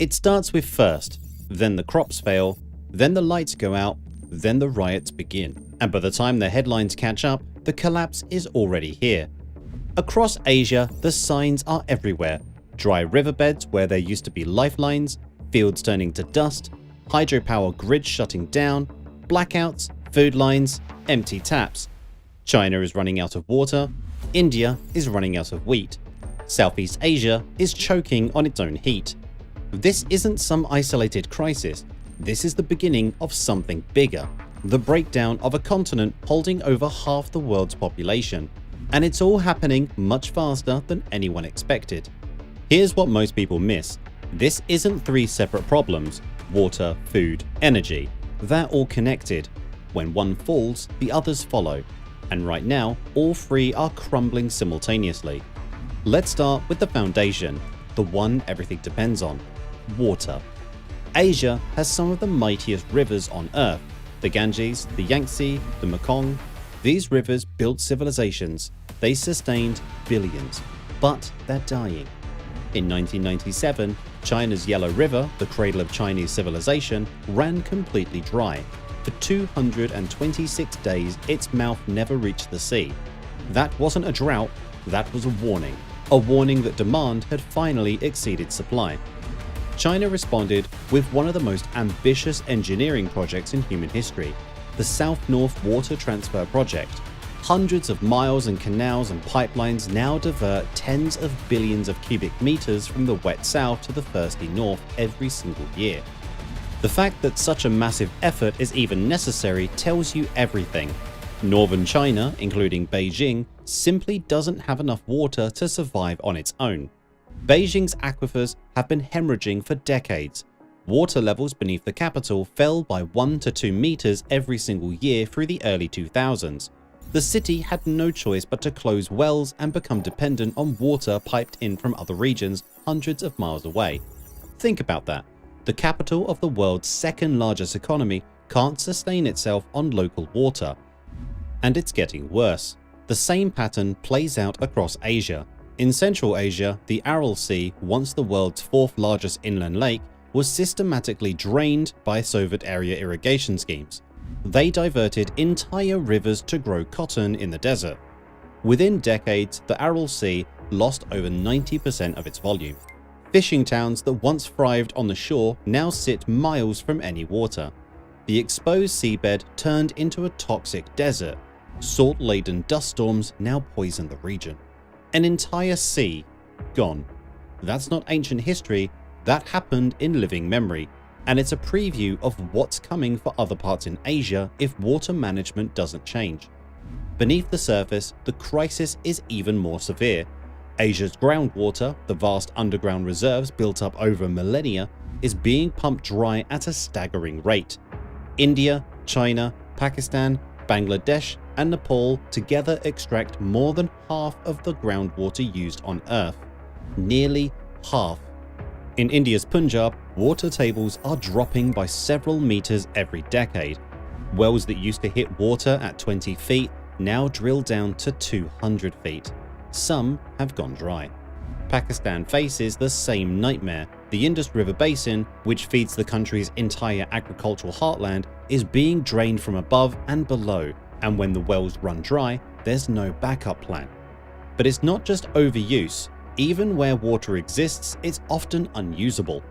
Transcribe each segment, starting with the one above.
It starts with first, then the crops fail, then the lights go out, then the riots begin. And by the time the headlines catch up, the collapse is already here. Across Asia, the signs are everywhere. Dry riverbeds where there used to be lifelines, fields turning to dust, hydropower grids shutting down, blackouts, food lines, empty taps. China is running out of water, India is running out of wheat, Southeast Asia is choking on its own heat. This isn't some isolated crisis, this is the beginning of something bigger, the breakdown of a continent holding over half the world's population. And it's all happening much faster than anyone expected. Here's what most people miss. This isn't three separate problems: water, food, energy. They're all connected. When one falls, the others follow. And right now, all three are crumbling simultaneously. Let's start with the foundation, the one everything depends on: water. Asia has some of the mightiest rivers on Earth: the Ganges, the Yangtze, the Mekong. These rivers built civilizations. They sustained billions, but they're dying. In 1997, China's Yellow River, the cradle of Chinese civilization, ran completely dry. For 226 days, its mouth never reached the sea. That wasn't a drought, that was a warning that demand had finally exceeded supply. China responded with one of the most ambitious engineering projects in human history, the South-North Water Transfer Project. Hundreds of miles and canals and pipelines now divert tens of billions of cubic meters from the wet south to the thirsty north every single year. The fact that such a massive effort is even necessary tells you everything. Northern China, including Beijing, simply doesn't have enough water to survive on its own. Beijing's aquifers have been hemorrhaging for decades. Water levels beneath the capital fell by 1 to 2 meters every single year through the early 2000s. The city had no choice but to close wells and become dependent on water piped in from other regions hundreds of miles away. Think about that. The capital of the world's second largest economy can't sustain itself on local water. And it's getting worse. The same pattern plays out across Asia. In Central Asia, the Aral Sea, once the world's fourth largest inland lake, was systematically drained by Soviet-era irrigation schemes. They diverted entire rivers to grow cotton in the desert. Within decades, the Aral Sea lost over 90% of its volume. Fishing towns that once thrived on the shore now sit miles from any water. The exposed seabed turned into a toxic desert. Salt-laden dust storms now poison the region. An entire sea gone. That's not ancient history, that happened in living memory. And it's a preview of what's coming for other parts in Asia if water management doesn't change. Beneath the surface, the crisis is even more severe. Asia's groundwater, the vast underground reserves built up over millennia, is being pumped dry at a staggering rate. India, China, Pakistan, Bangladesh, and Nepal together extract more than half of the groundwater used on Earth. Nearly half. In India's Punjab, water tables are dropping by several meters every decade. Wells that used to hit water at 20 feet now drill down to 200 feet. Some have gone dry. Pakistan faces the same nightmare. The Indus River Basin, which feeds the country's entire agricultural heartland, is being drained from above and below, and when the wells run dry, there's no backup plan. But it's not just overuse. Even where water exists, it's often unusable.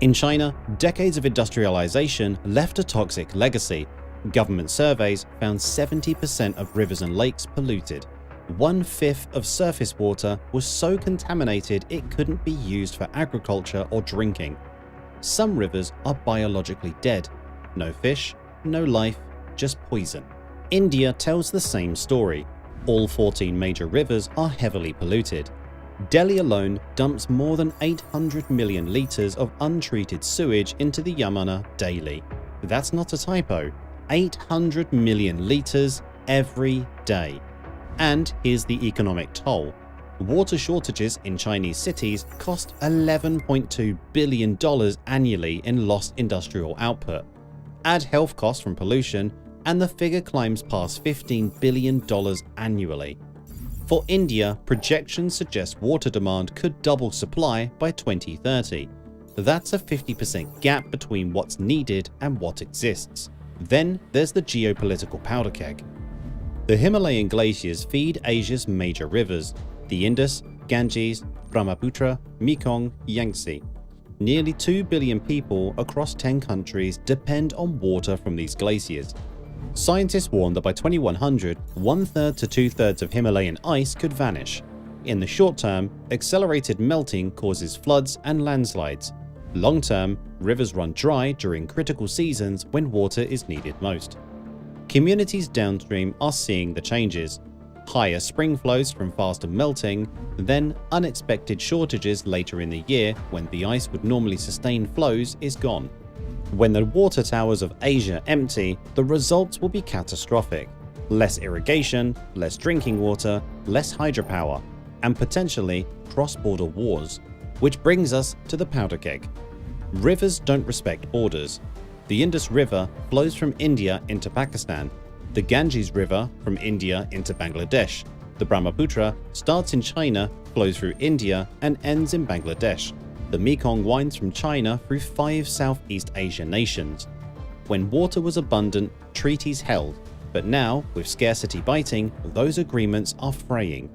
In China, decades of industrialization left a toxic legacy. Government surveys found 70% of rivers and lakes polluted. 1/5 of surface water was so contaminated it couldn't be used for agriculture or drinking. Some rivers are biologically dead. No fish, no life, just poison. India tells the same story. All 14 major rivers are heavily polluted. Delhi alone dumps more than 800 million litres of untreated sewage into the Yamuna daily. That's not a typo. 800 million litres every day. And here's the economic toll. Water shortages in Chinese cities cost $11.2 billion annually in lost industrial output. Add health costs from pollution, and the figure climbs past $15 billion annually. For India, projections suggest water demand could double supply by 2030. That's a 50% gap between what's needed and what exists. Then there's the geopolitical powder keg. The Himalayan glaciers feed Asia's major rivers: the Indus, Ganges, Brahmaputra, Mekong, Yangtze. Nearly 2 billion people across 10 countries depend on water from these glaciers. Scientists warn that by 2100, 1/3 to 2/3 of Himalayan ice could vanish. In the short term, accelerated melting causes floods and landslides. Long term, rivers run dry during critical seasons when water is needed most. Communities downstream are seeing the changes: higher spring flows from faster melting, then unexpected shortages later in the year when the ice would normally sustain flows is gone. When the water towers of Asia empty, the results will be catastrophic: less irrigation, less drinking water, less hydropower, and potentially cross-border wars. Which brings us to the powder keg. Rivers don't respect borders. The Indus River flows from India into Pakistan. The Ganges River from India into Bangladesh. The Brahmaputra starts in China, flows through India, and ends in Bangladesh. The Mekong winds from China through 5 Southeast Asian nations. When water was abundant, treaties held, but now, with scarcity biting, those agreements are fraying.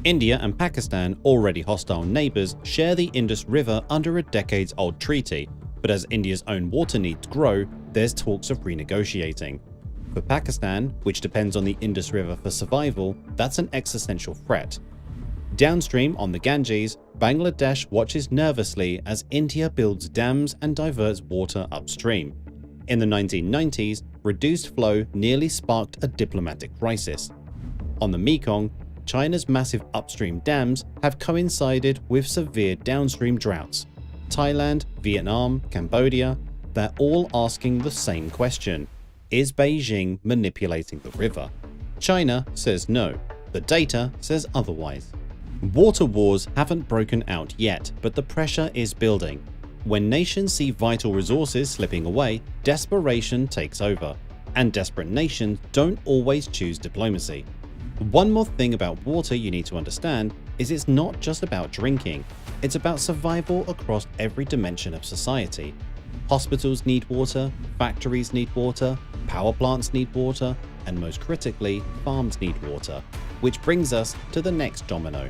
India and Pakistan, already hostile neighbors, share the Indus River under a decades-old treaty, but as India's own water needs grow, there's talks of renegotiating. For Pakistan, which depends on the Indus River for survival, that's an existential threat. Downstream on the Ganges, Bangladesh watches nervously as India builds dams and diverts water upstream. In the 1990s, reduced flow nearly sparked a diplomatic crisis. On the Mekong, China's massive upstream dams have coincided with severe downstream droughts. Thailand, Vietnam, Cambodia, they're all asking the same question: is Beijing manipulating the river? China says no. The data says otherwise. Water wars haven't broken out yet, but the pressure is building. When nations see vital resources slipping away, desperation takes over. And desperate nations don't always choose diplomacy. One more thing about water you need to understand is it's not just about drinking. It's about survival across every dimension of society. Hospitals need water, factories need water, power plants need water, and most critically, farms need water. Which brings us to the next domino.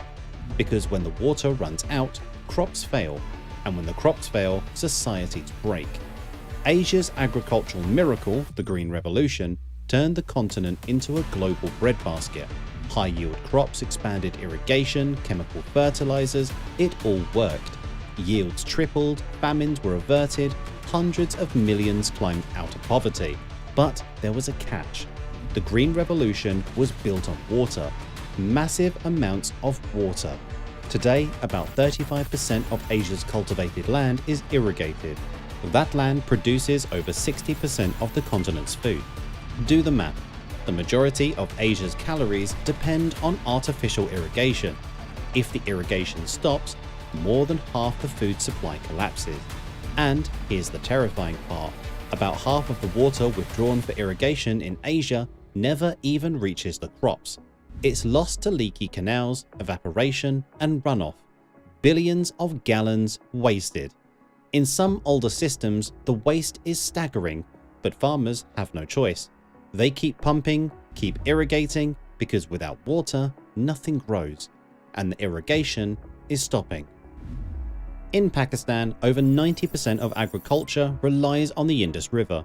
Because when the water runs out, crops fail. And when the crops fail, societies break. Asia's agricultural miracle, the Green Revolution, turned the continent into a global breadbasket. High-yield crops, expanded irrigation, chemical fertilizers, it all worked. Yields tripled, famines were averted, hundreds of millions climbed out of poverty. But there was a catch. The Green Revolution was built on water. Massive amounts of water. Today, about 35% of Asia's cultivated land is irrigated. That land produces over 60% of the continent's food. Do the math. The majority of Asia's calories depend on artificial irrigation. If the irrigation stops, more than half the food supply collapses. And here's the terrifying part. About half of the water withdrawn for irrigation in Asia never even reaches the crops. It's lost to leaky canals, evaporation, and runoff. Billions of gallons wasted. In some older systems, the waste is staggering, but farmers have no choice. They keep pumping, keep irrigating, because without water, nothing grows, and the irrigation is stopping. In Pakistan, over 90% of agriculture relies on the Indus River.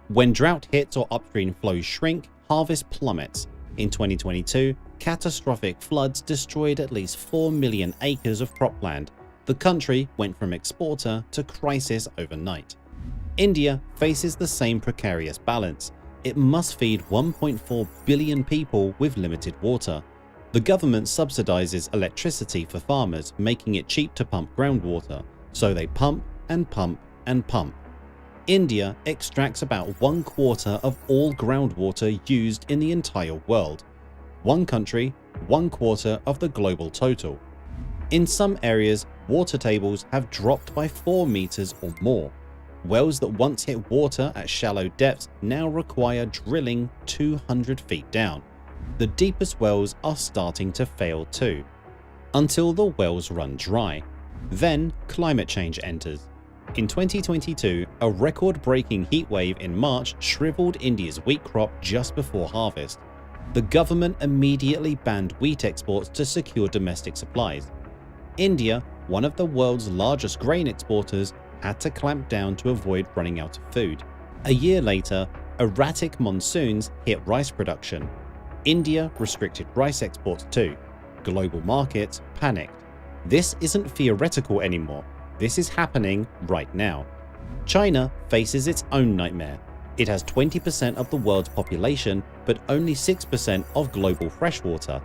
When drought hits or upstream flows shrink, harvest plummets. In 2022, catastrophic floods destroyed at least 4 million acres of cropland. The country went from exporter to crisis overnight. India faces the same precarious balance. It must feed 1.4 billion people with limited water. The government subsidizes electricity for farmers, making it cheap to pump groundwater, so they pump and pump and pump. India extracts about 1/4 of all groundwater used in the entire world. One country, 1/4 of the global total. In some areas, water tables have dropped by 4 meters or more. Wells that once hit water at shallow depths now require drilling 200 feet down. The deepest wells are starting to fail too, until the wells run dry. Then climate change enters. In 2022, a record-breaking heatwave in March shriveled India's wheat crop just before harvest. The government immediately banned wheat exports to secure domestic supplies. India, one of the world's largest grain exporters, had to clamp down to avoid running out of food. A year later, erratic monsoons hit rice production. India restricted rice exports too. Global markets panicked. This isn't theoretical anymore. This is happening right now. China faces its own nightmare. It has 20% of the world's population, but only 6% of global freshwater.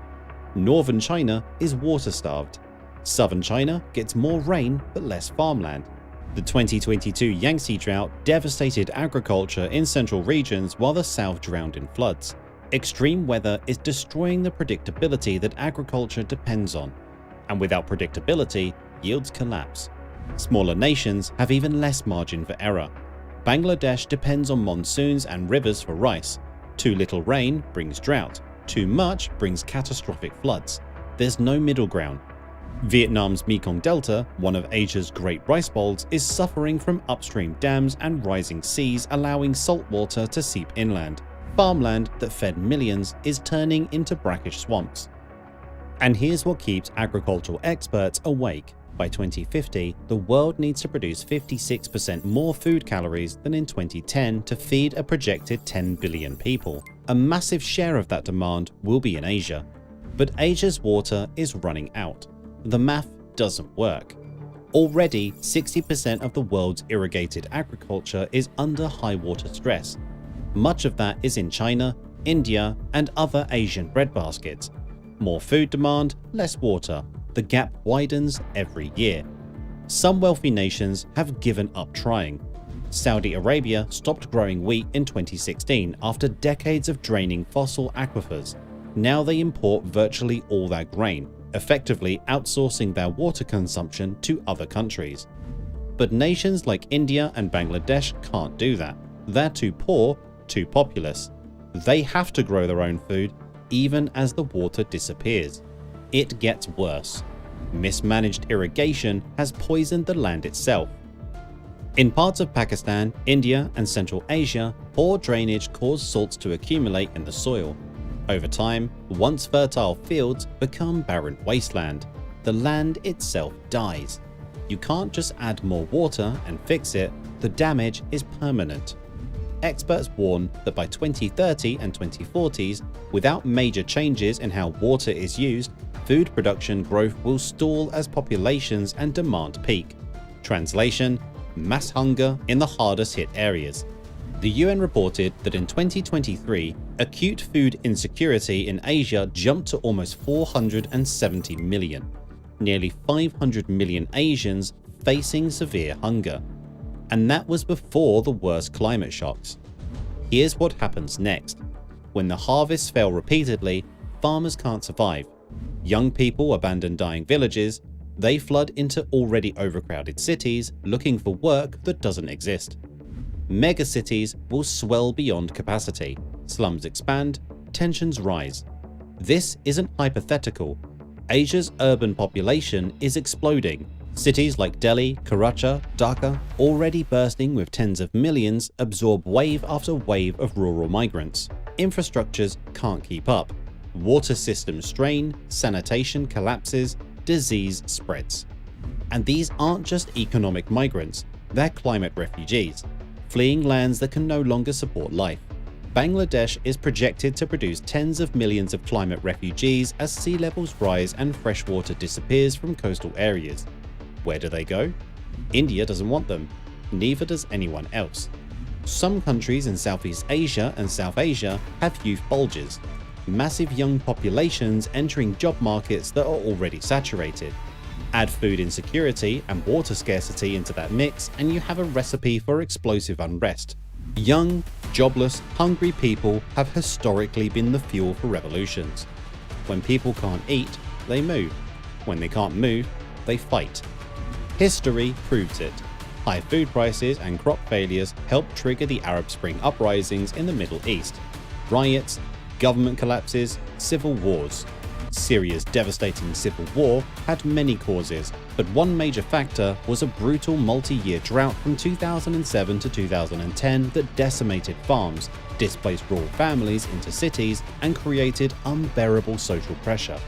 Northern China is water-starved. Southern China gets more rain but less farmland. The 2022 Yangtze drought devastated agriculture in central regions while the south drowned in floods. Extreme weather is destroying the predictability that agriculture depends on. And without predictability, yields collapse. Smaller nations have even less margin for error. Bangladesh depends on monsoons and rivers for rice. Too little rain brings drought. Too much brings catastrophic floods. There's no middle ground. Vietnam's Mekong Delta, one of Asia's great rice bowls, is suffering from upstream dams and rising seas allowing salt water to seep inland. Farmland that fed millions is turning into brackish swamps. And here's what keeps agricultural experts awake. By 2050, the world needs to produce 56% more food calories than in 2010 to feed a projected 10 billion people. A massive share of that demand will be in Asia. But Asia's water is running out. The math doesn't work. Already, 60% of the world's irrigated agriculture is under high water stress. Much of that is in China, India, and other Asian breadbaskets. More food demand, less water. The gap widens every year. Some wealthy nations have given up trying. Saudi Arabia stopped growing wheat in 2016 after decades of draining fossil aquifers. Now they import virtually all their grain, effectively outsourcing their water consumption to other countries. But nations like India and Bangladesh can't do that. They're too poor, too populous. They have to grow their own food even as the water disappears. It gets worse. Mismanaged irrigation has poisoned the land itself. In parts of Pakistan, India, and Central Asia, poor drainage caused salts to accumulate in the soil. Over time, once fertile fields become barren wasteland. The land itself dies. You can't just add more water and fix it. The damage is permanent. Experts warn that by 2030 and 2040s, without major changes in how water is used, food production growth will stall as populations and demand peak. Translation: mass hunger in the hardest hit areas. The UN reported that in 2023, acute food insecurity in Asia jumped to almost 470 million. Nearly 500 million Asians facing severe hunger. And that was before the worst climate shocks. Here's what happens next. When the harvests fail repeatedly, farmers can't survive. Young people abandon dying villages. They flood into already overcrowded cities looking for work that doesn't exist. Megacities will swell beyond capacity. Slums expand, tensions rise. This isn't hypothetical. Asia's urban population is exploding. Cities like Delhi, Karachi, Dhaka, already bursting with tens of millions, absorb wave after wave of rural migrants. Infrastructures can't keep up. Water systems strain, sanitation collapses, disease spreads. And these aren't just economic migrants, they're climate refugees, fleeing lands that can no longer support life. Bangladesh is projected to produce tens of millions of climate refugees as sea levels rise and freshwater disappears from coastal areas. Where do they go? India doesn't want them. Neither does anyone else. Some countries in Southeast Asia and South Asia have youth bulges, massive young populations entering job markets that are already saturated. Add food insecurity and water scarcity into that mix and you have a recipe for explosive unrest. Young, jobless, hungry people have historically been the fuel for revolutions. When people can't eat, they move. When they can't move, they fight. History proves it. High food prices and crop failures helped trigger the Arab Spring uprisings in the Middle East. Riots, government collapses, civil wars. Syria's devastating civil war had many causes, but one major factor was a brutal multi-year drought from 2007 to 2010 that decimated farms, displaced rural families into cities, and created unbearable social pressure.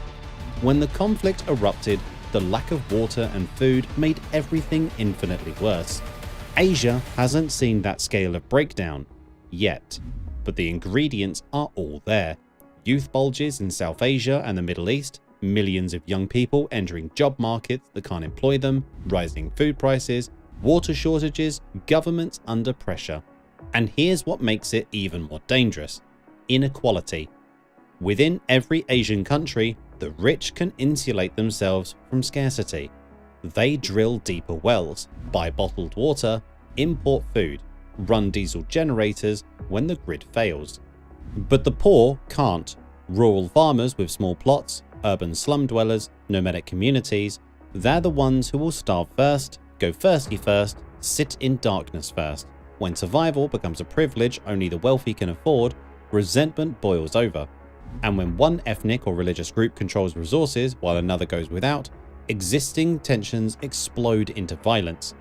When the conflict erupted, the lack of water and food made everything infinitely worse. Asia hasn't seen that scale of breakdown yet, but the ingredients are all there. Youth bulges in South Asia and the Middle East, millions of young people entering job markets that can't employ them, rising food prices, water shortages, governments under pressure. And here's what makes it even more dangerous: inequality. Within every Asian country, the rich can insulate themselves from scarcity. They drill deeper wells, buy bottled water, import food, run diesel generators when the grid fails. But the poor can't. Rural farmers with small plots, urban slum dwellers, nomadic communities, they're the ones who will starve first, go thirsty first, sit in darkness first. When survival becomes a privilege only the wealthy can afford, resentment boils over. And when one ethnic or religious group controls resources while another goes without, existing tensions explode into violence.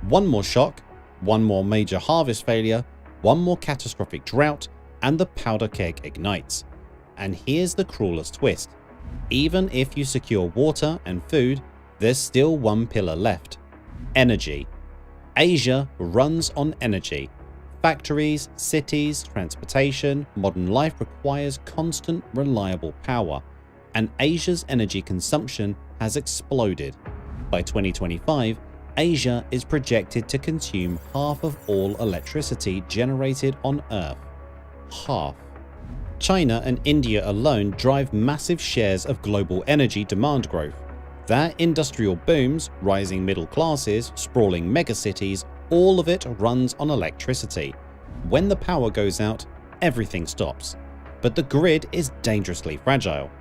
One more shock, one more major harvest failure, one more catastrophic drought, and the powder keg ignites. And here's the cruelest twist: even if you secure water and food, there's still one pillar left: energy. Asia runs on energy. Factories, cities, transportation, modern life requires constant, reliable power, and Asia's energy consumption has exploded. By 2025, Asia is projected to consume half of all electricity generated on Earth. Half. China and India alone drive massive shares of global energy demand growth. Their industrial booms, rising middle classes, sprawling megacities, all of it runs on electricity. When the power goes out, everything stops. But the grid is dangerously fragile.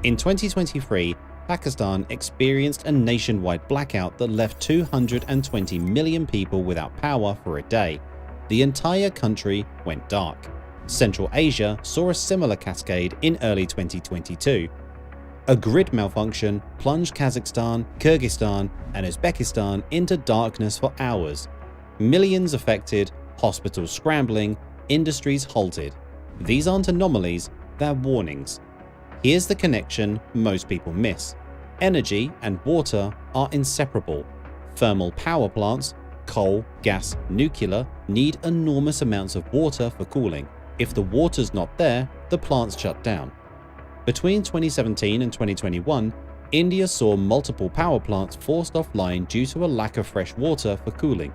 In 2023, Pakistan experienced a nationwide blackout that left 220 million people without power for a day. The entire country went dark. Central Asia saw a similar cascade in early 2022. A grid malfunction plunged Kazakhstan, Kyrgyzstan, and Uzbekistan into darkness for hours. Millions affected, hospitals scrambling, industries halted. These aren't anomalies, they're warnings. Here's the connection most people miss. Energy and water are inseparable. Thermal power plants, coal, gas, nuclear, need enormous amounts of water for cooling. If the water's not there, the plants shut down. Between 2017 and 2021, India saw multiple power plants forced offline due to a lack of fresh water for cooling.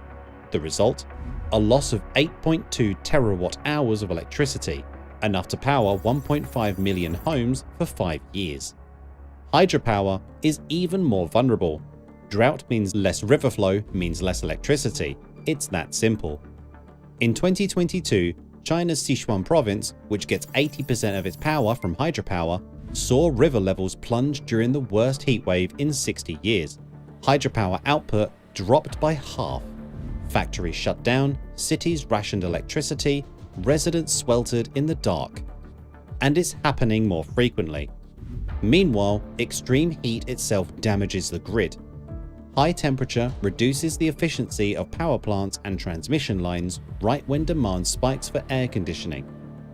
The result? A loss of 8.2 terawatt hours of electricity, enough to power 1.5 million homes for 5 years. Hydropower is even more vulnerable. Drought means less river flow, means less electricity. It's that simple. In 2022, China's Sichuan province, which gets 80% of its power from hydropower, saw river levels plunge during the worst heatwave in 60 years. Hydropower output dropped by half. Factories shut down, cities rationed electricity, residents sweltered in the dark. And it's happening more frequently. Meanwhile, extreme heat itself damages the grid. High temperature reduces the efficiency of power plants and transmission lines right when demand spikes for air conditioning.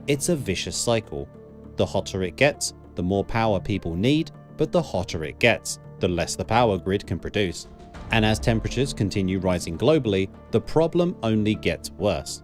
It's a vicious cycle. The hotter it gets, the more power people need, but the hotter it gets, the less the power grid can produce. And as temperatures continue rising globally, the problem only gets worse.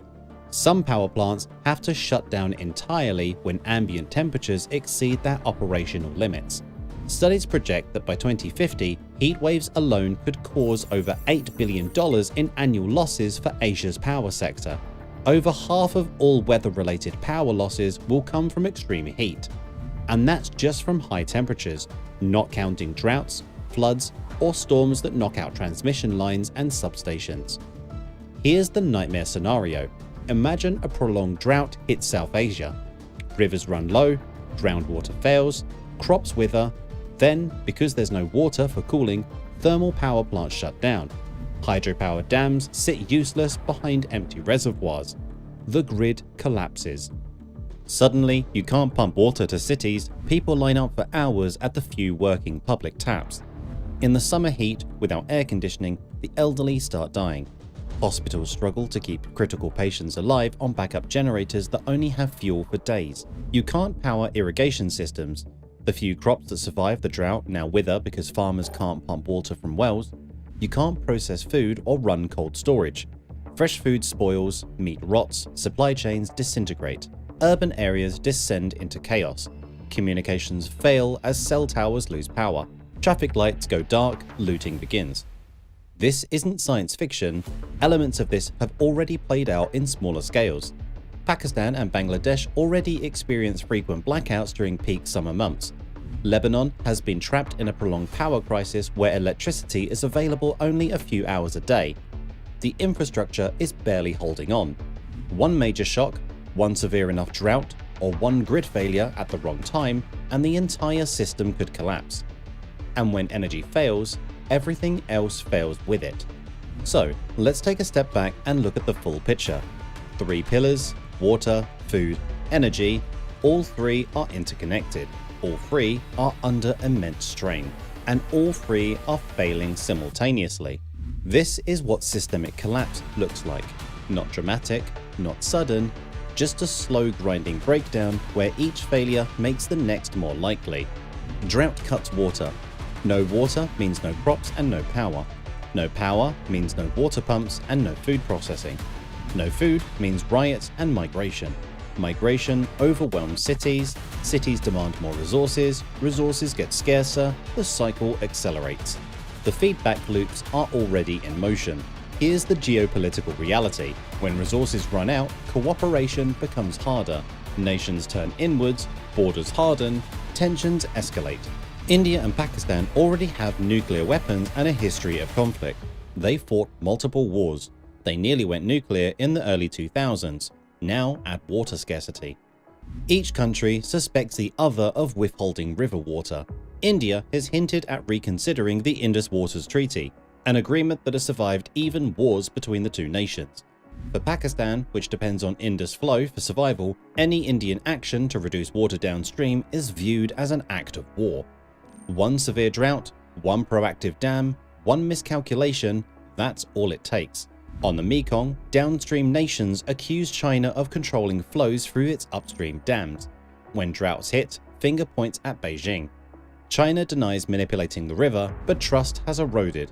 Some power plants have to shut down entirely when ambient temperatures exceed their operational limits. Studies project that by 2050, heat waves alone could cause over $8 billion in annual losses for Asia's power sector. Over half of all weather-related power losses will come from extreme heat. And that's just from high temperatures, not counting droughts, floods, or storms that knock out transmission lines and substations. Here's the nightmare scenario. Imagine a prolonged drought hits South Asia. Rivers run low, groundwater fails, crops wither. Then, because there's no water for cooling, thermal power plants shut down. Hydropower dams sit useless behind empty reservoirs. The grid collapses. Suddenly, you can't pump water to cities, people line up for hours at the few working public taps. In the summer heat, without air conditioning, the elderly start dying. Hospitals struggle to keep critical patients alive on backup generators that only have fuel for days. You can't power irrigation systems. The few crops that survive the drought now wither because farmers can't pump water from wells. You can't process food or run cold storage. Fresh food spoils, meat rots, supply chains disintegrate. Urban areas descend into chaos. Communications fail as cell towers lose power. Traffic lights go dark, looting begins. This isn't science fiction. Elements of this have already played out in smaller scales. Pakistan and Bangladesh already experience frequent blackouts during peak summer months. Lebanon has been trapped in a prolonged power crisis where electricity is available only a few hours a day. The infrastructure is barely holding on. One major shock, one severe enough drought, or one grid failure at the wrong time, and the entire system could collapse. And when energy fails, everything else fails with it. So, let's take a step back and look at the full picture. 3 pillars: water, food, energy. All 3 are interconnected. All 3 are under immense strain. And all 3 are failing simultaneously. This is what systemic collapse looks like. Not dramatic, not sudden, just a slow grinding breakdown where each failure makes the next more likely. Drought cuts water. No water means no crops and no power. No power means no water pumps and no food processing. No food means riots and migration. Migration overwhelms cities. Cities demand more resources. Resources get scarcer. The cycle accelerates. The feedback loops are already in motion. Here's the geopolitical reality. When resources run out, cooperation becomes harder. Nations turn inwards, borders harden, tensions escalate. India and Pakistan already have nuclear weapons and a history of conflict. They fought multiple wars. They nearly went nuclear in the early 2000s. Now add water scarcity. Each country suspects the other of withholding river water. India has hinted at reconsidering the Indus Waters Treaty, an agreement that has survived even wars between the two nations. For Pakistan, which depends on Indus flow for survival, any Indian action to reduce water downstream is viewed as an act of war. One severe drought, one proactive dam, one miscalculation, that's all it takes. On the Mekong, downstream nations accuse China of controlling flows through its upstream dams. When droughts hit, finger points at Beijing. China denies manipulating the river, but trust has eroded.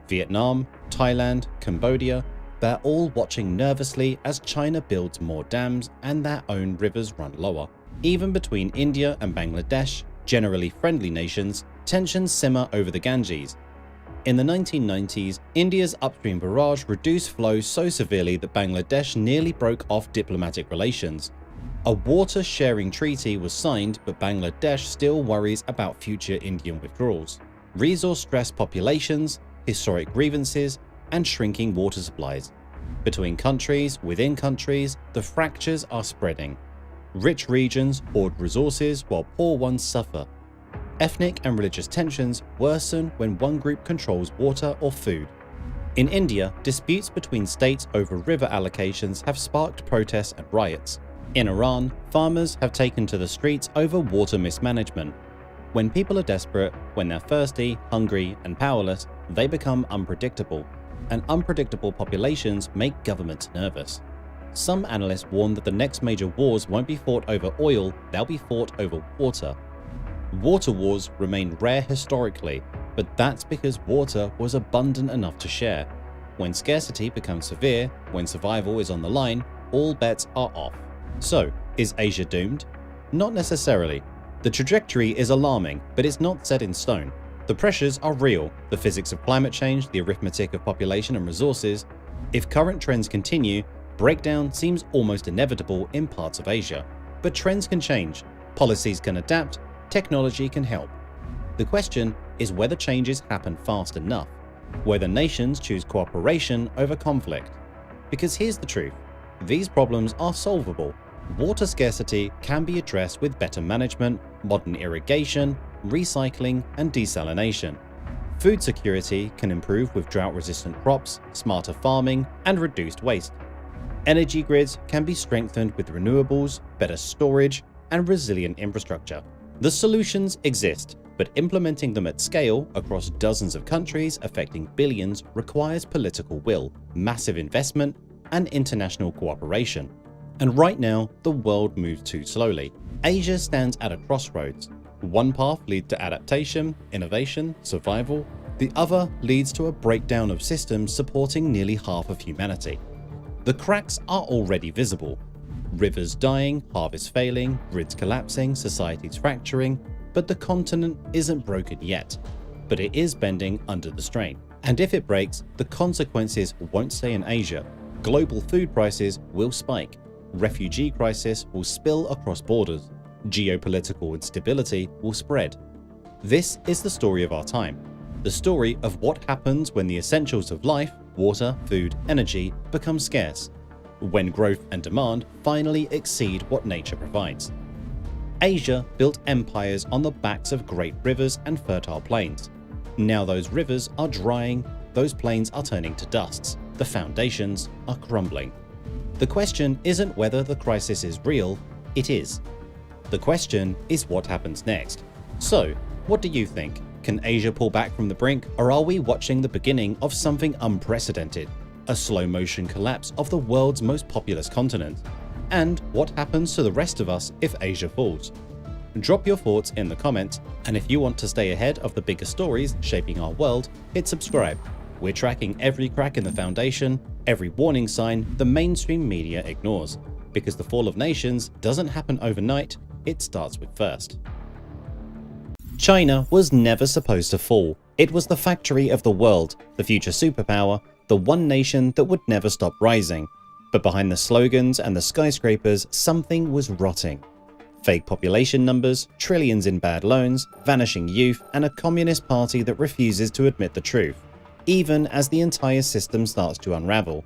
Vietnam, Thailand, Cambodia, they're all watching nervously as China builds more dams and their own rivers run lower. Even between India and Bangladesh, generally friendly nations, tensions simmer over the Ganges. In the 1990s, India's upstream barrage reduced flow so severely that Bangladesh nearly broke off diplomatic relations. A water-sharing treaty was signed, but Bangladesh still worries about future Indian withdrawals. Resource-stressed populations, historic grievances, and shrinking water supplies. Between countries, within countries, the fractures are spreading. Rich regions hoard resources while poor ones suffer. Ethnic and religious tensions worsen when one group controls water or food. In India, disputes between states over river allocations have sparked protests and riots. In Iran, farmers have taken to the streets over water mismanagement. When people are desperate, when they're thirsty, hungry, and powerless, they become unpredictable. And unpredictable populations make governments nervous. Some analysts warn that the next major wars won't be fought over oil, they'll be fought over water. Water wars remain rare historically, but that's because water was abundant enough to share. When scarcity becomes severe, when survival is on the line, all bets are off. So, is Asia doomed? Not necessarily. The trajectory is alarming, but it's not set in stone. The pressures are real, the physics of climate change, the arithmetic of population and resources. If current trends continue, breakdown seems almost inevitable in parts of Asia. But trends can change, policies can adapt, technology can help. The question is whether changes happen fast enough, whether nations choose cooperation over conflict. Because here's the truth, these problems are solvable. Water scarcity can be addressed with better management, modern irrigation, recycling, and desalination. Food security can improve with drought-resistant crops, smarter farming, and reduced waste. Energy grids can be strengthened with renewables, better storage, and resilient infrastructure. The solutions exist, but implementing them at scale across dozens of countries affecting billions requires political will, massive investment, and international cooperation. And right now, the world moves too slowly. Asia stands at a crossroads. One path leads to adaptation, innovation, survival. The other leads to a breakdown of systems supporting nearly half of humanity. The cracks are already visible. Rivers dying, harvests failing, grids collapsing, societies fracturing, but the continent isn't broken yet. But it is bending under the strain. And if it breaks, the consequences won't stay in Asia. Global food prices will spike. Refugee crisis will spill across borders. Geopolitical instability will spread. This is the story of our time. The story of what happens when the essentials of life, water, food, energy, become scarce. When growth and demand finally exceed what nature provides. Asia built empires on the backs of great rivers and fertile plains. Now those rivers are drying, those plains are turning to dusts, the foundations are crumbling. The question isn't whether the crisis is real, it is. The question is what happens next. So, what do you think? Can Asia pull back from the brink, or are we watching the beginning of something unprecedented? A slow-motion collapse of the world's most populous continent? And what happens to the rest of us if Asia falls? Drop your thoughts in the comments, and if you want to stay ahead of the bigger stories shaping our world, hit subscribe. We're tracking every crack in the foundation, every warning sign the mainstream media ignores. Because the fall of nations doesn't happen overnight, it starts with first. China was never supposed to fall. It was the factory of the world, the future superpower, the one nation that would never stop rising. But behind the slogans and the skyscrapers, something was rotting. Fake population numbers, trillions in bad loans, vanishing youth, and a communist party that refuses to admit the truth, even as the entire system starts to unravel.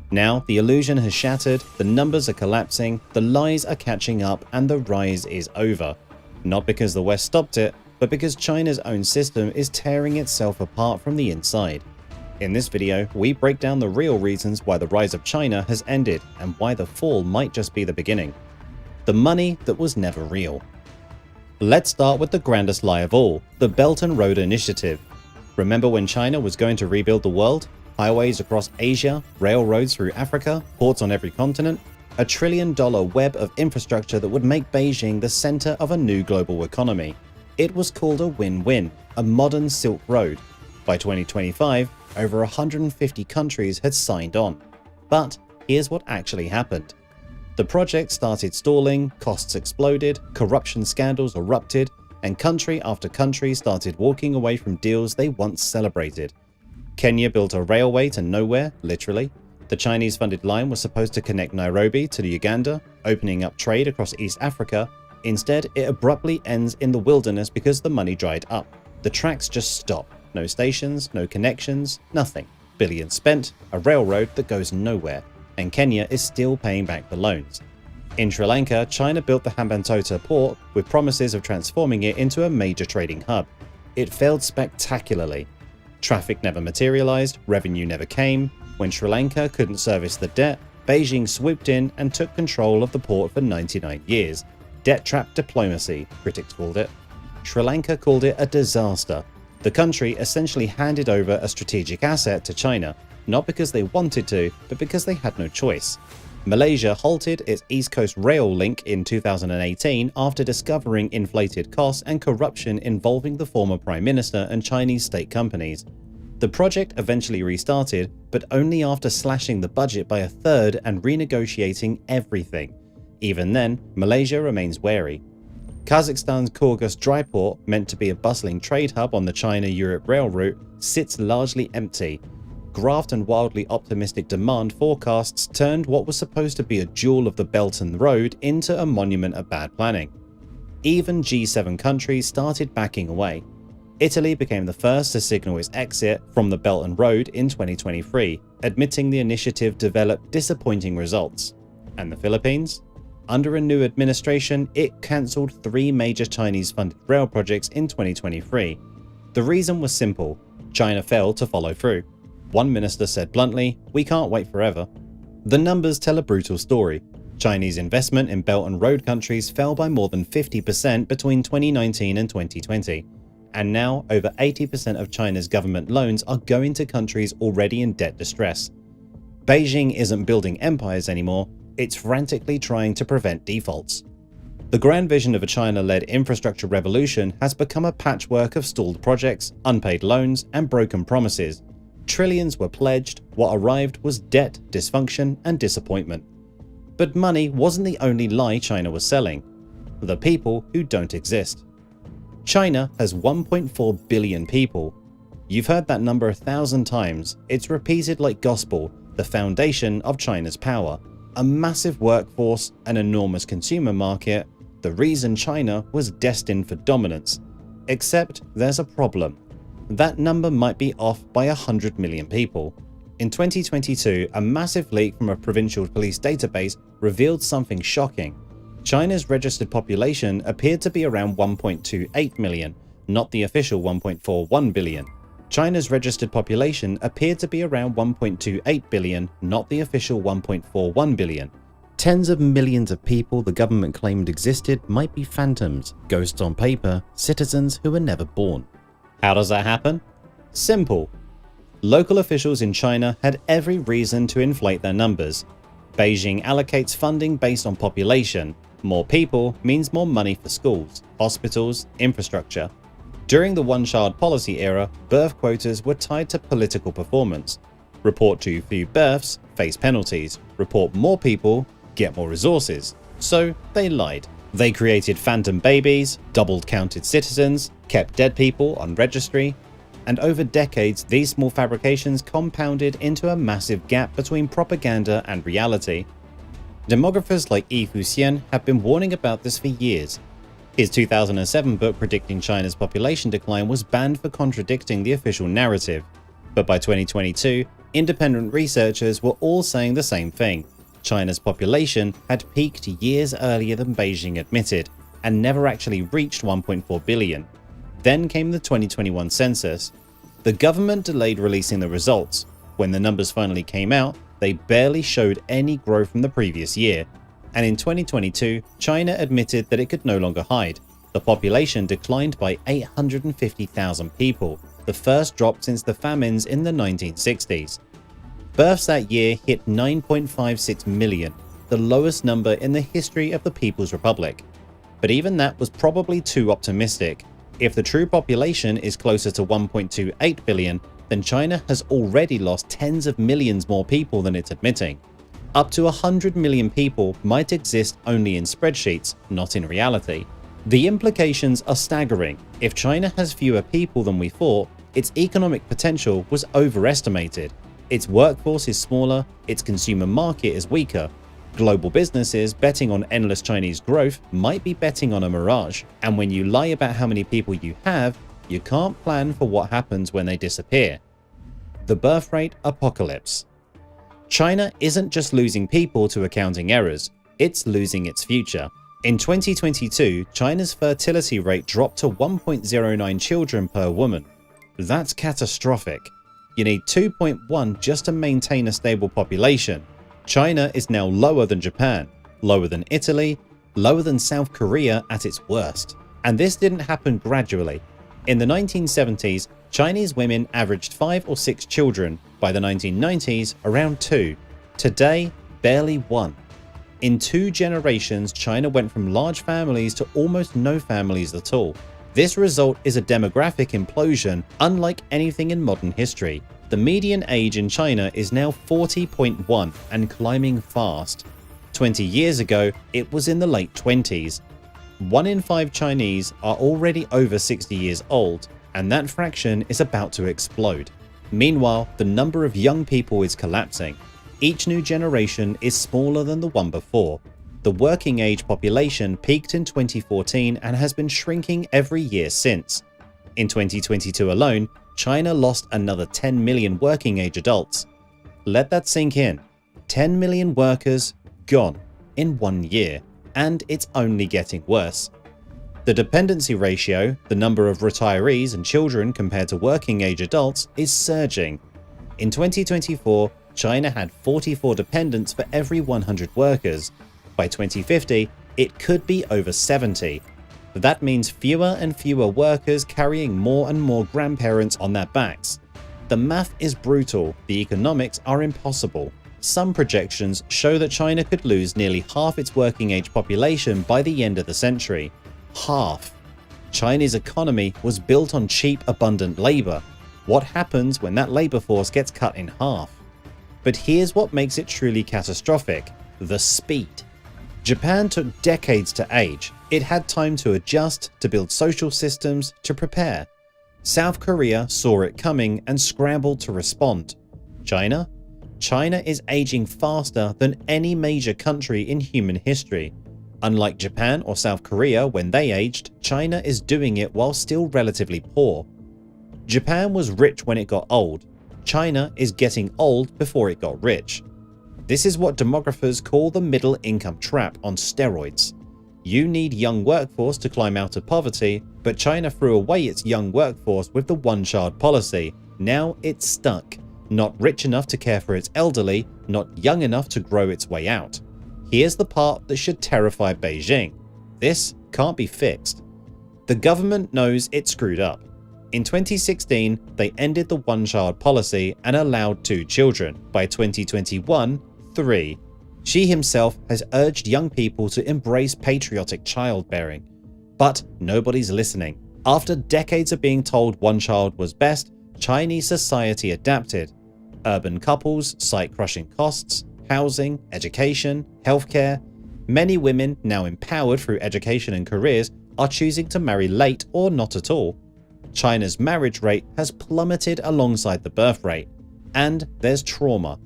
Now the illusion has shattered, the numbers are collapsing, the lies are catching up, and the rise is over. Not because the West stopped it, but because China's own system is tearing itself apart from the inside. In this video, we break down the real reasons why the rise of China has ended and why the fall might just be the beginning. The money that was never real. Let's start with the grandest lie of all, the Belt and Road Initiative. Remember when China was going to rebuild the world? Highways across Asia, railroads through Africa, ports on every continent, a $1 trillion web of infrastructure that would make Beijing the center of a new global economy. It was called a win-win, a modern Silk Road. By 2025, over 150 countries had signed on. But here's what actually happened. The project started stalling, costs exploded, corruption scandals erupted, and country after country started walking away from deals they once celebrated. Kenya built a railway to nowhere, literally. The Chinese-funded line was supposed to connect Nairobi to Uganda, opening up trade across East Africa. Instead, it abruptly ends in the wilderness because the money dried up. The tracks just stop. No stations, no connections, nothing. Billions spent, a railroad that goes nowhere, and Kenya is still paying back the loans. In Sri Lanka, China built the Hambantota port with promises of transforming it into a major trading hub. It failed spectacularly. Traffic never materialized, revenue never came. When Sri Lanka couldn't service the debt, Beijing swooped in and took control of the port for 99 years. Debt trap diplomacy, critics called it. Sri Lanka called it a disaster. The country essentially handed over a strategic asset to China, not because they wanted to, but because they had no choice. Malaysia halted its East Coast rail link in 2018 after discovering inflated costs and corruption involving the former Prime Minister and Chinese state companies. The project eventually restarted, but only after slashing the budget by a third and renegotiating everything. Even then, Malaysia remains wary. Kazakhstan's Kyrgyz dry port, meant to be a bustling trade hub on the China-Europe rail route, sits largely empty. Graft and wildly optimistic demand forecasts turned what was supposed to be a jewel of the Belt and Road into a monument of bad planning. Even G7 countries started backing away. Italy became the first to signal its exit from the Belt and Road in 2023, admitting the initiative developed disappointing results. And the Philippines? Under a new administration, it cancelled 3 major Chinese-funded rail projects in 2023. The reason was simple: China failed to follow through. One minister said bluntly, "We can't wait forever." The numbers tell a brutal story. Chinese investment in Belt and Road countries fell by more than 50% between 2019 and 2020. And now, over 80% of China's government loans are going to countries already in debt distress. Beijing isn't building empires anymore, it's frantically trying to prevent defaults. The grand vision of a China-led infrastructure revolution has become a patchwork of stalled projects, unpaid loans, and broken promises. Trillions were pledged, what arrived was debt, dysfunction, and disappointment. But money wasn't the only lie China was selling. The people who don't exist. China has 1.4 billion people. You've heard that number 1,000 times. It's repeated like gospel, the foundation of China's power. A massive workforce, an enormous consumer market, the reason China was destined for dominance. Except there's a problem. That number might be off by 100 million people. In 2022, a massive leak from a provincial police database revealed something shocking. China's registered population appeared to be around 1.28 million, not the official 1.41 billion. China's registered population appeared to be around 1.28 billion, not the official 1.41 billion. Tens of millions of people the government claimed existed might be phantoms, ghosts on paper, citizens who were never born. How does that happen? Simple. Local officials in China had every reason to inflate their numbers. Beijing allocates funding based on population. More people means more money for schools, hospitals, infrastructure. During the one-child policy era, birth quotas were tied to political performance. Report too few births, face penalties. Report more people, get more resources. So they lied. They created phantom babies, doubled counted citizens, kept dead people on registry, and over decades these small fabrications compounded into a massive gap between propaganda and reality. Demographers like Yi Fuxian have been warning about this for years. His 2007 book predicting China's population decline was banned for contradicting the official narrative. But by 2022, independent researchers were all saying the same thing. China's population had peaked years earlier than Beijing admitted, and never actually reached 1.4 billion. Then came the 2021 census. The government delayed releasing the results. When the numbers finally came out, they barely showed any growth from the previous year. And in 2022, China admitted that it could no longer hide. The population declined by 850,000 people, the first drop since the famines in the 1960s. Births that year hit 9.56 million, the lowest number in the history of the People's Republic. But even that was probably too optimistic. If the true population is closer to 1.28 billion, then China has already lost tens of millions more people than it's admitting. Up to 100 million people might exist only in spreadsheets, not in reality. The implications are staggering. If China has fewer people than we thought, its economic potential was overestimated. Its workforce is smaller, its consumer market is weaker. Global businesses betting on endless Chinese growth might be betting on a mirage, and when you lie about how many people you have, you can't plan for what happens when they disappear. The birth rate apocalypse. China isn't just losing people to accounting errors, it's losing its future. In 2022, China's fertility rate dropped to 1.09 children per woman. That's catastrophic. You need 2.1 just to maintain a stable population. China is now lower than Japan, lower than Italy, lower than South Korea at its worst. And this didn't happen gradually. In the 1970s, Chinese women averaged 5 or 6 children. By the 1990s, around 2. Today, barely 1. In 2 generations, China went from large families to almost no families at all. This result is a demographic implosion unlike anything in modern history. The median age in China is now 40.1 and climbing fast. 20 years ago, it was in the late 20s. 1 in 5 Chinese are already over 60 years old, and that fraction is about to explode. Meanwhile, the number of young people is collapsing. Each new generation is smaller than the one before. The working age population peaked in 2014 and has been shrinking every year since. In 2022 alone, China lost another 10 million working age adults. Let that sink in. 10 million workers gone in 1 year, and it's only getting worse. The dependency ratio, the number of retirees and children compared to working age adults, is surging. In 2024, China had 44 dependents for every 100 workers. By 2050, it could be over 70. That means fewer and fewer workers carrying more and more grandparents on their backs. The math is brutal, the economics are impossible. Some projections show that China could lose nearly half its working age population by the end of the century. Half. China's economy was built on cheap, abundant labor. What happens when that labor force gets cut in half? But here's what makes it truly catastrophic: the speed. Japan took decades to age. It had time to adjust, to build social systems, to prepare. South Korea saw it coming and scrambled to respond. China? China is aging faster than any major country in human history. Unlike Japan or South Korea when they aged, China is doing it while still relatively poor. Japan was rich when it got old. China is getting old before it got rich. This is what demographers call the middle income trap on steroids. You need young workforce to climb out of poverty, but China threw away its young workforce with the one-child policy. Now it's stuck. Not rich enough to care for its elderly, not young enough to grow its way out. Here's the part that should terrify Beijing. This can't be fixed. The government knows it screwed up. In 2016, they ended the one-child policy and allowed 2 children. By 2021, 3. Xi himself has urged young people to embrace patriotic childbearing. But nobody's listening. After decades of being told one child was best, Chinese society adapted. Urban couples cite crushing costs, housing, education, healthcare. Many women, now empowered through education and careers, are choosing to marry late or not at all. China's marriage rate has plummeted alongside the birth rate. And there's trauma.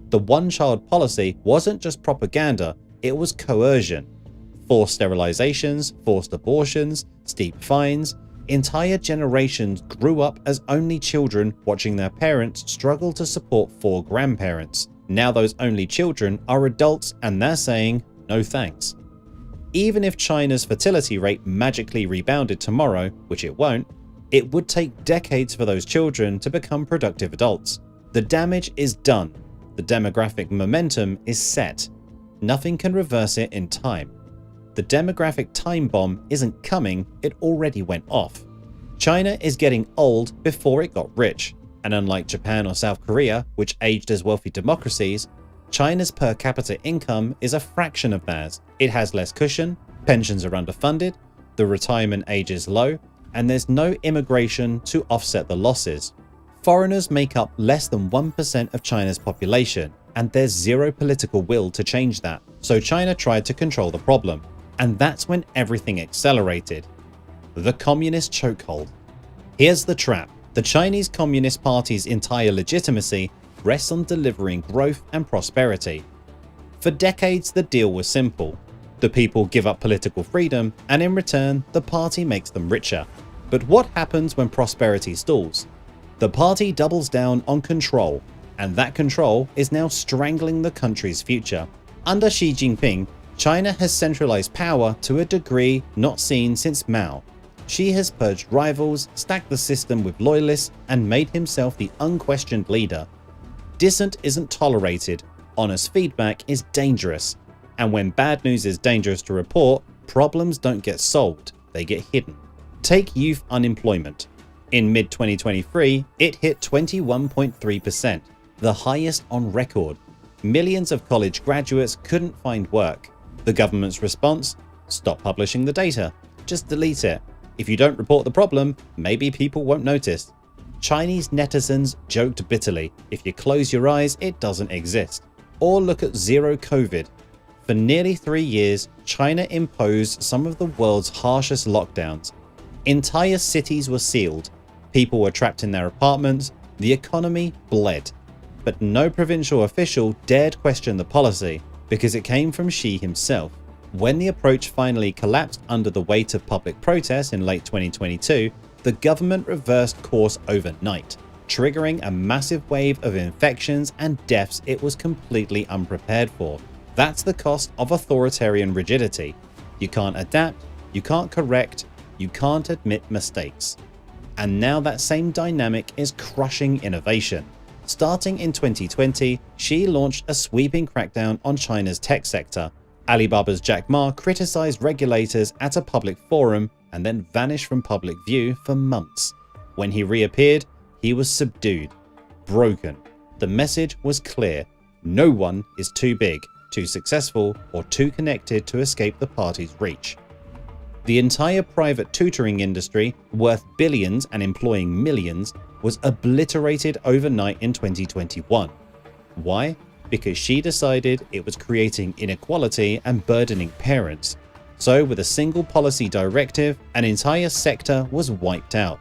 The one-child policy wasn't just propaganda, it was coercion. Forced sterilizations, forced abortions, steep fines. Entire generations grew up as only children, watching their parents struggle to support 4 grandparents. Now those only children are adults and they're saying, no thanks. Even if China's fertility rate magically rebounded tomorrow, which it won't, it would take decades for those children to become productive adults. The damage is done. The demographic momentum is set. Nothing can reverse it in time. The demographic time bomb isn't coming, it already went off. China is getting old before it got rich, and unlike Japan or South Korea, which aged as wealthy democracies, China's per capita income is a fraction of theirs. It has less cushion, pensions are underfunded, the retirement age is low, and there's no immigration to offset the losses. Foreigners make up less than 1% of China's population, and there's zero political will to change that. So China tried to control the problem, and that's when everything accelerated. The communist chokehold. Here's the trap. The Chinese Communist Party's entire legitimacy rests on delivering growth and prosperity. For decades, the deal was simple. The people give up political freedom, and in return, the party makes them richer. But what happens when prosperity stalls? The party doubles down on control, and that control is now strangling the country's future. Under Xi Jinping, China has centralized power to a degree not seen since Mao. Xi has purged rivals, stacked the system with loyalists, and made himself the unquestioned leader. Dissent isn't tolerated, honest feedback is dangerous, and when bad news is dangerous to report, problems don't get solved, they get hidden. Take youth unemployment. In mid-2023, it hit 21.3%, the highest on record. Millions of college graduates couldn't find work. The government's response? Stop publishing the data. Just delete it. If you don't report the problem, maybe people won't notice. Chinese netizens joked bitterly, if you close your eyes, it doesn't exist. Or look at Zero COVID. For nearly 3 years, China imposed some of the world's harshest lockdowns. Entire cities were sealed. People were trapped in their apartments. The economy bled. But no provincial official dared question the policy because it came from Xi himself. When the approach finally collapsed under the weight of public protests in late 2022, the government reversed course overnight, triggering a massive wave of infections and deaths it was completely unprepared for. That's the cost of authoritarian rigidity. You can't adapt, you can't correct, you can't admit mistakes. And now that same dynamic is crushing innovation. Starting in 2020, Xi launched a sweeping crackdown on China's tech sector. Alibaba's Jack Ma criticized regulators at a public forum and then vanished from public view for months. When he reappeared, he was subdued, broken. The message was clear: no one is too big, too successful, or too connected to escape the party's reach. The entire private tutoring industry, worth billions and employing millions, was obliterated overnight in 2021. Why? Because Xi decided it was creating inequality and burdening parents. So with a single policy directive, an entire sector was wiped out.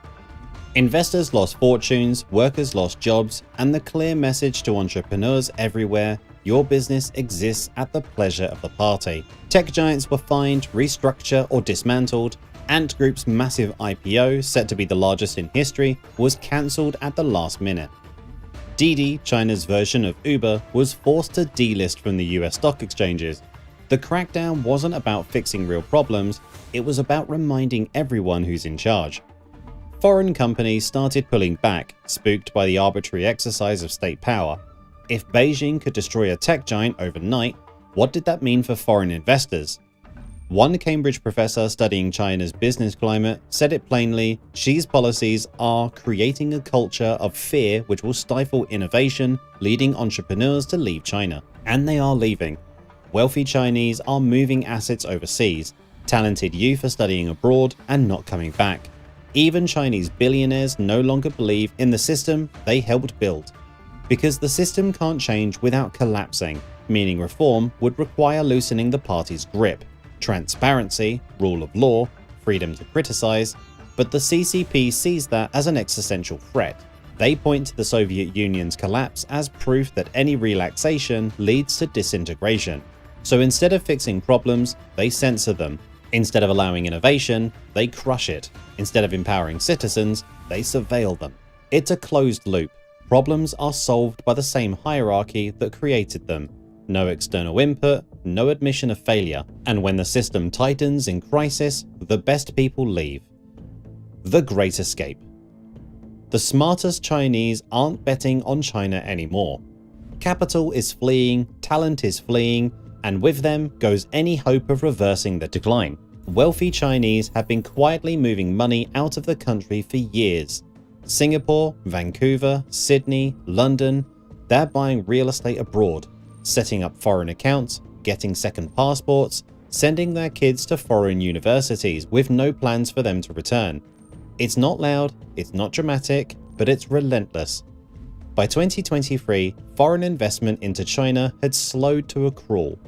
Investors lost fortunes, workers lost jobs, and the clear message to entrepreneurs everywhere: your business exists at the pleasure of the party. Tech giants were fined, restructured, or dismantled. Ant Group's massive IPO, set to be the largest in history, was cancelled at the last minute. Didi, China's version of Uber, was forced to delist from the US stock exchanges. The crackdown wasn't about fixing real problems, it was about reminding everyone who's in charge. Foreign companies started pulling back, spooked by the arbitrary exercise of state power. If Beijing could destroy a tech giant overnight, what did that mean for foreign investors? One Cambridge professor studying China's business climate said it plainly: Xi's policies are creating a culture of fear which will stifle innovation, leading entrepreneurs to leave China. And they are leaving. Wealthy Chinese are moving assets overseas. Talented youth are studying abroad and not coming back. Even Chinese billionaires no longer believe in the system they helped build. Because the system can't change without collapsing, meaning reform would require loosening the party's grip. Transparency, rule of law, freedom to criticize, but the CCP sees that as an existential threat. They point to the Soviet Union's collapse as proof that any relaxation leads to disintegration. So instead of fixing problems, they censor them. Instead of allowing innovation, they crush it. Instead of empowering citizens, they surveil them. It's a closed loop. Problems are solved by the same hierarchy that created them. No external input, no admission of failure, and when the system tightens in crisis, the best people leave. The Great Escape. The smartest Chinese aren't betting on China anymore. Capital is fleeing, talent is fleeing, and with them goes any hope of reversing the decline. Wealthy Chinese have been quietly moving money out of the country for years. Singapore, Vancouver, Sydney, London, they're buying real estate abroad, setting up foreign accounts, getting second passports, sending their kids to foreign universities with no plans for them to return. It's not loud, it's not dramatic, but it's relentless. By 2023, foreign investment into China had slowed to a crawl.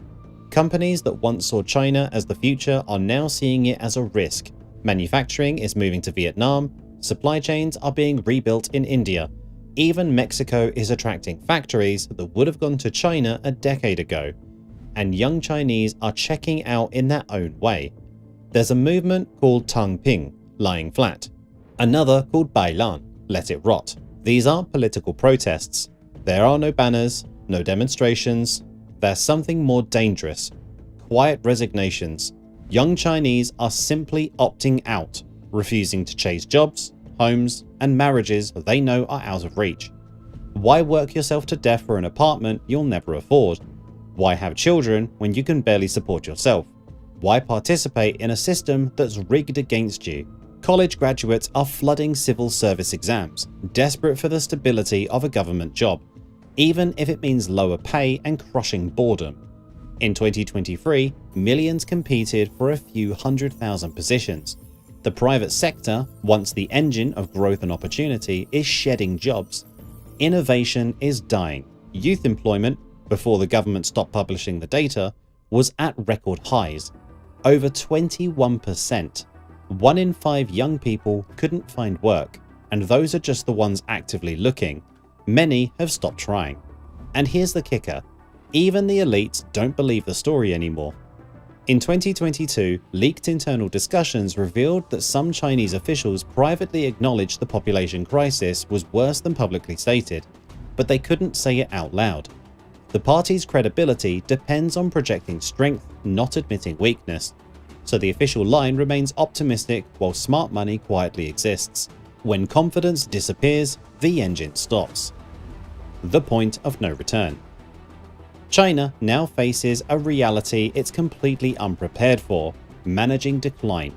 Companies that once saw China as the future are now seeing it as a risk. Manufacturing is moving to Vietnam, supply chains are being rebuilt in India. Even Mexico is attracting factories that would have gone to China a decade ago. And young Chinese are checking out in their own way. There's a movement called Tang Ping, lying flat. Another called Bailan, let it rot. These aren't political protests. There are no banners, no demonstrations. There's something more dangerous. Quiet resignations. Young Chinese are simply opting out, refusing to chase jobs, homes, and marriages they know are out of reach. Why work yourself to death for an apartment you'll never afford? Why have children when you can barely support yourself? Why participate in a system that's rigged against you? College graduates are flooding civil service exams, desperate for the stability of a government job, even if it means lower pay and crushing boredom. In 2023, millions competed for a few 100,000 positions. The private sector, once the engine of growth and opportunity, is shedding jobs. Innovation is dying. Youth employment, before the government stopped publishing the data, was at record highs. Over 21%. 1 in 5 young people couldn't find work, and those are just the ones actively looking. Many have stopped trying. And here's the kicker. Even the elites don't believe the story anymore. In 2022, leaked internal discussions revealed that some Chinese officials privately acknowledged the population crisis was worse than publicly stated, but they couldn't say it out loud. The party's credibility depends on projecting strength, not admitting weakness. So the official line remains optimistic while smart money quietly exists. When confidence disappears, the engine stops. the point of no return. China now faces a reality it's completely unprepared for: managing decline.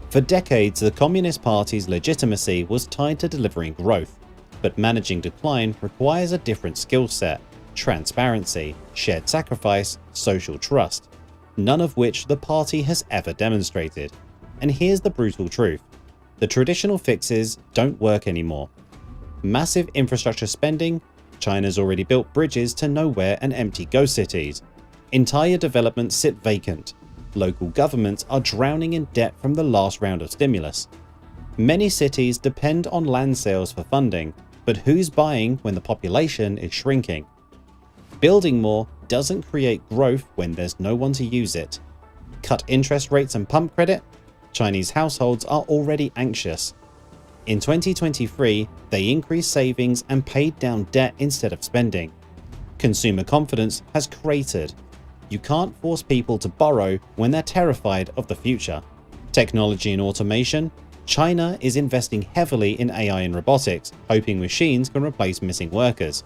For decades, the Communist Party's legitimacy was tied to delivering growth, but managing decline requires a different skill set: transparency, shared sacrifice, social trust, none of which the party has ever demonstrated. And here's the brutal truth: the traditional fixes don't work anymore. Massive infrastructure spending. China's already built bridges to nowhere and empty ghost cities. Entire developments sit vacant. Local governments are drowning in debt from the last round of stimulus. Many cities depend on land sales for funding, but who's buying when the population is shrinking? Building more doesn't create growth when there's no one to use it. Cut interest rates and pump credit? Chinese households are already anxious. In 2023, they increased savings and paid down debt instead of spending. Consumer confidence has cratered. You can't force people to borrow when they're terrified of the future. Technology and automation. China is investing heavily in AI and robotics, hoping machines can replace missing workers.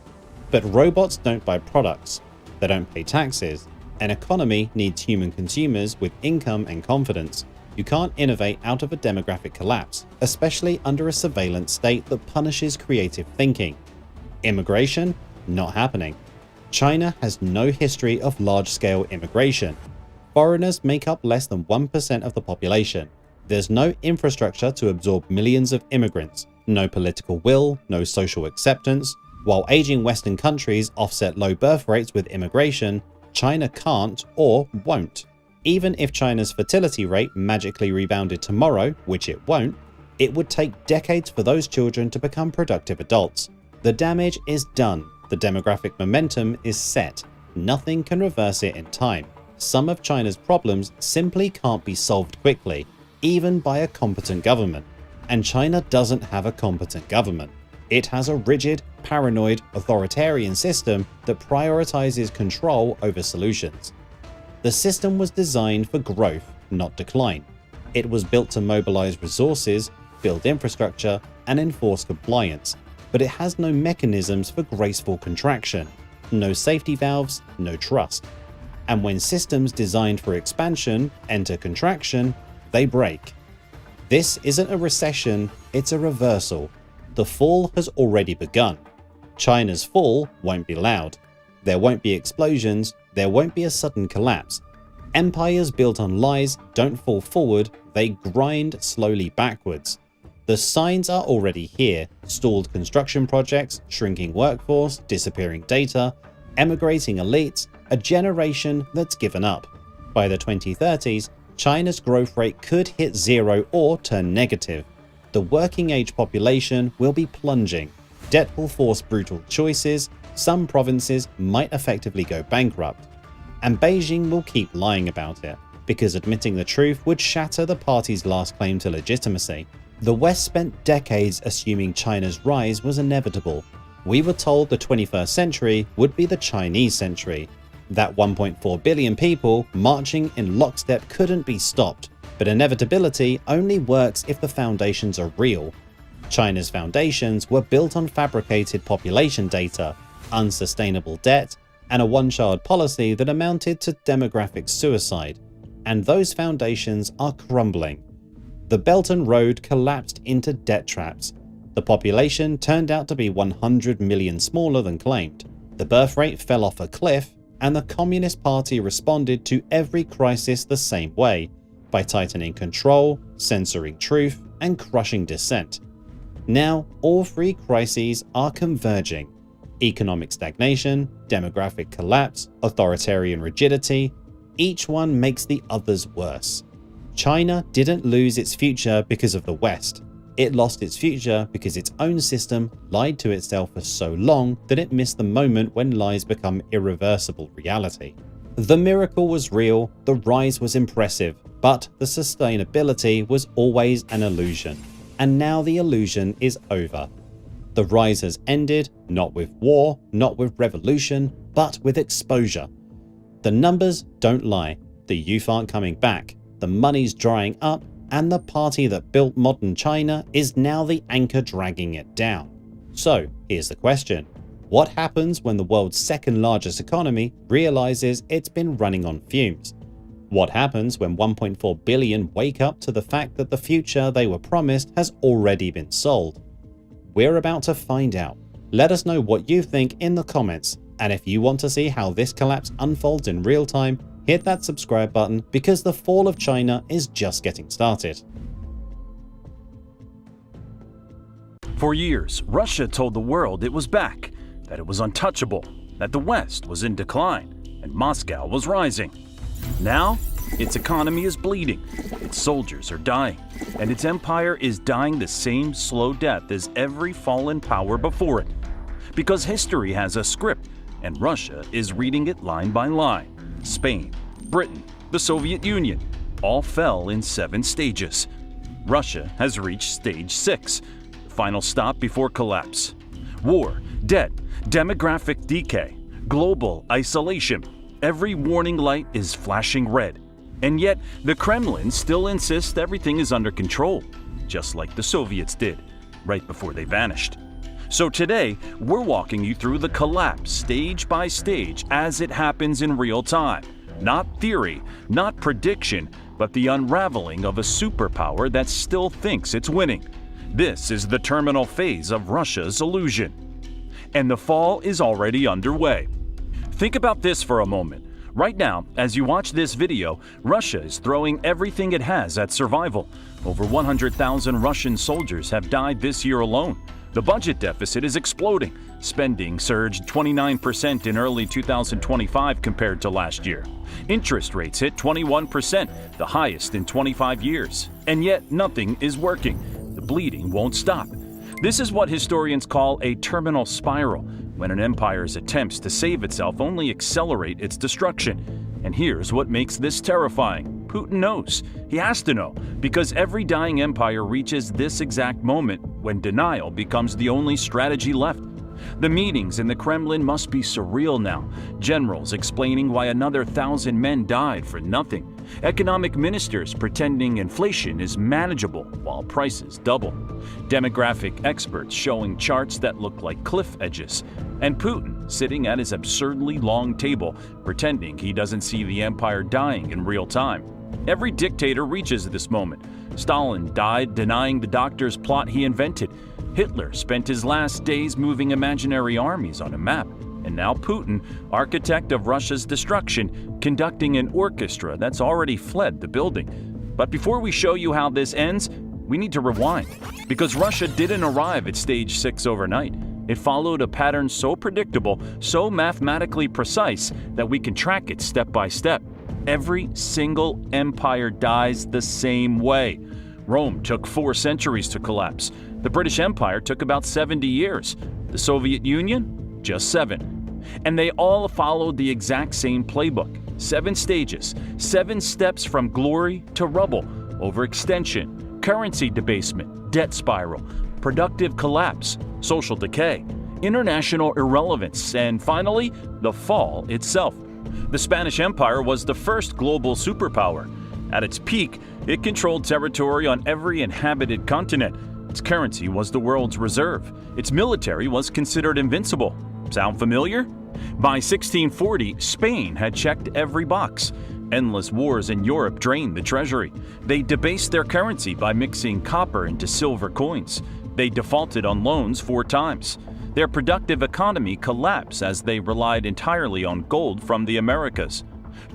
But robots don't buy products. They don't pay taxes. An economy needs human consumers with income and confidence. You can't innovate out of a demographic collapse, especially under a surveillance state that punishes creative thinking. Immigration? Not happening. China has no history of large-scale immigration. Foreigners make up less than 1% of the population. There's no infrastructure to absorb millions of immigrants, no political will, no social acceptance. While aging Western countries offset low birth rates with immigration, China can't or won't. Even if China's fertility rate magically rebounded tomorrow, which it won't, it would take decades for those children to become productive adults. The damage is done. The demographic momentum is set. Nothing can reverse it in time. Some of China's problems simply can't be solved quickly, even by a competent government. And China doesn't have a competent government. It has a rigid, paranoid, authoritarian system that prioritizes control over solutions. The system was designed for growth, not decline. It was built to mobilize resources, build infrastructure, and enforce compliance, but it has no mechanisms for graceful contraction, no safety valves, no trust. And when systems designed for expansion enter contraction, they break. This isn't a recession, it's a reversal. The fall has already begun. China's fall won't be loud. There won't be explosions, there won't be a sudden collapse. Empires built on lies don't fall forward, they grind slowly backwards. The signs are already here: stalled construction projects, shrinking workforce, disappearing data, emigrating elites, a generation that's given up. By the 2030s, China's growth rate could hit zero or turn negative. The working age population will be plunging. Debt will force brutal choices. Some provinces might effectively go bankrupt. And Beijing will keep lying about it, because admitting the truth would shatter the party's last claim to legitimacy. The West spent decades assuming China's rise was inevitable. We were told the 21st century would be the Chinese century, that 1.4 billion people marching in lockstep couldn't be stopped. But inevitability only works if the foundations are real. China's foundations were built on fabricated population data, unsustainable debt, and a one-child policy that amounted to demographic suicide. And those foundations are crumbling. The Belt and Road collapsed into debt traps. The population turned out to be 100 million smaller than claimed. The birth rate fell off a cliff, and the Communist Party responded to every crisis the same way, by tightening control, censoring truth, and crushing dissent. Now, all three crises are converging: economic stagnation, demographic collapse, authoritarian rigidity. Each one makes the others worse. China didn't lose its future because of the West. It lost its future because its own system lied to itself for so long that it missed the moment when lies become irreversible reality. The miracle was real, the rise was impressive, but the sustainability was always an illusion. And now the illusion is over. The rise has ended, not with war, not with revolution, but with exposure. The numbers don't lie. The youth aren't coming back. The money's drying up, and the party that built modern China is now the anchor dragging it down. So here's the question: What happens when the world's second largest economy realizes it's been running on fumes? What happens when 1.4 billion wake up to the fact that the future they were promised has already been sold? We're about to find out. Let us know what you think in the comments, and if you want to see how this collapse unfolds in real time, hit that subscribe button because the fall of China is just getting started. For years, Russia told the world it was back, that it was untouchable, that the West was in decline, and Moscow was rising. Now, its economy is bleeding, its soldiers are dying, and its empire is dying the same slow death as every fallen power before it. Because history has a script, and Russia is reading it line by line. Spain, Britain, the Soviet Union, all fell in 7 stages. Russia has reached stage 6, the final stop before collapse. War, debt, demographic decay, global isolation. Every warning light is flashing red. And yet, the Kremlin still insists everything is under control, just like the Soviets did, right before they vanished. So today, we're walking you through the collapse stage by stage as it happens in real time. Not theory, not prediction, but the unraveling of a superpower that still thinks it's winning. This is the terminal phase of Russia's illusion. And the fall is already underway. Think about this for a moment. Right now, as you watch this video, Russia is throwing everything it has at survival. Over 100,000 Russian soldiers have died this year alone. The budget deficit is exploding. Spending surged 29% in early 2025 compared to last year. Interest rates hit 21%, the highest in 25 years. And yet, nothing is working. The bleeding won't stop. This is what historians call a terminal spiral, when an empire's attempts to save itself only accelerate its destruction. And here's what makes this terrifying. Putin knows. He has to know, because every dying empire reaches this exact moment when denial becomes the only strategy left. The meetings in the Kremlin must be surreal now. Generals explaining why another 1,000 men died for nothing. Economic ministers pretending inflation is manageable while prices double. Demographic experts showing charts that look like cliff edges. And Putin sitting at his absurdly long table, pretending he doesn't see the empire dying in real time. Every dictator reaches this moment. Stalin died denying the doctor's plot he invented. Hitler spent his last days moving imaginary armies on a map. And now Putin, architect of Russia's destruction, conducting an orchestra that's already fled the building. But before we show you how this ends, we need to rewind. Because Russia didn't arrive at stage 6 overnight. It followed a pattern so predictable, so mathematically precise, that we can track it step by step. Every single empire dies the same way. Rome took 4 centuries to collapse. The British Empire took about 70 years. The Soviet Union, just 7. And they all followed the exact same playbook. 7 stages, 7 steps from glory to rubble, overextension, currency debasement, debt spiral, productive collapse, social decay, international irrelevance, and finally, the fall itself. The Spanish Empire was the first global superpower. At its peak, it controlled territory on every inhabited continent. Its currency was the world's reserve. Its military was considered invincible. Sound familiar? By 1640, Spain had checked every box. Endless wars in Europe drained the treasury. They debased their currency by mixing copper into silver coins. They defaulted on loans 4 times. Their productive economy collapsed as they relied entirely on gold from the Americas.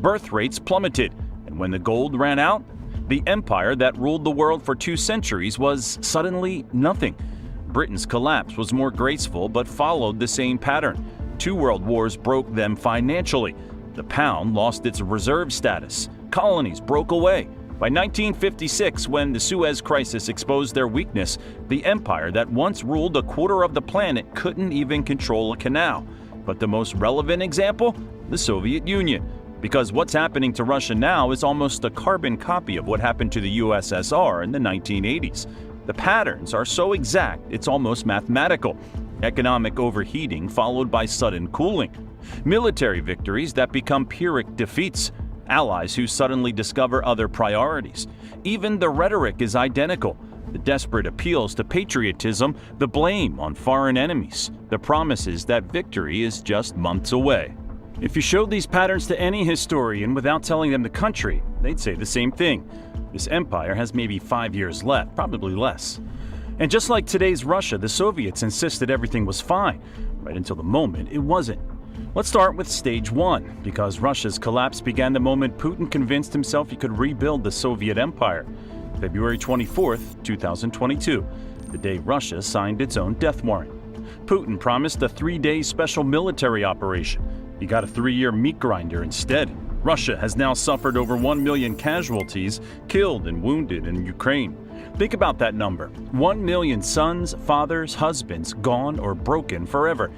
Birth rates plummeted, and when the gold ran out, the empire that ruled the world for 2 centuries was suddenly nothing. Britain's collapse was more graceful but followed the same pattern. 2 world wars broke them financially. The pound lost its reserve status. Colonies broke away. By 1956, when the Suez Crisis exposed their weakness, the empire that once ruled a quarter of the planet couldn't even control a canal. But the most relevant example? The Soviet Union. Because what's happening to Russia now is almost a carbon copy of what happened to the USSR in the 1980s. The patterns are so exact, it's almost mathematical. Economic overheating followed by sudden cooling. Military victories that become Pyrrhic defeats. Allies who suddenly discover other priorities. Even the rhetoric is identical. The desperate appeals to patriotism, the blame on foreign enemies, the promises that victory is just months away. If you showed these patterns to any historian without telling them the country, they'd say the same thing. This empire has maybe 5 years left, probably less. And just like today's Russia, the Soviets insisted everything was fine, right until the moment it wasn't. Let's start with stage 1, because Russia's collapse began the moment Putin convinced himself he could rebuild the Soviet empire. February 24th, 2022, the day Russia signed its own death warrant. Putin promised a 3-day special military operation. He got a 3-year meat grinder instead. Russia has now suffered over 1 million casualties, killed and wounded in Ukraine. Think about that number. 1 million sons, fathers, husbands gone or broken forever.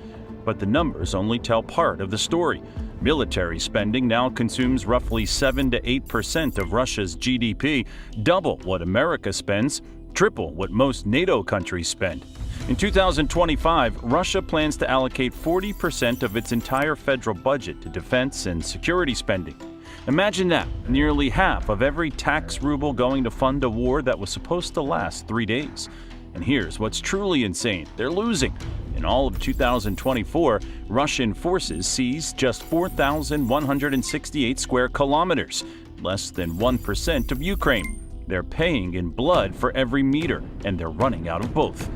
But the numbers only tell part of the story. Military spending now consumes roughly 7 to 8% of Russia's GDP, double what America spends, triple what most NATO countries spend. In 2025, Russia plans to allocate 40% of its entire federal budget to defense and security spending. Imagine that, nearly half of every tax ruble going to fund a war that was supposed to last 3 days. And here's what's truly insane. They're losing. In all of 2024, Russian forces seized just 4,168 square kilometers, less than 1% of Ukraine. They're paying in blood for every meter, and they're running out of both.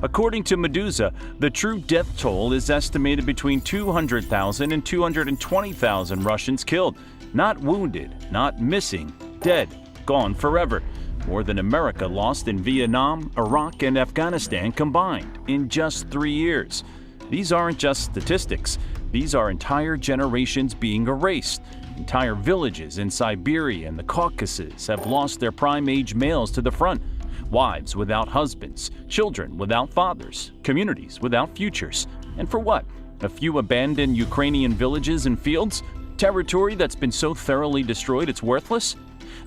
According to Medusa, the true death toll is estimated between 200,000 and 220,000 Russians killed. Not wounded, not missing, dead, gone forever. More than America lost in Vietnam, Iraq, and Afghanistan combined in just 3 years. These aren't just statistics. These are entire generations being erased. Entire villages in Siberia and the Caucasus have lost their prime-age males to the front. Wives without husbands, children without fathers, communities without futures. And for what? A few abandoned Ukrainian villages and fields? Territory that's been so thoroughly destroyed it's worthless?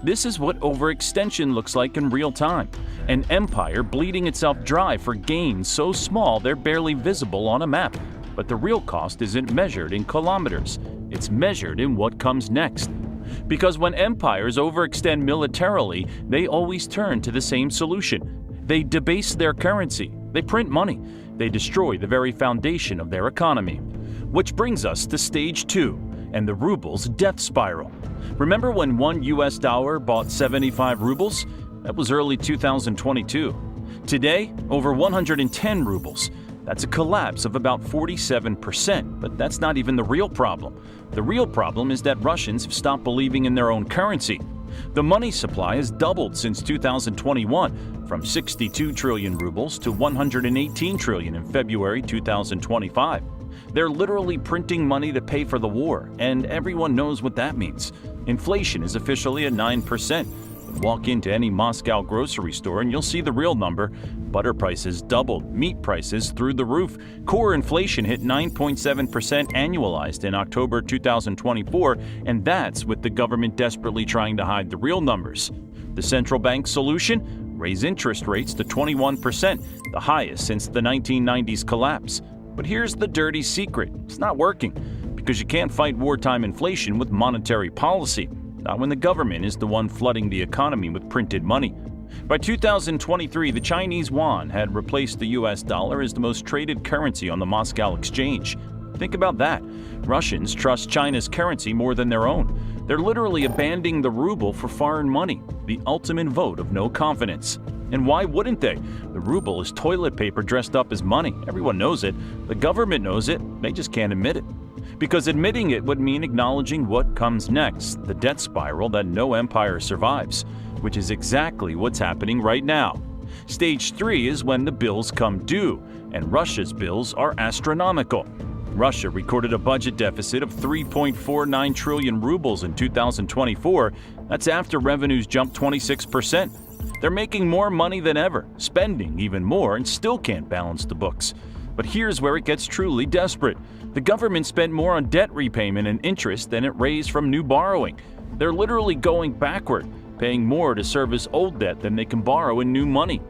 This is what overextension looks like in real time. An empire bleeding itself dry for gains so small they're barely visible on a map. But the real cost isn't measured in kilometers. It's measured in what comes next. Because when empires overextend militarily, they always turn to the same solution. They debase their currency. They print money. They destroy the very foundation of their economy. Which brings us to stage 2 and the ruble's death spiral. Remember when one US dollar bought 75 rubles? That was early 2022. Today, over 110 rubles. That's a collapse of about 47%, but that's not even the real problem. The real problem is that Russians have stopped believing in their own currency. The money supply has doubled since 2021, from 62 trillion rubles to 118 trillion in February 2025. They're literally printing money to pay for the war, and everyone knows what that means. Inflation is officially at 9%. Walk into any Moscow grocery store and you'll see the real number. Butter prices doubled, meat prices through the roof. Core inflation hit 9.7% annualized in October 2024, and that's with the government desperately trying to hide the real numbers. The central bank solution? Raise interest rates to 21%, the highest since the 1990s collapse. But here's the dirty secret. It's not working, because you can't fight wartime inflation with monetary policy. Not when the government is the one flooding the economy with printed money. By 2023, the Chinese yuan had replaced the US dollar as the most traded currency on the Moscow exchange. Think about that. Russians trust China's currency more than their own. They're literally abandoning the ruble for foreign money, the ultimate vote of no confidence. And why wouldn't they? The ruble is toilet paper dressed up as money. Everyone knows it. The government knows it. They just can't admit it. Because admitting it would mean acknowledging what comes next, the debt spiral that no empire survives, which is exactly what's happening right now. Stage 3 is when the bills come due, and Russia's bills are astronomical. Russia recorded a budget deficit of 3.49 trillion rubles in 2024. That's after revenues jumped 26%. They're making more money than ever, spending even more, and still can't balance the books. But here's where it gets truly desperate. The government spent more on debt repayment and interest than it raised from new borrowing. They're literally going backward, paying more to service old debt than they can borrow in new money.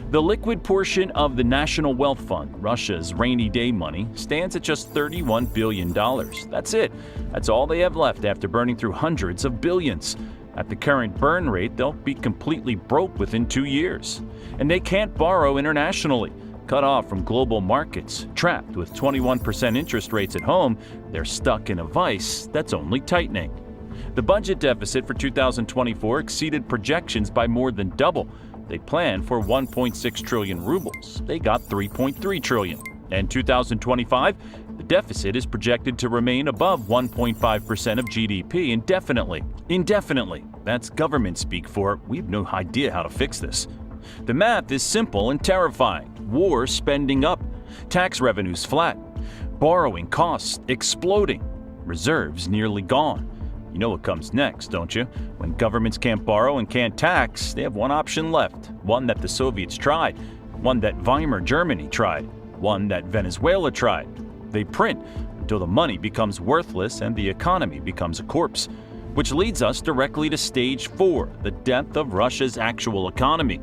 The liquid portion of the National Wealth Fund, Russia's rainy day money, stands at just $31 billion. That's it. That's all they have left after burning through hundreds of billions. At the current burn rate, they'll be completely broke within 2 years. And they can't borrow internationally. Cut off from global markets, trapped with 21% interest rates at home, they're stuck in a vice that's only tightening. The budget deficit for 2024 exceeded projections by more than double. They planned for 1.6 trillion rubles. They got 3.3 trillion. And 2025, the deficit is projected to remain above 1.5% of GDP indefinitely. Indefinitely. That's government speak for we have no idea how to fix this. The math is simple and terrifying. War spending up, tax revenues flat, borrowing costs exploding, reserves nearly gone. You know what comes next, don't you? When governments can't borrow and can't tax, they have one option left, one that the Soviets tried, one that Weimar Germany tried, one that Venezuela tried. They print until the money becomes worthless and the economy becomes a corpse. Which leads us directly to stage 4, the death of Russia's actual economy.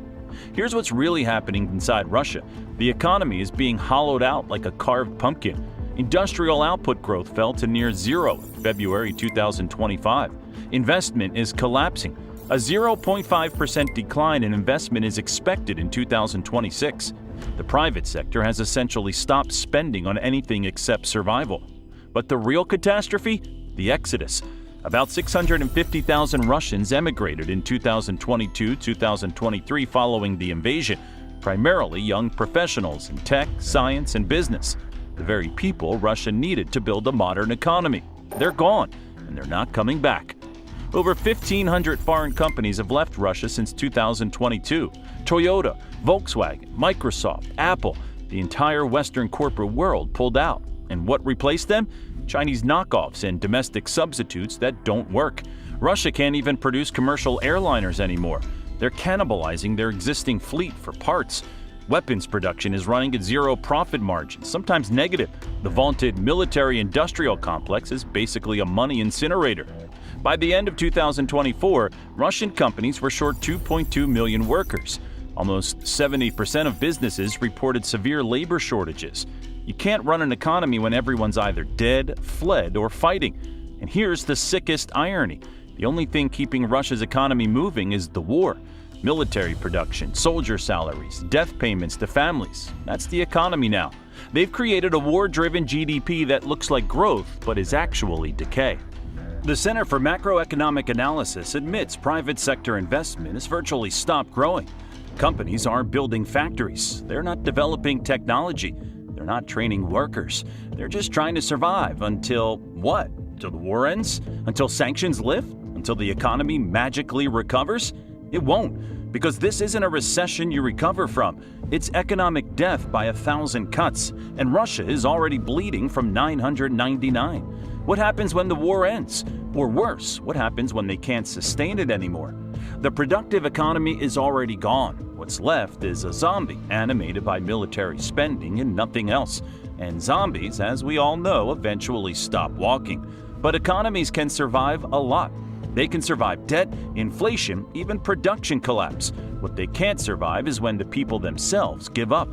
Here's what's really happening inside Russia. The economy is being hollowed out like a carved pumpkin. Industrial output growth fell to near zero in February 2025. Investment is collapsing. A 0.5% decline in investment is expected in 2026. The private sector has essentially stopped spending on anything except survival. But the real catastrophe? The exodus. About 650,000 Russians emigrated in 2022-2023 following the invasion, primarily young professionals in tech, science, and business. The very people Russia needed to build a modern economy. They're gone, and they're not coming back. Over 1,500 foreign companies have left Russia since 2022. Toyota, Volkswagen, Microsoft, Apple, the entire Western corporate world pulled out. And what replaced them? Chinese knockoffs and domestic substitutes that don't work. Russia can't even produce commercial airliners anymore. They're cannibalizing their existing fleet for parts. Weapons production is running at zero profit margins, sometimes negative. The vaunted military-industrial complex is basically a money incinerator. By the end of 2024, Russian companies were short 2.2 million workers. Almost 70% of businesses reported severe labor shortages. You can't run an economy when everyone's either dead, fled, or fighting. And here's the sickest irony. The only thing keeping Russia's economy moving is the war. Military production, soldier salaries, death payments to families. That's the economy now. They've created a war-driven GDP that looks like growth, but is actually decay. The Center for Macroeconomic Analysis admits private sector investment has virtually stopped growing. Companies aren't building factories. They're not developing technology. They're not training workers. They're just trying to survive until what? Until the war ends? Until sanctions lift? Until the economy magically recovers? It won't, because this isn't a recession you recover from. It's economic death by 1,000 cuts, and Russia is already bleeding from 999. What happens when the war ends? Or worse, what happens when they can't sustain it anymore? The productive economy is already gone. What's left is a zombie animated by military spending and nothing else. And zombies, as we all know, eventually stop walking. But economies can survive a lot. They can survive debt, inflation, even production collapse. What they can't survive is when the people themselves give up.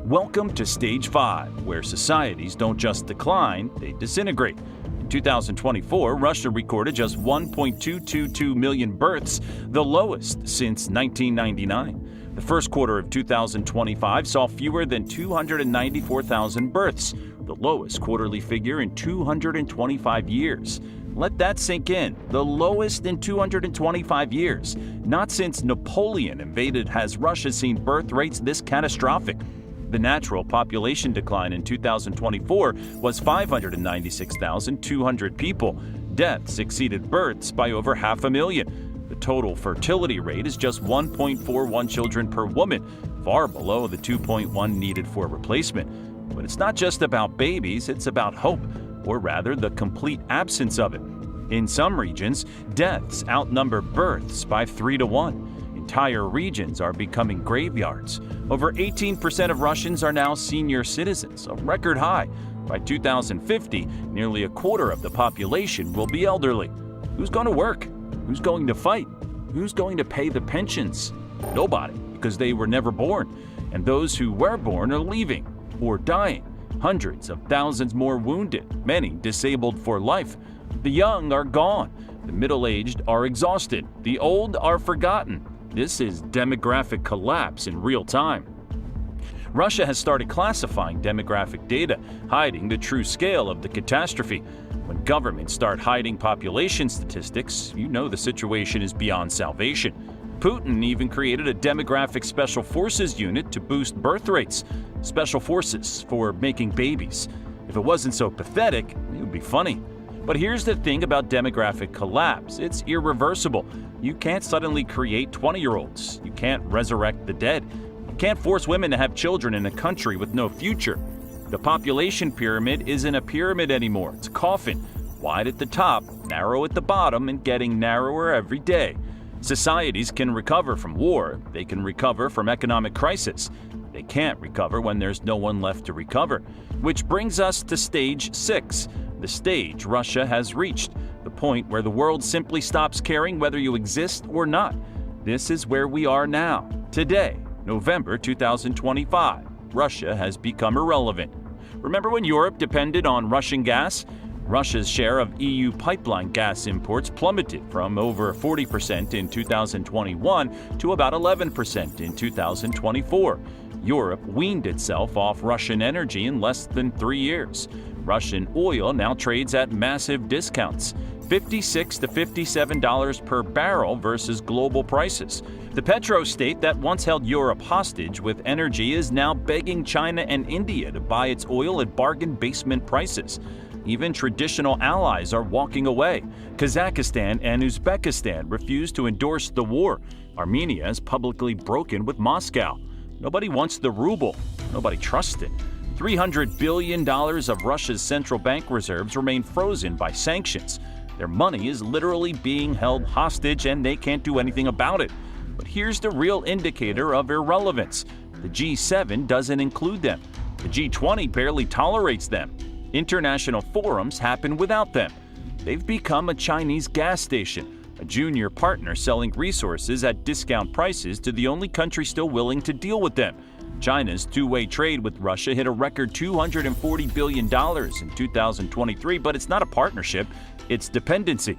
Welcome to Stage 5, where societies don't just decline, they disintegrate. In 2024, Russia recorded just 1.222 million births, the lowest since 1999. The first quarter of 2025 saw fewer than 294,000 births, the lowest quarterly figure in 225 years. Let that sink in. The lowest in 225 years. Not since Napoleon invaded has Russia seen birth rates this catastrophic. The natural population decline in 2024 was 596,200 people. Deaths exceeded births by over 500,000. The total fertility rate is just 1.41 children per woman, far below the 2.1 needed for replacement. But it's not just about babies, it's about hope, or rather the complete absence of it. In some regions, deaths outnumber births by 3 to 1. Entire regions are becoming graveyards. Over 18% of Russians are now senior citizens, a record high. By 2050, nearly a quarter of the population will be elderly. Who's going to work? Who's going to fight? Who's going to pay the pensions? Nobody, because they were never born. And those who were born are leaving or dying. Hundreds of thousands more wounded, many disabled for life. The young are gone. The middle-aged are exhausted. The old are forgotten. This is demographic collapse in real time. Russia has started classifying demographic data, hiding the true scale of the catastrophe. When governments start hiding population statistics, you know the situation is beyond salvation. Putin even created a demographic special forces unit to boost birth rates. Special forces for making babies. If it wasn't so pathetic, it would be funny. But here's the thing about demographic collapse. It's irreversible. You can't suddenly create 20-year-olds. You can't resurrect the dead. You can't force women to have children in a country with no future. The population pyramid isn't a pyramid anymore. It's a coffin. Wide at the top, narrow at the bottom, and getting narrower every day. Societies can recover from war. They can recover from economic crisis. They can't recover when there's no one left to recover. Which brings us to stage 6, the stage Russia has reached, the point where the world simply stops caring whether you exist or not. This is where we are now. Today, November 2025, Russia has become irrelevant. Remember when Europe depended on Russian gas? Russia's share of EU pipeline gas imports plummeted from over 40% in 2021 to about 11% in 2024. Europe weaned itself off Russian energy in less than 3 years. Russian oil now trades at massive discounts, $56 to $57 per barrel versus global prices. The petrostate that once held Europe hostage with energy is now begging China and India to buy its oil at bargain basement prices. Even traditional allies are walking away. Kazakhstan and Uzbekistan refuse to endorse the war. Armenia is publicly broken with Moscow. Nobody wants the ruble. Nobody trusts it. $300 billion of Russia's central bank reserves remain frozen by sanctions. Their money is literally being held hostage and they can't do anything about it. But here's the real indicator of irrelevance. The G7 doesn't include them. The G20 barely tolerates them. International forums happen without them. They've become a Chinese gas station, a junior partner selling resources at discount prices to the only country still willing to deal with them. China's two-way trade with Russia hit a record $240 billion in 2023, but it's not a partnership, it's dependency.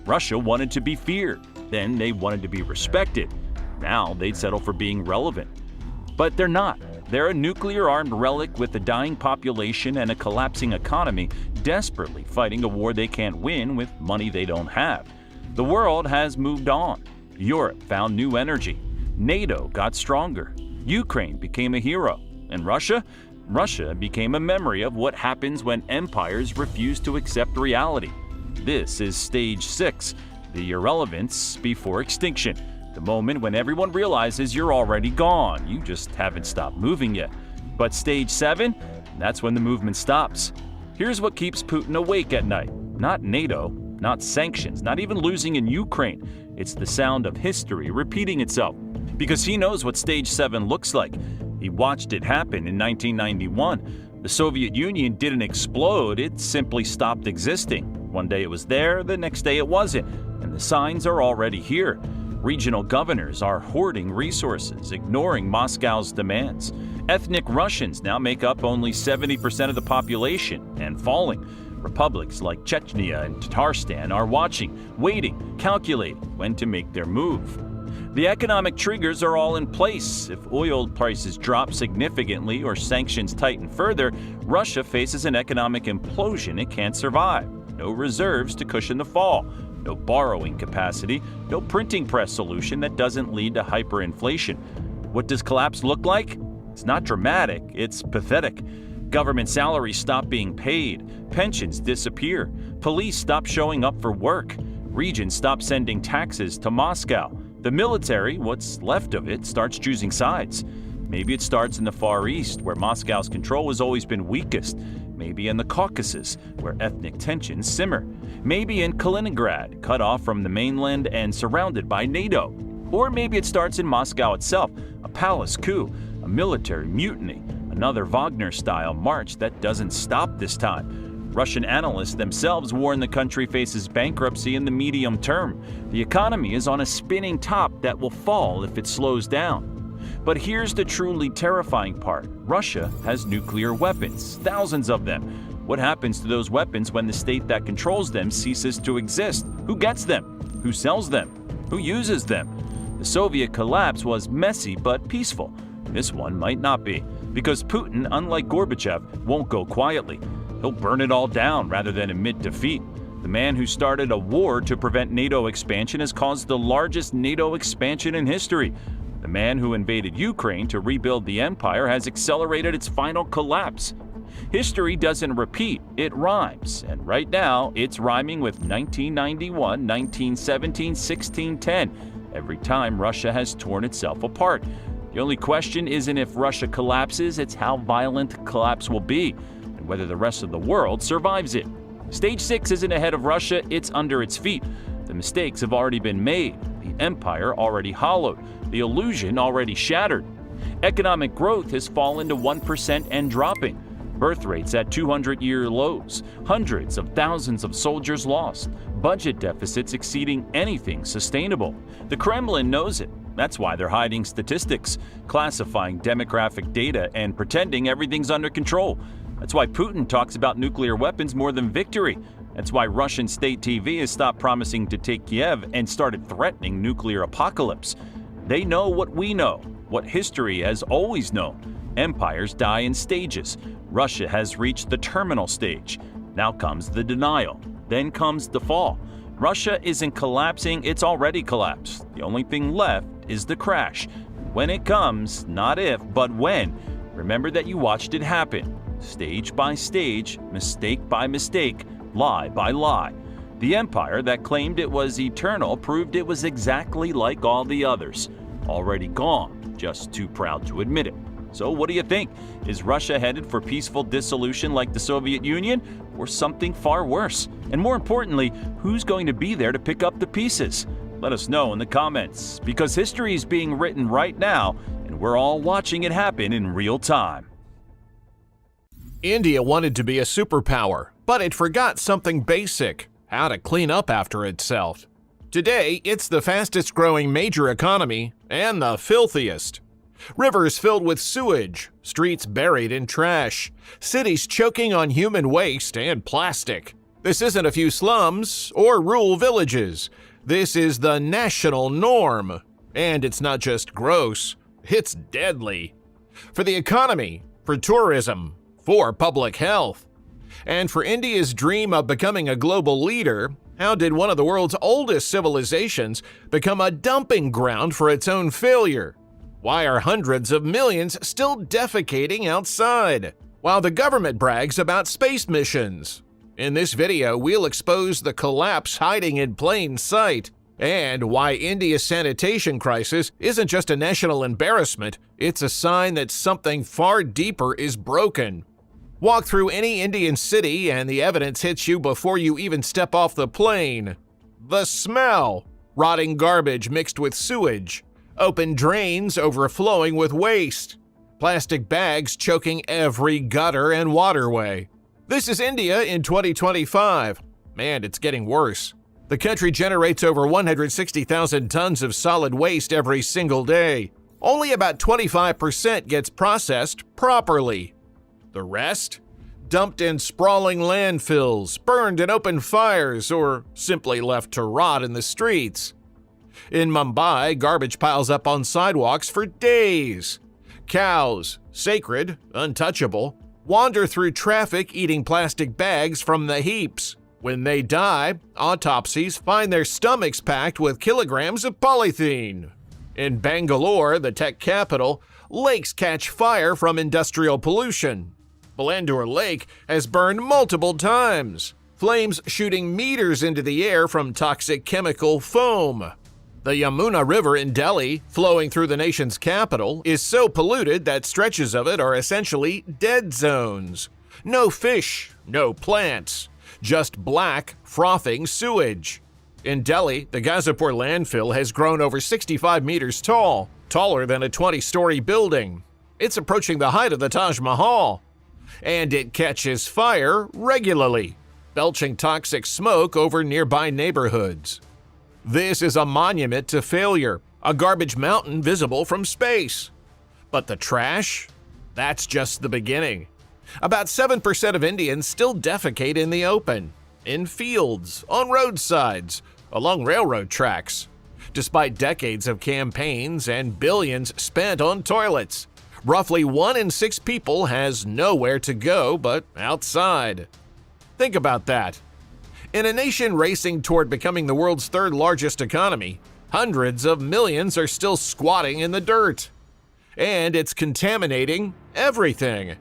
Russia wanted to be feared, then they wanted to be respected. Now they'd settle for being relevant. But they're not. They're a nuclear-armed relic with a dying population and a collapsing economy, desperately fighting a war they can't win with money they don't have. The world has moved on. Europe found new energy. NATO got stronger. Ukraine became a hero. And Russia? Russia became a memory of what happens when empires refuse to accept reality. This is stage 6, the irrelevance before extinction. The moment when everyone realizes you're already gone. You just haven't stopped moving yet. But stage 7? That's when the movement stops. Here's what keeps Putin awake at night. Not NATO, not sanctions, not even losing in Ukraine. It's the sound of history repeating itself. Because he knows what stage 7 looks like. He watched it happen in 1991. The Soviet Union didn't explode, it simply stopped existing. One day it was there, the next day it wasn't. And the signs are already here. Regional governors are hoarding resources, ignoring Moscow's demands. Ethnic Russians now make up only 70% of the population and falling. Republics like Chechnya and Tatarstan are watching, waiting, calculating when to make their move. The economic triggers are all in place. If oil prices drop significantly or sanctions tighten further, Russia faces an economic implosion it can't survive. No reserves to cushion the fall. No borrowing capacity, no printing press solution that doesn't lead to hyperinflation. What does collapse look like? It's not dramatic, it's pathetic. Government salaries stop being paid, pensions disappear, police stop showing up for work, regions stop sending taxes to Moscow. The military, what's left of it, starts choosing sides. Maybe it starts in the Far East, where Moscow's control has always been weakest. Maybe in the Caucasus, where ethnic tensions simmer. Maybe in Kaliningrad, cut off from the mainland and surrounded by NATO. Or maybe it starts in Moscow itself, a palace coup, a military mutiny, another Wagner-style march that doesn't stop this time. Russian analysts themselves warn the country faces bankruptcy in the medium term. The economy is on a spinning top that will fall if it slows down. But here's the truly terrifying part. Russia has nuclear weapons, thousands of them. What happens to those weapons when the state that controls them ceases to exist? Who gets them? Who sells them? Who uses them? The Soviet collapse was messy but peaceful. This one might not be, because Putin, unlike Gorbachev, won't go quietly. He'll burn it all down rather than admit defeat. The man who started a war to prevent NATO expansion has caused the largest NATO expansion in history. The man who invaded Ukraine to rebuild the empire has accelerated its final collapse. History doesn't repeat, it rhymes, and right now it's rhyming with 1991, 1917, 1610, every time Russia has torn itself apart. The only question isn't if Russia collapses, it's how violent the collapse will be, and whether the rest of the world survives it. Stage 6 isn't ahead of Russia, it's under its feet. The mistakes have already been made, the empire already hollowed, the illusion already shattered. Economic growth has fallen to 1% and dropping. Birth rates at 200-year lows, hundreds of thousands of soldiers lost, budget deficits exceeding anything sustainable. The Kremlin knows it. That's why they're hiding statistics, classifying demographic data, and pretending everything's under control. That's why Putin talks about nuclear weapons more than victory. That's why Russian state TV has stopped promising to take Kiev and started threatening nuclear apocalypse. They know what we know, what history has always known. Empires die in stages. Russia has reached the terminal stage. Now comes the denial. Then comes the fall. Russia isn't collapsing, it's already collapsed. The only thing left is the crash. When it comes, not if, but when, remember that you watched it happen. Stage by stage, mistake by mistake, lie by lie. The empire that claimed it was eternal proved it was exactly like all the others. Already gone, just too proud to admit it. So what do you think? Is Russia headed for peaceful dissolution like the Soviet Union, or something far worse? And more importantly, who's going to be there to pick up the pieces? Let us know in the comments, because history is being written right now, and we're all watching it happen in real time. India wanted to be a superpower, but it forgot something basic: how to clean up after itself. Today, it's the fastest growing major economy and the filthiest. Rivers filled with sewage, streets buried in trash, cities choking on human waste and plastic. This isn't a few slums or rural villages. This is the national norm. And it's not just gross, it's deadly. For the economy, for tourism, for public health. And for India's dream of becoming a global leader, how did one of the world's oldest civilizations become a dumping ground for its own failure? Why are hundreds of millions still defecating outside, while the government brags about space missions? In this video, we'll expose the collapse hiding in plain sight, and why India's sanitation crisis isn't just a national embarrassment, it's a sign that something far deeper is broken. Walk through any Indian city and the evidence hits you before you even step off the plane. The smell: rotting garbage mixed with sewage, open drains overflowing with waste, plastic bags choking every gutter and waterway. This is India in 2025. Man, it's getting worse. The country generates over 160,000 tons of solid waste every single day. Only about 25% gets processed properly. The rest? Dumped in sprawling landfills, burned in open fires, or simply left to rot in the streets. In Mumbai, garbage piles up on sidewalks for days. Cows, sacred, untouchable, wander through traffic eating plastic bags from the heaps. When they die, autopsies find their stomachs packed with kilograms of polythene. In Bangalore, the tech capital, lakes catch fire from industrial pollution. Blandur Lake has burned multiple times, flames shooting meters into the air from toxic chemical foam. The Yamuna River in Delhi, flowing through the nation's capital, is so polluted that stretches of it are essentially dead zones. No fish, no plants, just black, frothing sewage. In Delhi, the Ghazipur landfill has grown over 65 meters tall, taller than a 20-story building. It's approaching the height of the Taj Mahal. And it catches fire regularly, belching toxic smoke over nearby neighborhoods. This is a monument to failure, a garbage mountain visible from space. But the trash? That's just the beginning. About 7% of Indians still defecate in the open, in fields, on roadsides, along railroad tracks. Despite decades of campaigns and billions spent on toilets, roughly 1 in 6 people has nowhere to go but outside. Think about that. In a nation racing toward becoming the world's 3rd largest economy, hundreds of millions are still squatting in the dirt. And it's contaminating everything.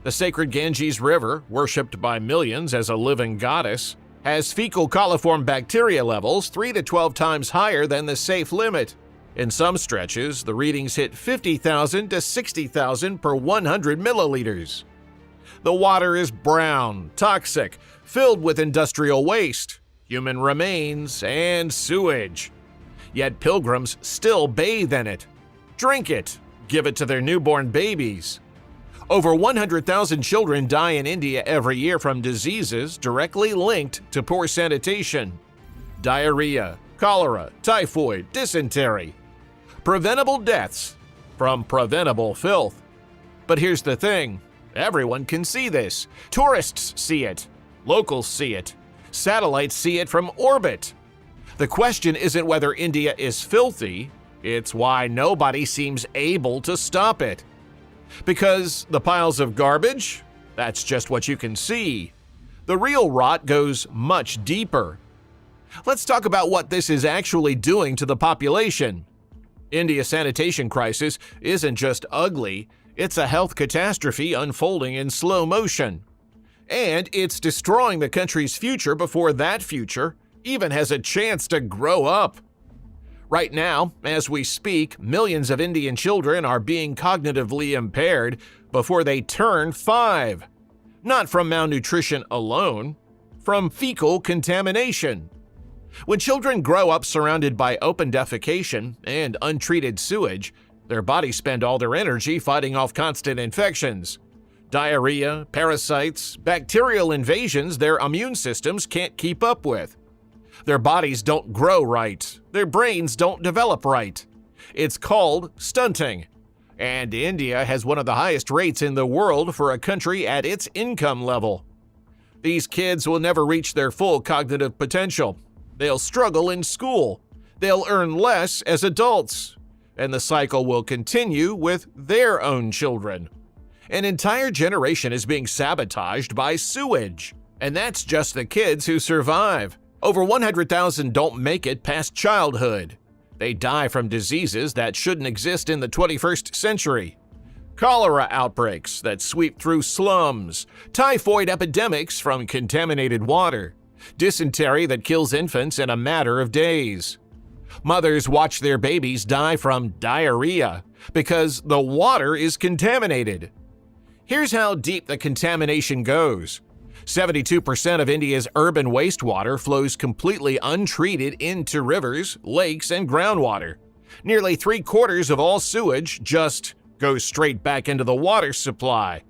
The sacred Ganges River, worshipped by millions as a living goddess, has fecal coliform bacteria levels 3 to 12 times higher than the safe limit. In some stretches, the readings hit 50,000 to 60,000 per 100 milliliters. The water is brown, toxic, filled with industrial waste, human remains, and sewage. Yet pilgrims still bathe in it, drink it, give it to their newborn babies. Over 100,000 children die in India every year from diseases directly linked to poor sanitation. Diarrhea, cholera, typhoid, dysentery. Preventable deaths from preventable filth. But here's the thing, everyone can see this. Tourists see it, locals see it, satellites see it from orbit. The question isn't whether India is filthy, it's why nobody seems able to stop it. Because the piles of garbage, that's just what you can see. The real rot goes much deeper. Let's talk about what this is actually doing to the population. India's sanitation crisis isn't just ugly, it's a health catastrophe unfolding in slow motion. And it's destroying the country's future before that future even has a chance to grow up. Right now, as we speak, millions of Indian children are being cognitively impaired before they turn 5. Not from malnutrition alone, from fecal contamination. When children grow up surrounded by open defecation and untreated sewage, their bodies spend all their energy fighting off constant infections. Diarrhea, parasites, bacterial invasions their immune systems can't keep up with. Their bodies don't grow right. Their brains don't develop right. It's called stunting. And India has one of the highest rates in the world for a country at its income level. These kids will never reach their full cognitive potential. They'll struggle in school. They'll earn less as adults. And the cycle will continue with their own children. An entire generation is being sabotaged by sewage. And that's just the kids who survive. Over 100,000 don't make it past childhood. They die from diseases that shouldn't exist in the 21st century. Cholera outbreaks that sweep through slums, typhoid epidemics from contaminated water, dysentery that kills infants in a matter of days. Mothers watch their babies die from diarrhea because the water is contaminated. Here's how deep the contamination goes. 72% of India's urban wastewater flows completely untreated into rivers, lakes, and groundwater. Nearly 3/4 of all sewage just goes straight back into the water supply.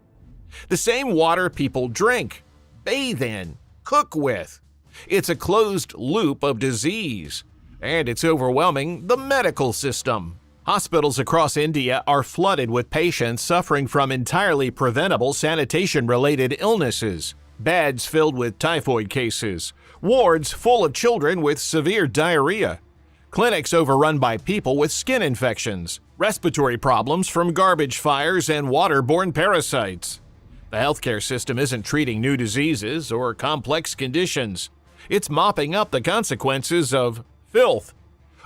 The same water people drink, bathe in, cook with. It's a closed loop of disease, and it's overwhelming the medical system. Hospitals across India are flooded with patients suffering from entirely preventable sanitation-related illnesses. Beds filled with typhoid cases, wards full of children with severe diarrhea, clinics overrun by people with skin infections, respiratory problems from garbage fires and waterborne parasites. The healthcare system isn't treating new diseases or complex conditions. It's mopping up the consequences of filth,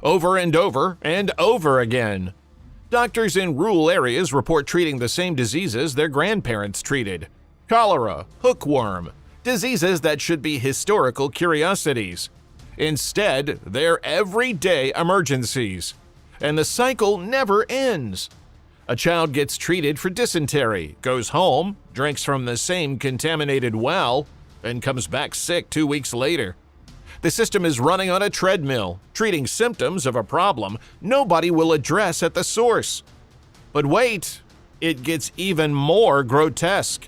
over and over and over again. Doctors in rural areas report treating the same diseases their grandparents treated. Cholera, hookworm, diseases that should be historical curiosities. Instead, they're everyday emergencies. And the cycle never ends. A child gets treated for dysentery, goes home, drinks from the same contaminated well, and comes back sick 2 weeks later. The system is running on a treadmill, treating symptoms of a problem nobody will address at the source. But wait, it gets even more grotesque.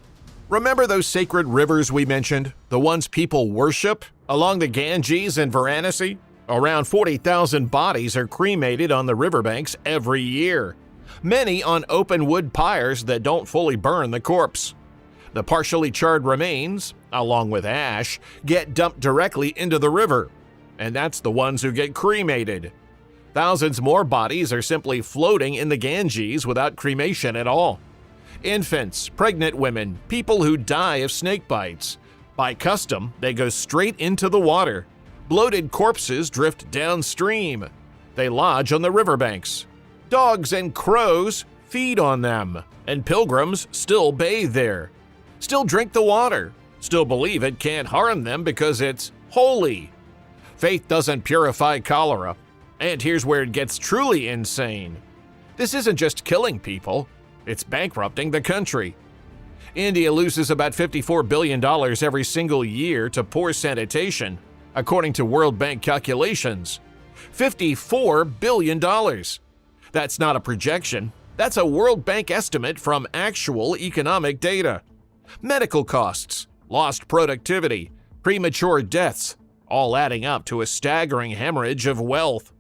Remember those sacred rivers we mentioned, the ones people worship, along the Ganges and Varanasi? Around 40,000 bodies are cremated on the riverbanks every year, many on open wood pyres that don't fully burn the corpse. The partially charred remains, along with ash, get dumped directly into the river, and that's the ones who get cremated. Thousands more bodies are simply floating in the Ganges without cremation at all. Infants, pregnant women, people who die of snake bites. By custom, they go straight into the water. Bloated corpses drift downstream. They lodge on the riverbanks. Dogs and crows feed on them, and pilgrims still bathe there. Still drink the water. Still believe it can't harm them because it's holy. Faith doesn't purify cholera. And here's where it gets truly insane. This isn't just killing people, it's bankrupting the country. India loses about $54 billion every single year to poor sanitation, according to World Bank calculations. $54 billion. That's not a projection. That's a World Bank estimate from actual economic data. Medical costs, lost productivity, premature deaths, all adding up to a staggering hemorrhage of wealth.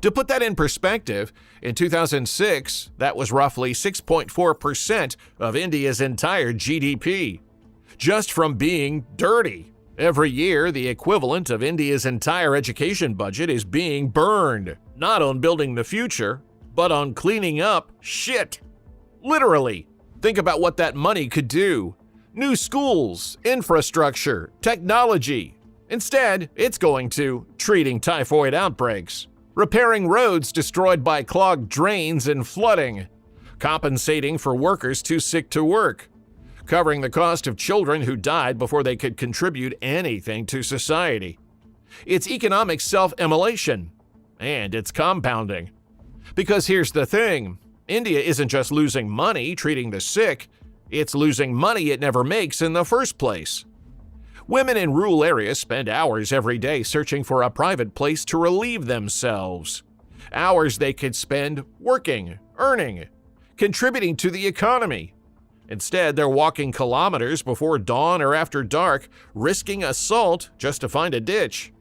To put that in perspective, in 2006, that was roughly 6.4% of India's entire GDP, just from being dirty. Every year, the equivalent of India's entire education budget is being burned, not on building the future, but on cleaning up shit. Literally, think about what that money could do. New schools, infrastructure, technology. Instead, it's going to treating typhoid outbreaks, repairing roads destroyed by clogged drains and flooding, compensating for workers too sick to work, covering the cost of children who died before they could contribute anything to society. It's economic self-immolation, and it's compounding. Because here's the thing, India isn't just losing money treating the sick, it's losing money it never makes in the first place. Women in rural areas spend hours every day searching for a private place to relieve themselves. Hours they could spend working, earning, contributing to the economy. Instead, they're walking kilometers before dawn or after dark, risking assault just to find a ditch.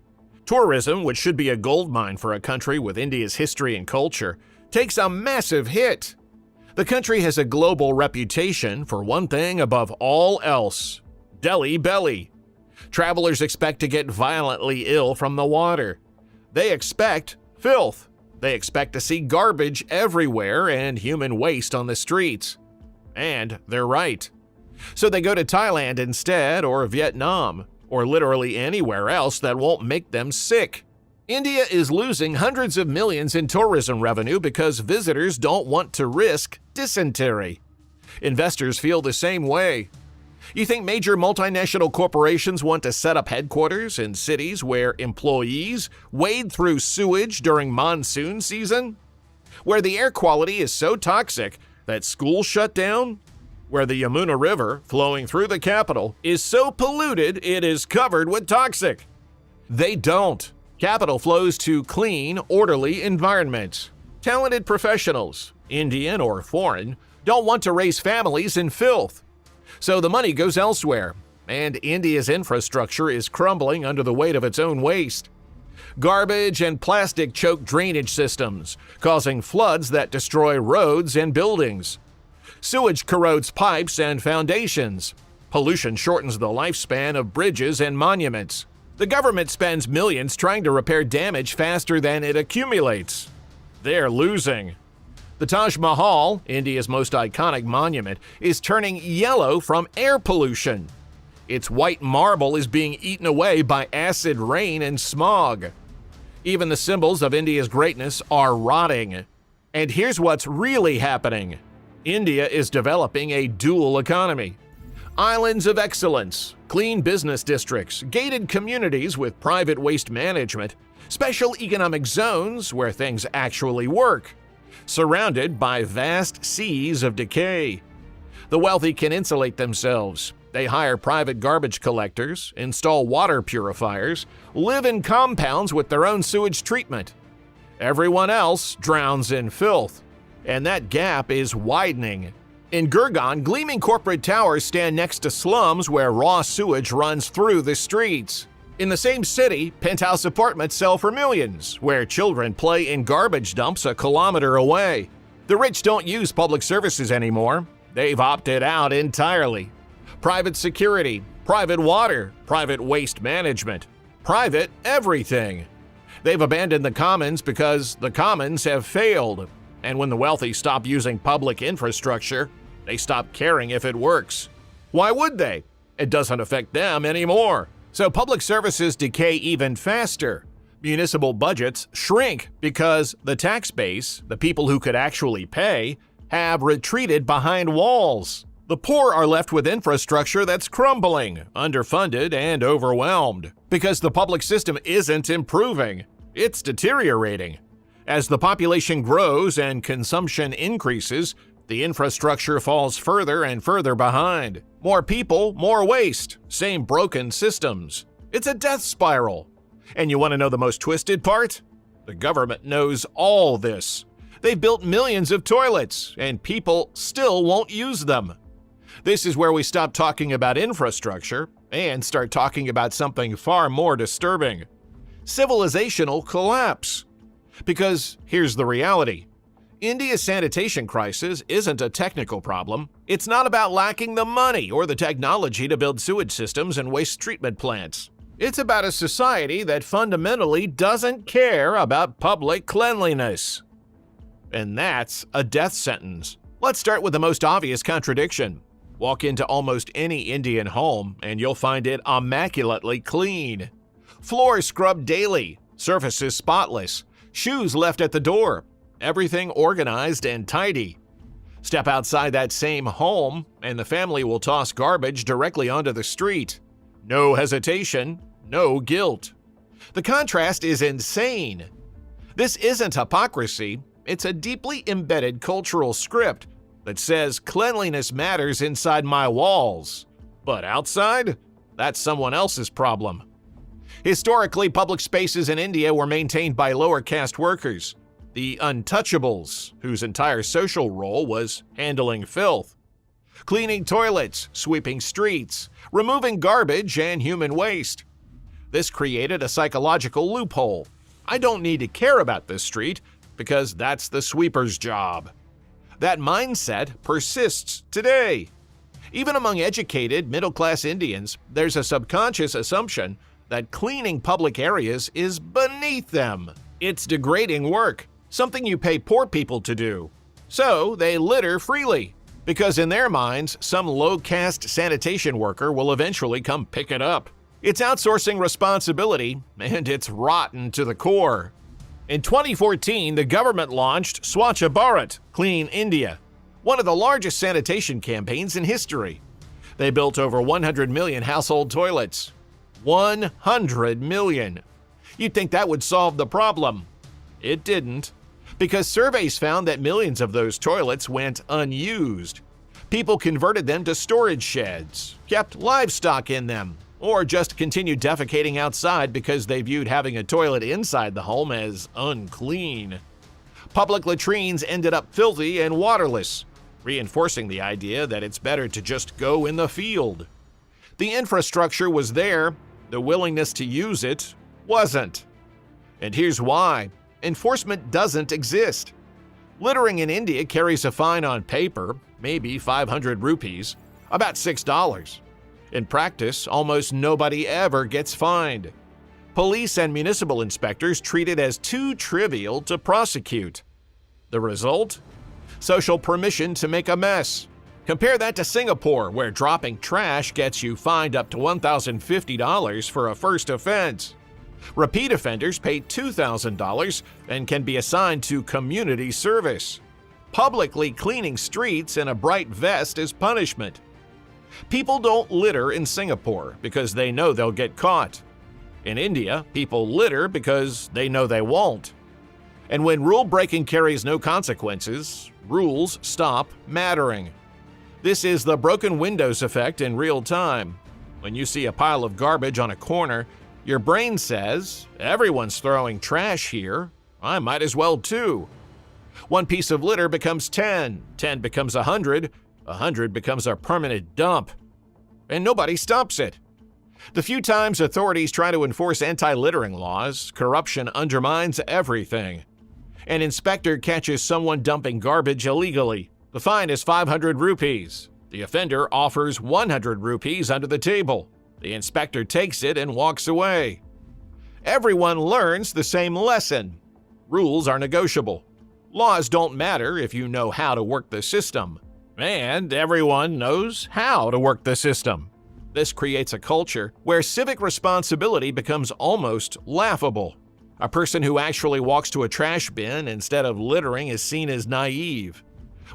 Tourism, which should be a goldmine for a country with India's history and culture, takes a massive hit. The country has a global reputation for one thing above all else: Delhi belly. Travelers expect to get violently ill from the water. They expect filth. They expect to see garbage everywhere and human waste on the streets. And they're right. So they go to Thailand instead, or Vietnam, or literally anywhere else that won't make them sick. India is losing hundreds of millions in tourism revenue because visitors don't want to risk dysentery. Investors feel the same way. You think major multinational corporations want to set up headquarters in cities where employees wade through sewage during monsoon season? Where the air quality is so toxic that schools shut down? Where the Yamuna River, flowing through the capital, is so polluted it is covered with toxic? They don't. Capital flows to clean, orderly environments. Talented professionals, Indian or foreign, don't want to raise families in filth. So the money goes elsewhere, and India's infrastructure is crumbling under the weight of its own waste. Garbage and plastic choke drainage systems, causing floods that destroy roads and buildings. Sewage corrodes pipes and foundations. Pollution shortens the lifespan of bridges and monuments. The government spends millions trying to repair damage faster than it accumulates. They're losing. The Taj Mahal, India's most iconic monument, is turning yellow from air pollution. Its white marble is being eaten away by acid rain and smog. Even the symbols of India's greatness are rotting. And here's what's really happening. India is developing a dual economy. Islands of excellence, clean business districts, gated communities with private waste management, special economic zones where things actually work, surrounded by vast seas of decay. The wealthy can insulate themselves. They hire private garbage collectors, install water purifiers, live in compounds with their own sewage treatment. Everyone else drowns in filth, and that gap is widening. In Gurgaon, gleaming corporate towers stand next to slums where raw sewage runs through the streets. In the same city, penthouse apartments sell for millions, where children play in garbage dumps a kilometer away. The rich don't use public services anymore. They've opted out entirely. private security, private water, private waste management, private everything. They've abandoned the commons because the commons have failed. And when the wealthy stop using public infrastructure, they stop caring if it works. Why would they? It doesn't affect them anymore. So public services decay even faster. Municipal budgets shrink because the tax base, the people who could actually pay, have retreated behind walls. The poor are left with infrastructure that's crumbling, underfunded, and overwhelmed because the public system isn't improving. It's deteriorating. As the population grows and consumption increases, the infrastructure falls further and further behind. More people, more waste, same broken systems. It's a death spiral. And you want to know the most twisted part? The government knows all this. They've built millions of toilets, and people still won't use them. This is where we stop talking about infrastructure and start talking about something far more disturbing: civilizational collapse. Because here's the reality. India's sanitation crisis isn't a technical problem. It's not about lacking the money or the technology to build sewage systems and waste treatment plants. It's about a society that fundamentally doesn't care about public cleanliness. And that's a death sentence. Let's start with the most obvious contradiction. Walk into almost any Indian home and you'll find it immaculately clean. Floors scrubbed daily, surfaces spotless, shoes left at the door, everything organized and tidy. Step outside that same home and the family will toss garbage directly onto the street. No hesitation, no guilt. The contrast is insane. This isn't hypocrisy, it's a deeply embedded cultural script that says cleanliness matters inside my walls, but outside, that's someone else's problem. Historically, public spaces in India were maintained by lower caste workers, the untouchables, whose entire social role was handling filth. Cleaning toilets, sweeping streets, removing garbage and human waste. This created a psychological loophole. I don't need to care about this street because that's the sweeper's job. That mindset persists today. Even among educated, middle-class Indians, there's a subconscious assumption that cleaning public areas is beneath them. It's degrading work, something you pay poor people to do. So they litter freely, because in their minds, some low-caste sanitation worker will eventually come pick it up. It's outsourcing responsibility, and it's rotten to the core. In 2014, the government launched Swachh Bharat, Clean India, one of the largest sanitation campaigns in history. They built over 100 million household toilets. 100 million. You'd think that would solve the problem. It didn't, because surveys found that millions of those toilets went unused. People converted them to storage sheds, kept livestock in them, or just continued defecating outside because they viewed having a toilet inside the home as unclean. Public latrines ended up filthy and waterless, reinforcing the idea that it's better to just go in the field. The infrastructure was there, the willingness to use it wasn't. And here's why. Enforcement doesn't exist. Littering in India carries a fine on paper, maybe 500 rupees, about $6. In practice, almost nobody ever gets fined. Police and municipal inspectors treat it as too trivial to prosecute. The result? Social permission to make a mess. Compare that to Singapore, where dropping trash gets you fined up to $1,050 for a first offense. Repeat offenders pay $2,000 and can be assigned to community service. Publicly cleaning streets in a bright vest is punishment. People don't litter in Singapore because they know they'll get caught. In India, people litter because they know they won't. And when rule breaking carries no consequences, rules stop mattering. This is the broken windows effect in real time. When you see a pile of garbage on a corner, your brain says, everyone's throwing trash here, I might as well too. One piece of litter becomes 10, 10 becomes 100, 100 becomes a permanent dump. And nobody stops it. The few times authorities try to enforce anti-littering laws, corruption undermines everything. An inspector catches someone dumping garbage illegally. The fine is 500 rupees. The offender offers 100 rupees under the table. The inspector takes it and walks away. Everyone learns the same lesson. Rules are negotiable. Laws don't matter if you know how to work the system. And everyone knows how to work the system. This creates a culture where civic responsibility becomes almost laughable. A person who actually walks to a trash bin instead of littering is seen as naive.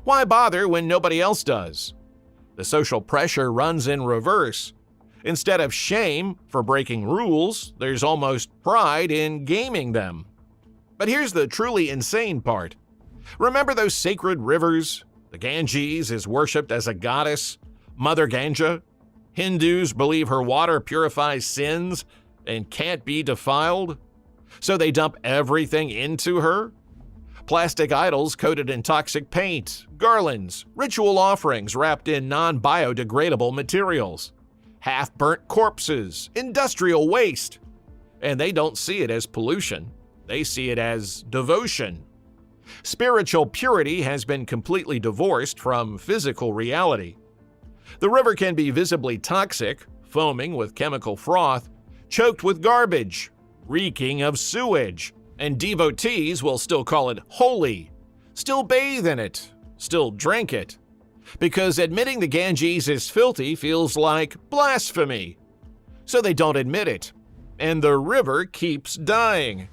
Why bother when nobody else does? The social pressure runs in reverse. Instead of shame for breaking rules, there's almost pride in gaming them. But here's the truly insane part. Remember those sacred rivers? The Ganges is worshipped as a goddess, Mother Ganga. Hindus believe her water purifies sins and can't be defiled, so they dump everything into her. Plastic idols coated in toxic paint, garlands, ritual offerings wrapped in non-biodegradable materials, half-burnt corpses, industrial waste. And they don't see it as pollution, they see it as devotion. Spiritual purity has been completely divorced from physical reality. The river can be visibly toxic, foaming with chemical froth, choked with garbage, reeking of sewage, and devotees will still call it holy, still bathe in it, still drink it, because admitting the Ganges is filthy feels like blasphemy. So they don't admit it, and the river keeps dying.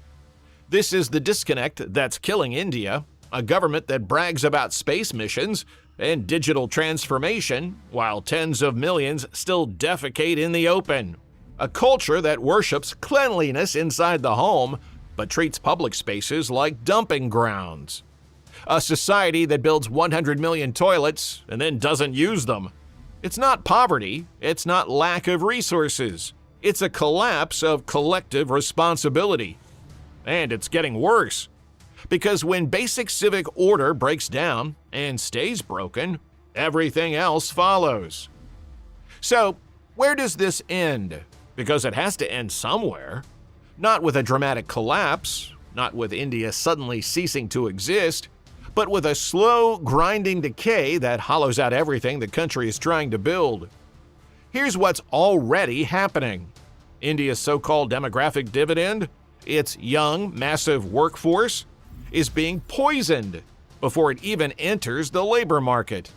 This is the disconnect that's killing India, a government that brags about space missions and digital transformation, while tens of millions still defecate in the open. A culture that worships cleanliness inside the home, but treats public spaces like dumping grounds. A society that builds 100 million toilets and then doesn't use them. It's not poverty, it's not lack of resources. It's a collapse of collective responsibility. And it's getting worse. Because when basic civic order breaks down and stays broken, everything else follows. So, where does this end? Because it has to end somewhere. Not with a dramatic collapse, not with India suddenly ceasing to exist, but with a slow, grinding decay that hollows out everything the country is trying to build. Here's what's already happening. India's so-called demographic dividend, its young, massive workforce, is being poisoned before it even enters the labor market.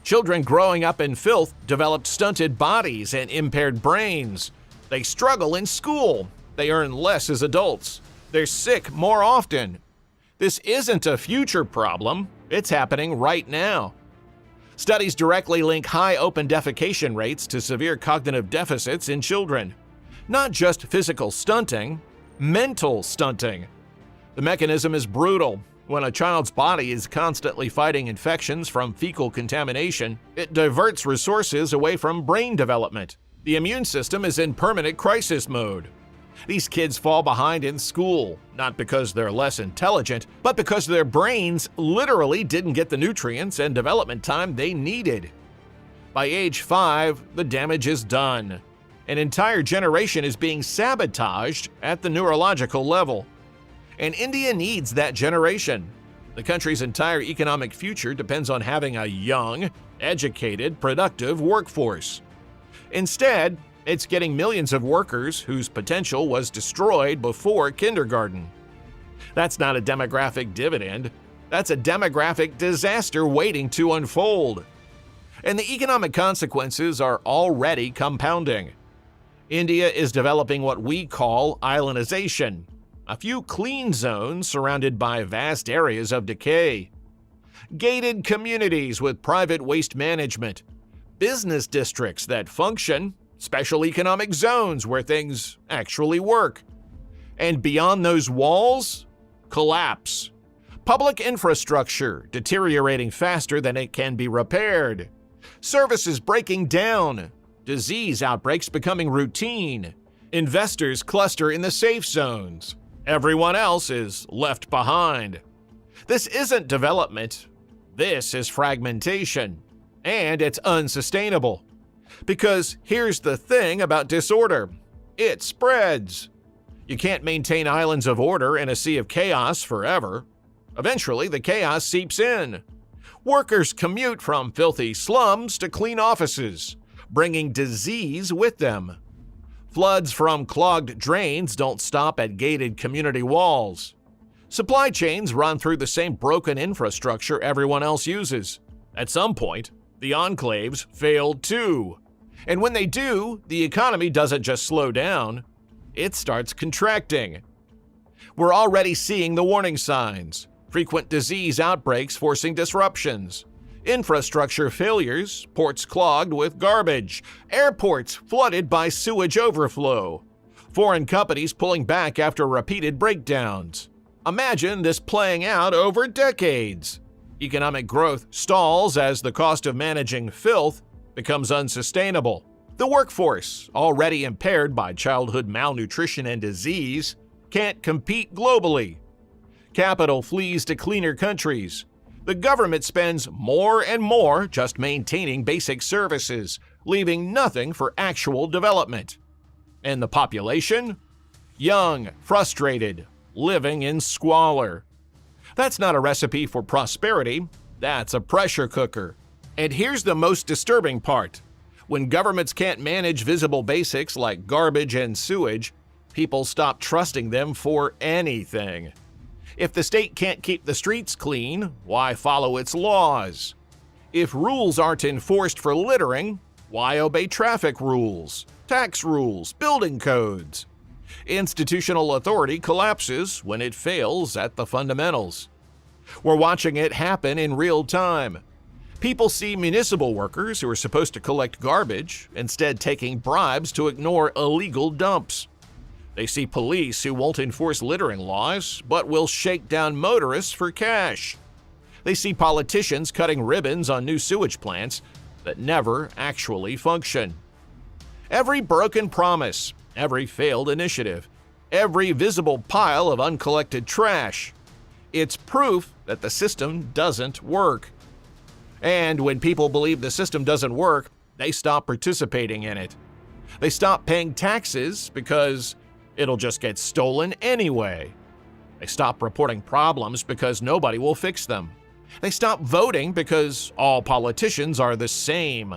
Children growing up in filth develop stunted bodies and impaired brains. They struggle in school. They earn less as adults. They're sick more often. This isn't a future problem. It's happening right now. Studies directly link high open defecation rates to severe cognitive deficits in children. Not just physical stunting, mental stunting. The mechanism is brutal. When a child's body is constantly fighting infections from fecal contamination, it diverts resources away from brain development. The immune system is in permanent crisis mode. These kids fall behind in school, not because they're less intelligent, but because their brains literally didn't get the nutrients and development time they needed. By age 5, the damage is done. An entire generation is being sabotaged at the neurological level. And India needs that generation. The country's entire economic future depends on having a young, educated, productive workforce. Instead, it's getting millions of workers whose potential was destroyed before kindergarten. That's not a demographic dividend. That's a demographic disaster waiting to unfold. And the economic consequences are already compounding. India is developing what we call islandization, a few clean zones surrounded by vast areas of decay. Gated communities with private waste management, business districts that function, special economic zones where things actually work. And beyond those walls, collapse. Public infrastructure deteriorating faster than it can be repaired. Services breaking down. Disease outbreaks becoming routine. Investors cluster in the safe zones. Everyone else is left behind. This isn't development. This is fragmentation. And it's unsustainable. Because here's the thing about disorder. It spreads. You can't maintain islands of order in a sea of chaos forever. Eventually, the chaos seeps in. Workers commute from filthy slums to clean offices, bringing disease with them. Floods from clogged drains don't stop at gated community walls. Supply chains run through the same broken infrastructure everyone else uses. At some point, the enclaves fail too. And when they do, the economy doesn't just slow down, it starts contracting. We're already seeing the warning signs: frequent disease outbreaks forcing disruptions, infrastructure failures, ports clogged with garbage, airports flooded by sewage overflow, foreign companies pulling back after repeated breakdowns. Imagine this playing out over decades. Economic growth stalls as the cost of managing filth becomes unsustainable. The workforce, already impaired by childhood malnutrition and disease, can't compete globally. Capital flees to cleaner countries. The government spends more and more just maintaining basic services, leaving nothing for actual development. And the population? Young, frustrated, living in squalor. That's not a recipe for prosperity, that's a pressure cooker. And here's the most disturbing part. When governments can't manage visible basics like garbage and sewage, people stop trusting them for anything. If the state can't keep the streets clean, why follow its laws? If rules aren't enforced for littering, why obey traffic rules, tax rules, building codes? Institutional authority collapses when it fails at the fundamentals. We're watching it happen in real time. People see municipal workers who are supposed to collect garbage instead taking bribes to ignore illegal dumps. They see police who won't enforce littering laws but will shake down motorists for cash. They see politicians cutting ribbons on new sewage plants that never actually function. Every broken promise, every failed initiative, every visible pile of uncollected trash, it's proof that the system doesn't work. And when people believe the system doesn't work, they stop participating in it. They stop paying taxes because it'll just get stolen anyway. They stop reporting problems because nobody will fix them. They stop voting because all politicians are the same.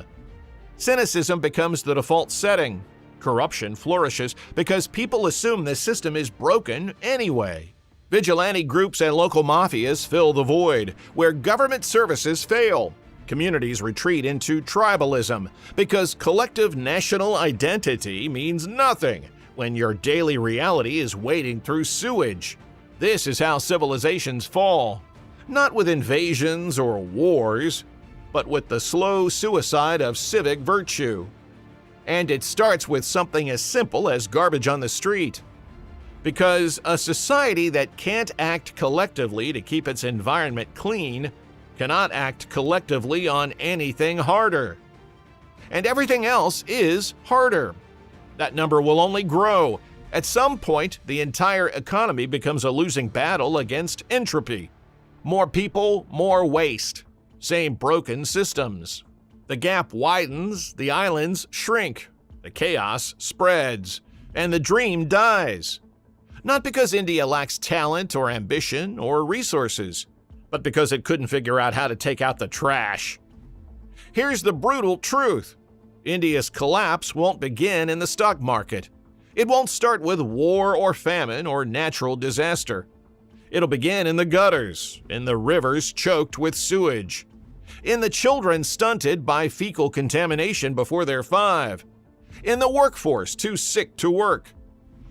Cynicism becomes the default setting. Corruption flourishes because people assume the system is broken anyway. Vigilante groups and local mafias fill the void. Where government services fail, communities retreat into tribalism because collective national identity means nothing when your daily reality is wading through sewage. This is how civilizations fall. Not with invasions or wars, but with the slow suicide of civic virtue. And it starts with something as simple as garbage on the street. Because a society that can't act collectively to keep its environment clean cannot act collectively on anything harder. And everything else is harder. That number will only grow. At some point, the entire economy becomes a losing battle against entropy. More people, more waste. Same broken systems. The gap widens, the islands shrink, the chaos spreads, and the dream dies. Not because India lacks talent or ambition or resources, but because it couldn't figure out how to take out the trash. Here's the brutal truth. India's collapse won't begin in the stock market. It won't start with war or famine or natural disaster. It'll begin in the gutters, in the rivers choked with sewage, in the children stunted by fecal contamination before they're 5, in the workforce too sick to work,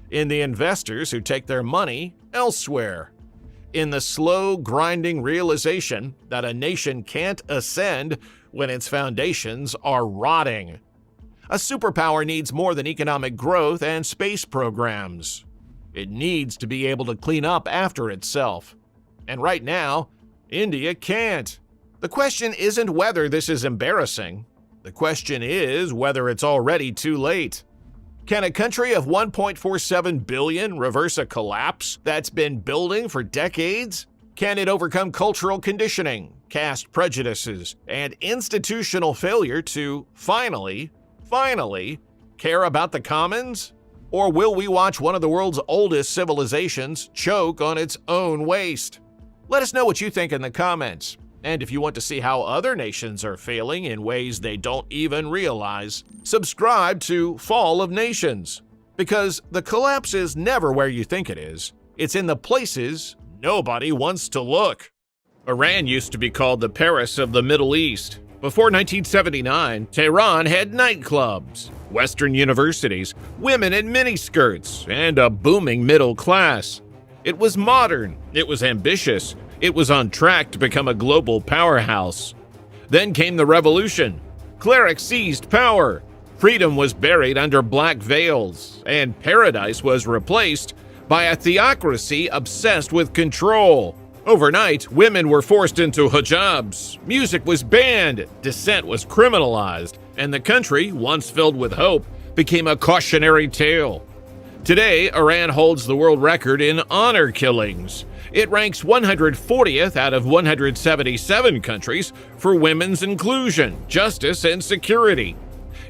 in the investors who take their money elsewhere, in the slow, grinding realization that a nation can't ascend when its foundations are rotting. A superpower needs more than economic growth and space programs. It needs to be able to clean up after itself. And right now, India can't. The question isn't whether this is embarrassing. The question is whether it's already too late. Can a country of 1.47 billion reverse a collapse that's been building for decades? Can it overcome cultural conditioning, caste prejudices, and institutional failure to finally care about the commons? Or will we watch one of the world's oldest civilizations choke on its own waste? Let us know what you think in the comments. And if you want to see how other nations are failing in ways they don't even realize, subscribe to Fall of Nations. Because the collapse is never where you think it is. It's in the places nobody wants to look. Iran used to be called the Paris of the Middle East. Before 1979, Tehran had nightclubs, Western universities, women in miniskirts, and a booming middle class. It was modern, it was ambitious, it was on track to become a global powerhouse. Then came the revolution. Clerics seized power. Freedom was buried under black veils, and paradise was replaced by a theocracy obsessed with control. Overnight, women were forced into hijabs, music was banned, dissent was criminalized, and the country, once filled with hope, became a cautionary tale. Today, Iran holds the world record in honor killings. It ranks 140th out of 177 countries for women's inclusion, justice, and security.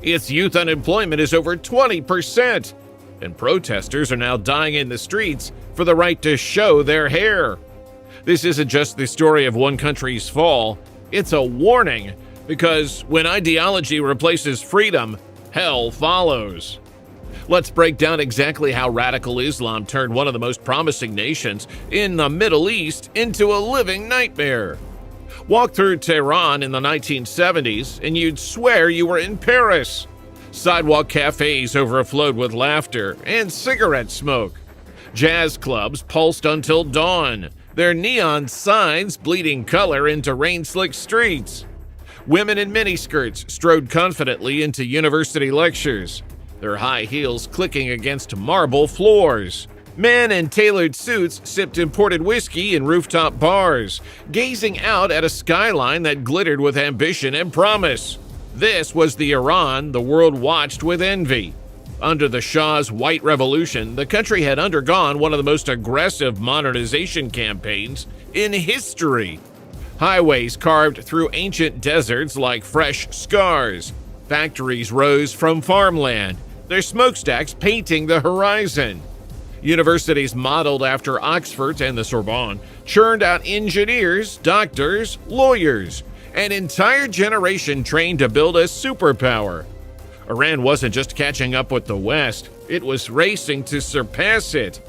Its youth unemployment is over 20%, and protesters are now dying in the streets for the right to show their hair. This isn't just the story of one country's fall, it's a warning, because when ideology replaces freedom, hell follows. Let's break down exactly how radical Islam turned one of the most promising nations in the Middle East into a living nightmare. Walk through Tehran in the 1970s and you'd swear you were in Paris. Sidewalk cafes overflowed with laughter and cigarette smoke. Jazz clubs pulsed until dawn, their neon signs bleeding color into rain-slicked streets. Women in miniskirts strode confidently into university lectures, their high heels clicking against marble floors. Men in tailored suits sipped imported whiskey in rooftop bars, gazing out at a skyline that glittered with ambition and promise. This was the Iran the world watched with envy. Under the Shah's White Revolution, the country had undergone one of the most aggressive modernization campaigns in history. Highways carved through ancient deserts like fresh scars. Factories rose from farmland, their smokestacks painting the horizon. Universities modeled after Oxford and the Sorbonne churned out engineers, doctors, lawyers, an entire generation trained to build a superpower. Iran wasn't just catching up with the West, it was racing to surpass it.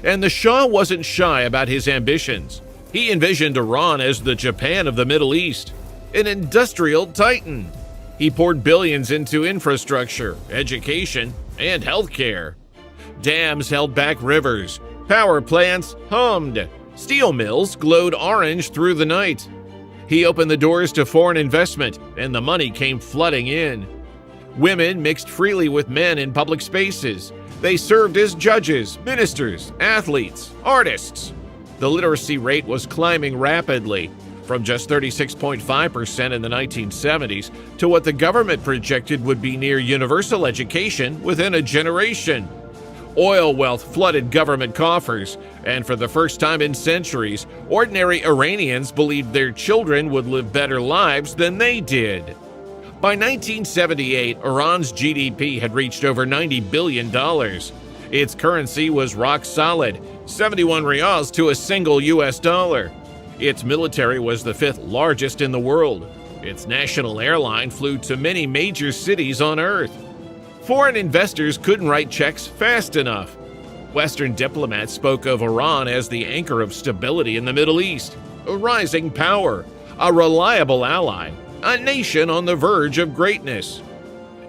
And the Shah wasn't shy about his ambitions. He envisioned Iran as the Japan of the Middle East, an industrial titan. He poured billions into infrastructure, education, and healthcare. Dams held back rivers, power plants hummed, steel mills glowed orange through the night. He opened the doors to foreign investment, and the money came flooding in. Women mixed freely with men in public spaces. They served as judges, ministers, athletes, artists. The literacy rate was climbing rapidly, from just 36.5% in the 1970s to what the government projected would be near universal education within a generation. Oil wealth flooded government coffers, and for the first time in centuries, ordinary Iranians believed their children would live better lives than they did. By 1978, Iran's GDP had reached over $90 billion. Its currency was rock solid, 71 riyals to a single US dollar. Its military was the fifth largest in the world. Its national airline flew to many major cities on Earth. Foreign investors couldn't write checks fast enough. Western diplomats spoke of Iran as the anchor of stability in the Middle East, a rising power, a reliable ally, a nation on the verge of greatness.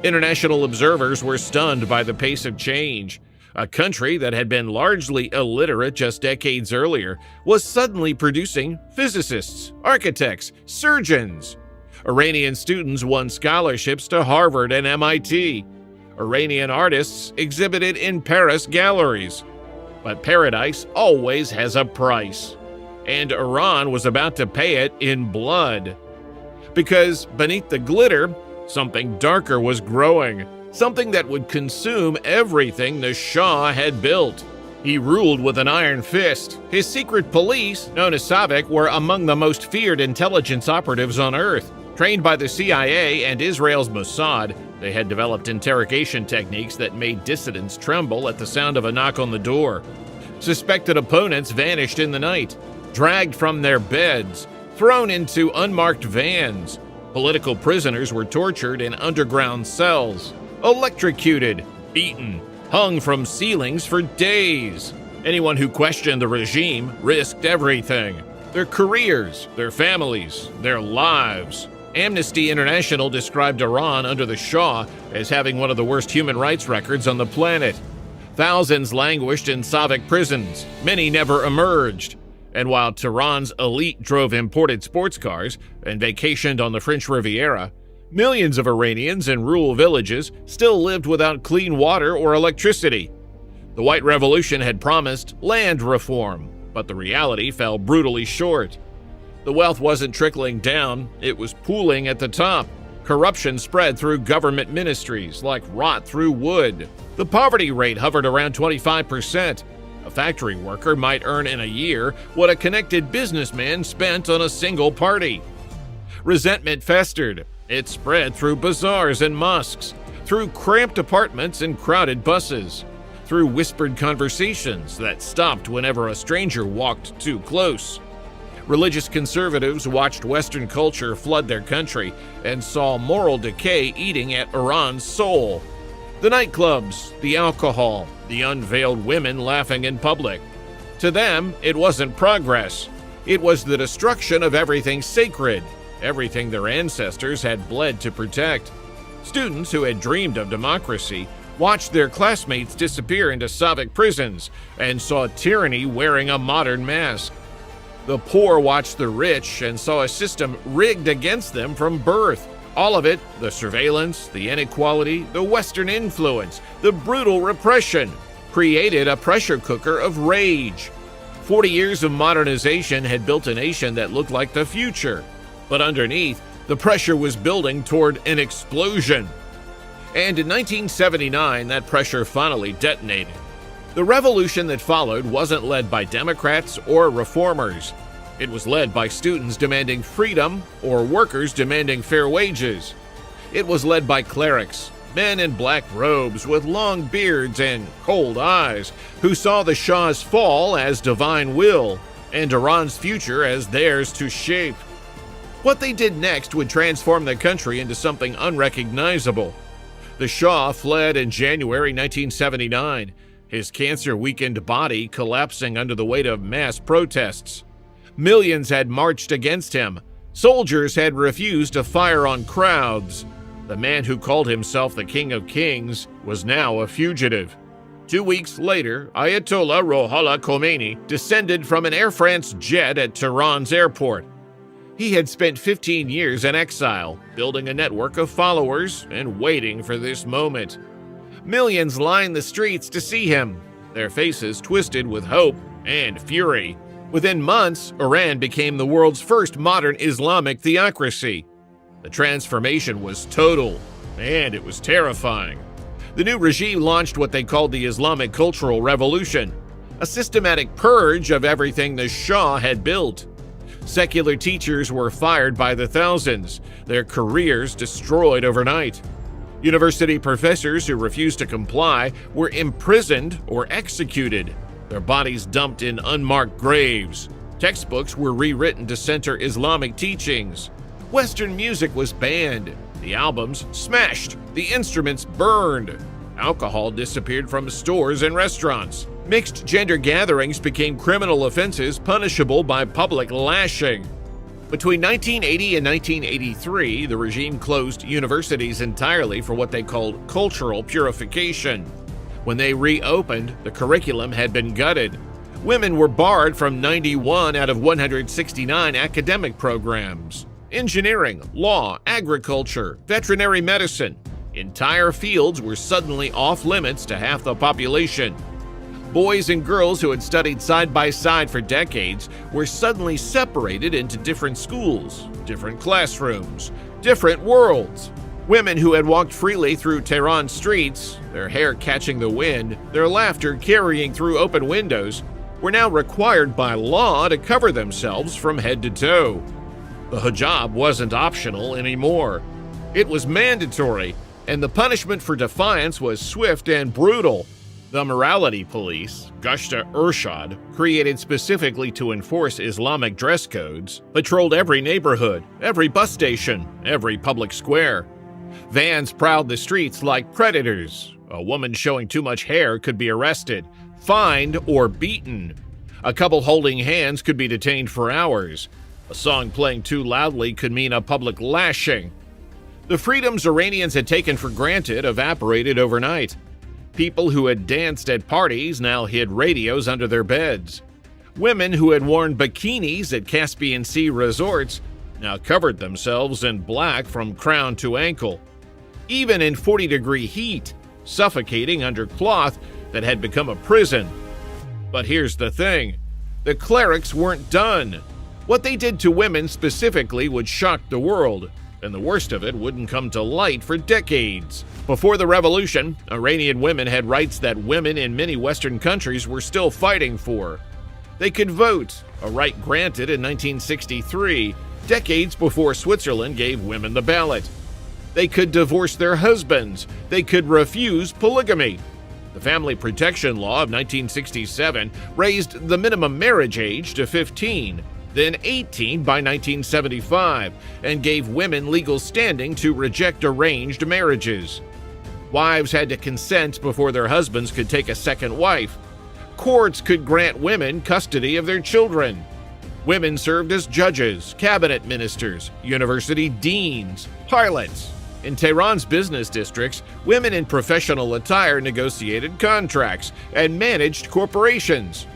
International observers were stunned by the pace of change. A country that had been largely illiterate just decades earlier was suddenly producing physicists, architects, surgeons. Iranian students won scholarships to Harvard and MIT. Iranian artists exhibited in Paris galleries. But paradise always has a price. And Iran was about to pay it in blood. Because beneath the glitter, something darker was growing. Something that would consume everything the Shah had built. He ruled with an iron fist. His secret police, known as Savak, were among the most feared intelligence operatives on Earth. Trained by the CIA and Israel's Mossad, they had developed interrogation techniques that made dissidents tremble at the sound of a knock on the door. Suspected opponents vanished in the night, dragged from their beds, thrown into unmarked vans. Political prisoners were tortured in underground cells, electrocuted, beaten, hung from ceilings for days. Anyone who questioned the regime risked everything: their careers, their families, their lives. Amnesty International described Iran under the Shah as having one of the worst human rights records on the planet. Thousands languished in Soviet prisons, many never emerged. And while Tehran's elite drove imported sports cars and vacationed on the French Riviera, millions of Iranians in rural villages still lived without clean water or electricity. The White Revolution had promised land reform, but the reality fell brutally short. The wealth wasn't trickling down, it was pooling at the top. Corruption spread through government ministries like rot through wood. The poverty rate hovered around 25%. A factory worker might earn in a year what a connected businessman spent on a single party. Resentment festered. It spread through bazaars and mosques, through cramped apartments and crowded buses, through whispered conversations that stopped whenever a stranger walked too close. Religious conservatives watched Western culture flood their country and saw moral decay eating at Iran's soul. The nightclubs, the alcohol, the unveiled women laughing in public. To them, it wasn't progress. It was the destruction of everything sacred, everything their ancestors had bled to protect. Students who had dreamed of democracy watched their classmates disappear into Soviet prisons and saw tyranny wearing a modern mask. The poor watched the rich and saw a system rigged against them from birth. All of it, the surveillance, the inequality, the Western influence, the brutal repression, created a pressure cooker of rage. 40 years of modernization had built a nation that looked like the future. But underneath, the pressure was building toward an explosion. And in 1979, that pressure finally detonated. The revolution that followed wasn't led by Democrats or reformers. It was led by students demanding freedom or workers demanding fair wages. It was led by clerics, men in black robes with long beards and cold eyes, who saw the Shah's fall as divine will and Iran's future as theirs to shape. What they did next would transform the country into something unrecognizable. The Shah fled in January 1979, his cancer-weakened body collapsing under the weight of mass protests. Millions had marched against him. Soldiers had refused to fire on crowds. The man who called himself the King of Kings was now a fugitive. 2 weeks later, Ayatollah Ruhollah Khomeini descended from an Air France jet at Tehran's airport. He had spent 15 years in exile, building a network of followers and waiting for this moment. Millions lined the streets to see him, their faces twisted with hope and fury. Within months, Iran became the world's first modern Islamic theocracy. The transformation was total, and it was terrifying. The new regime launched what they called the Islamic Cultural Revolution, a systematic purge of everything the Shah had built. Secular teachers were fired by the thousands, their careers destroyed overnight. University professors who refused to comply were imprisoned or executed, their bodies dumped in unmarked graves. Textbooks were rewritten to center Islamic teachings. Western music was banned, the albums smashed, the instruments burned. Alcohol disappeared from stores and restaurants. Mixed gender gatherings became criminal offenses punishable by public lashing. Between 1980 and 1983, the regime closed universities entirely for what they called cultural purification. When they reopened, the curriculum had been gutted. Women were barred from 91 out of 169 academic programs. Engineering, law, agriculture, veterinary medicine. Entire fields were suddenly off limits to half the population. Boys and girls who had studied side by side for decades were suddenly separated into different schools, different classrooms, different worlds. Women who had walked freely through Tehran streets, their hair catching the wind, their laughter carrying through open windows, were now required by law to cover themselves from head to toe. The hijab wasn't optional anymore. It was mandatory, and the punishment for defiance was swift and brutal. The morality police, Gushta Urshad, created specifically to enforce Islamic dress codes, patrolled every neighborhood, every bus station, every public square. Vans prowled the streets like predators. A woman showing too much hair could be arrested, fined, or beaten. A couple holding hands could be detained for hours. A song playing too loudly could mean a public lashing. The freedoms Iranians had taken for granted evaporated overnight. People who had danced at parties now hid radios under their beds. Women who had worn bikinis at Caspian Sea resorts now covered themselves in black from crown to ankle. Even in 40-degree heat, suffocating under cloth that had become a prison. But here's the thing. The clerics weren't done. What they did to women specifically would shock the world, and the worst of it wouldn't come to light for decades. Before the revolution, Iranian women had rights that women in many Western countries were still fighting for. They could vote, a right granted in 1963, decades before Switzerland gave women the ballot. They could divorce their husbands. They could refuse polygamy. The Family Protection Law of 1967 raised the minimum marriage age to 15, then 18 by 1975, and gave women legal standing to reject arranged marriages. Wives had to consent before their husbands could take a second wife. Courts could grant women custody of their children. Women served as judges, cabinet ministers, university deans, pilots. In Tehran's business districts, women in professional attire negotiated contracts and managed corporations,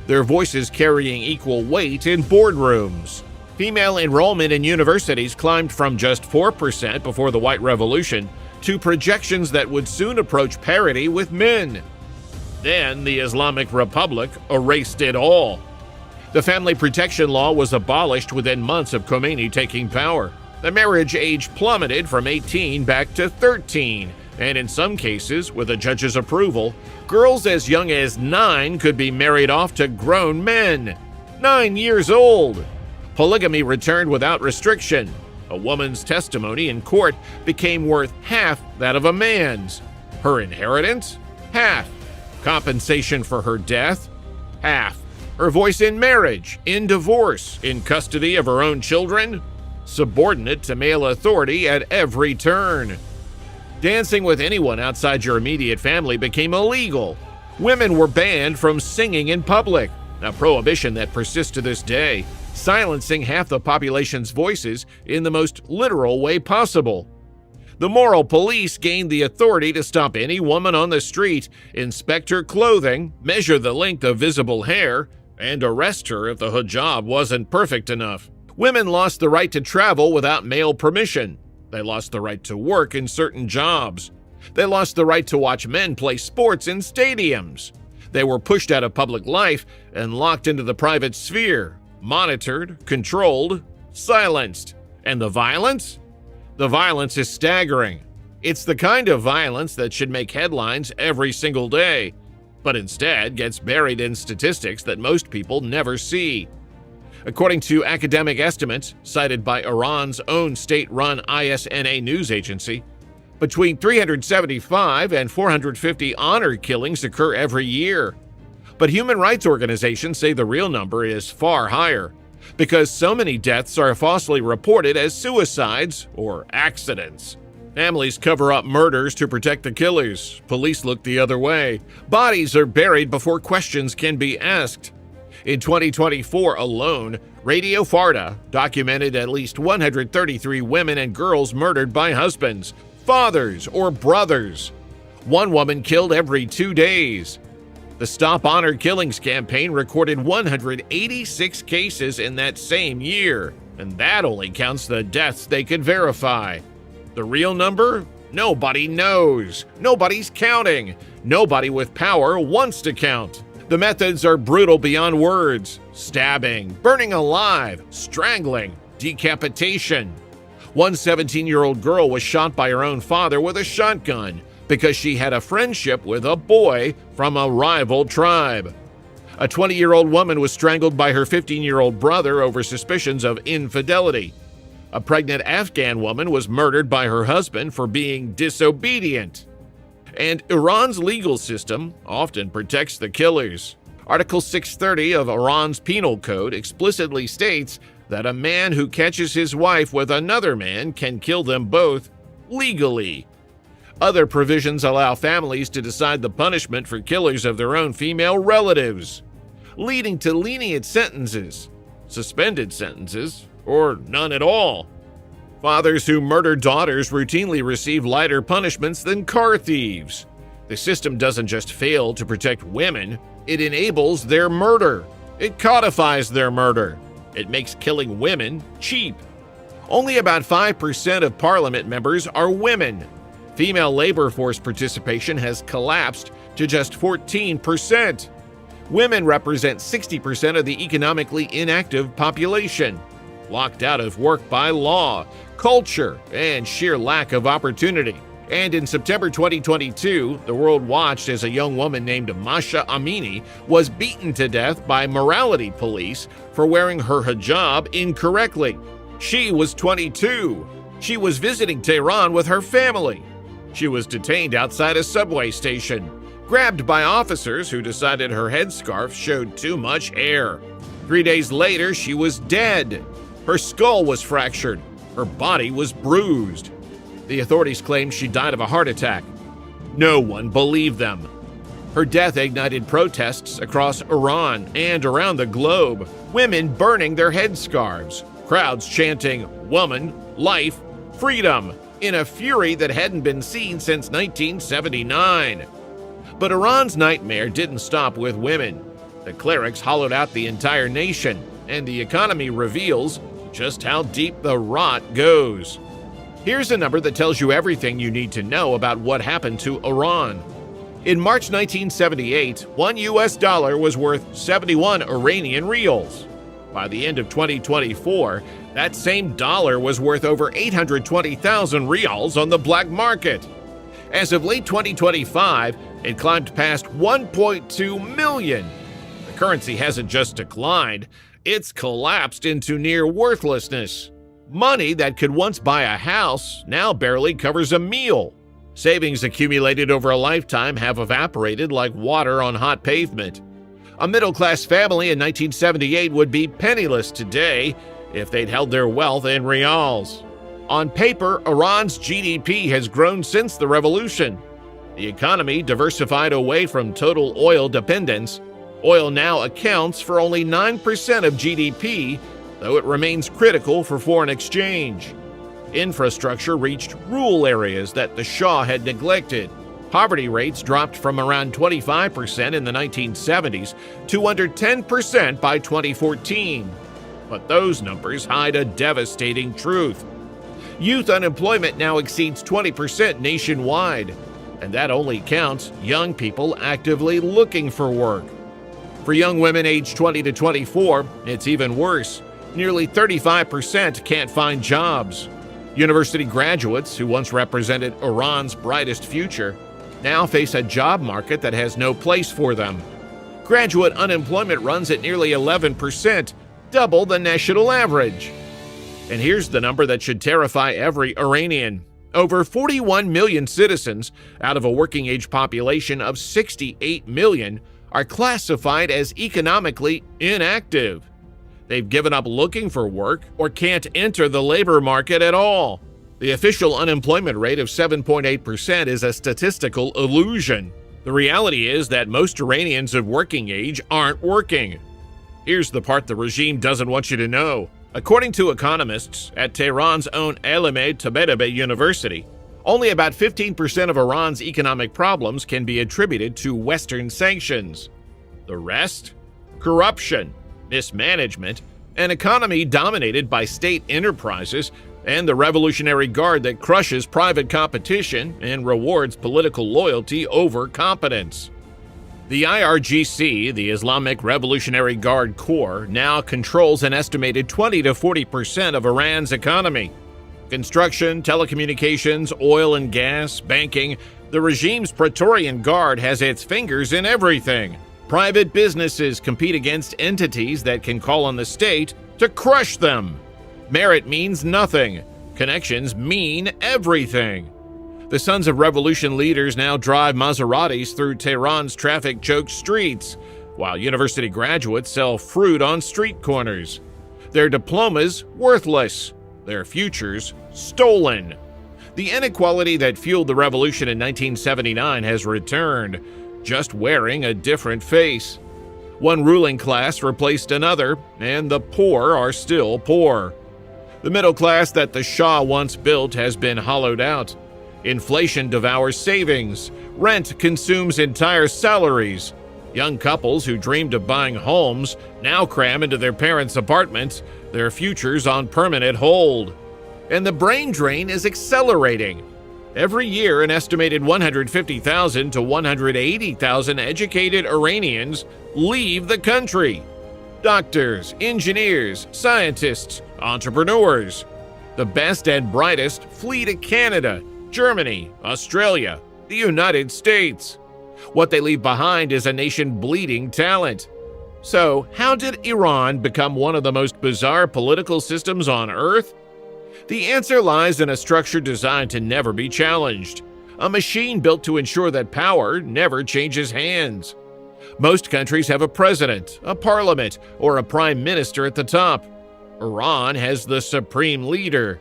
their voices carrying equal weight in boardrooms. Female enrollment in universities climbed from just 4% before the White Revolution to projections that would soon approach parity with men. Then the Islamic Republic erased it all. The Family Protection Law was abolished within months of Khomeini taking power. The marriage age plummeted from 18 back to 13, and in some cases, with a judge's approval, girls as young as 9 could be married off to grown men. 9 years old! Polygamy returned without restriction. A woman's testimony in court became worth half that of a man's. Her inheritance? Half. Compensation for her death? Half. Her voice in marriage, in divorce, in custody of her own children? Subordinate to male authority at every turn. Dancing with anyone outside your immediate family became illegal. Women were banned from singing in public, a prohibition that persists to this day, silencing half the population's voices in the most literal way possible. The moral police gained the authority to stop any woman on the street, inspect her clothing, measure the length of visible hair, and arrest her if the hijab wasn't perfect enough. Women lost the right to travel without male permission. They lost the right to work in certain jobs. They lost the right to watch men play sports in stadiums. They were pushed out of public life and locked into the private sphere, monitored, controlled, silenced. And the violence? The violence is staggering. It's the kind of violence that should make headlines every single day, but instead gets buried in statistics that most people never see. According to academic estimates cited by Iran's own state-run ISNA news agency, between 375 and 450 honor killings occur every year. But human rights organizations say the real number is far higher, because so many deaths are falsely reported as suicides or accidents. Families cover up murders to protect the killers. Police look the other way. Bodies are buried before questions can be asked. In 2024 alone, Radio Farda documented at least 133 women and girls murdered by husbands, fathers, or brothers. One woman killed every 2 days. The Stop Honor Killings campaign recorded 186 cases in that same year, and that only counts the deaths they could verify. The real number? Nobody knows. Nobody's counting. Nobody with power wants to count. The methods are brutal beyond words: stabbing, burning alive, strangling, decapitation. One 17-year-old girl was shot by her own father with a shotgun because she had a friendship with a boy from a rival tribe. A 20-year-old woman was strangled by her 15-year-old brother over suspicions of infidelity. A pregnant Afghan woman was murdered by her husband for being disobedient. and Iran's legal system often protects the killers. Article 630 of Iran's penal code explicitly states that a man who catches his wife with another man can kill them both legally. Other provisions allow families to decide the punishment for killers of their own female relatives, leading to lenient sentences, suspended sentences, or none at all. Fathers who murder daughters routinely receive lighter punishments than car thieves. The system doesn't just fail to protect women, it enables their murder. It codifies their murder. It makes killing women cheap. Only about 5% of parliament members are women. Female labor force participation has collapsed to just 14%. Women represent 60% of the economically inactive population, locked out of work by law, culture, and sheer lack of opportunity. And in September 2022, the world watched as a young woman named Masha Amini was beaten to death by morality police for wearing her hijab incorrectly. She was 22. She was visiting Tehran with her family. She was detained outside a subway station, grabbed by officers who decided her headscarf showed too much hair. 3 days later, she was dead. Her skull was fractured. Her body was bruised. The authorities claimed she died of a heart attack. No one believed them. Her death ignited protests across Iran and around the globe, women burning their headscarves, crowds chanting, "Woman, life, freedom," in a fury that hadn't been seen since 1979. But Iran's nightmare didn't stop with women. The clerics hollowed out the entire nation, and the economy reveals just how deep the rot goes. Here's a number that tells you everything you need to know about what happened to Iran. In March 1978, $1 US was worth 71 Iranian rials. By the end of 2024, that same dollar was worth over 820,000 rials on the black market. As of late 2025, it climbed past 1.2 million. The currency hasn't just declined, it's collapsed into near worthlessness. Money that could once buy a house now barely covers a meal. Savings accumulated over a lifetime have evaporated like water on hot pavement. A middle-class family in 1978 would be penniless today if they'd held their wealth in rials. On paper, Iran's GDP has grown since the revolution. The economy diversified away from total oil dependence. Oil now accounts for only 9% of GDP, though it remains critical for foreign exchange. Infrastructure reached rural areas that the Shah had neglected. Poverty rates dropped from around 25% in the 1970s to under 10% by 2014. But those numbers hide a devastating truth. Youth unemployment now exceeds 20% nationwide, and that only counts young people actively looking for work. For young women aged 20 to 24, it's even worse. Nearly 35% can't find jobs. University graduates, who once represented Iran's brightest future, now face a job market that has no place for them. Graduate unemployment runs at nearly 11%, double the national average. And here's the number that should terrify every Iranian. Over 41 million citizens out of a working-age population of 68 million are classified as economically inactive. They've given up looking for work or can't enter the labor market at all. The official unemployment rate of 7.8% is a statistical illusion. The reality is that most Iranians of working age aren't working. Here's the part the regime doesn't want you to know. According to economists at Tehran's own Elimeh Tabatabai University, only about 15% of Iran's economic problems can be attributed to Western sanctions. The rest? Corruption, mismanagement, an economy dominated by state enterprises, and the Revolutionary Guard that crushes private competition and rewards political loyalty over competence. The IRGC, the Islamic Revolutionary Guard Corps, now controls an estimated 20 to 40% of Iran's economy. Construction, telecommunications, oil and gas, banking, the regime's Praetorian Guard has its fingers in everything. Private businesses compete against entities that can call on the state to crush them. Merit means nothing. Connections mean everything. The sons of revolution leaders now drive Maseratis through Tehran's traffic-choked streets, while university graduates sell fruit on street corners. Their diplomas worthless, their futures stolen. The inequality that fueled the revolution in 1979 has returned, just wearing a different face. One ruling class replaced another, and the poor are still poor. The middle class that the Shah once built has been hollowed out. Inflation devours savings. Rent consumes entire salaries. Young couples who dreamed of buying homes now cram into their parents' apartments, their futures on permanent hold. And the brain drain is accelerating. Every year, an estimated 150,000 to 180,000 educated Iranians leave the country. Doctors, engineers, scientists, entrepreneurs. The best and brightest flee to Canada, Germany, Australia, the United States. What they leave behind is a nation bleeding talent. So, how did Iran become one of the most bizarre political systems on Earth? The answer lies in a structure designed to never be challenged, a machine built to ensure that power never changes hands. Most countries have a president, a parliament, or a prime minister at the top. Iran has the supreme leader,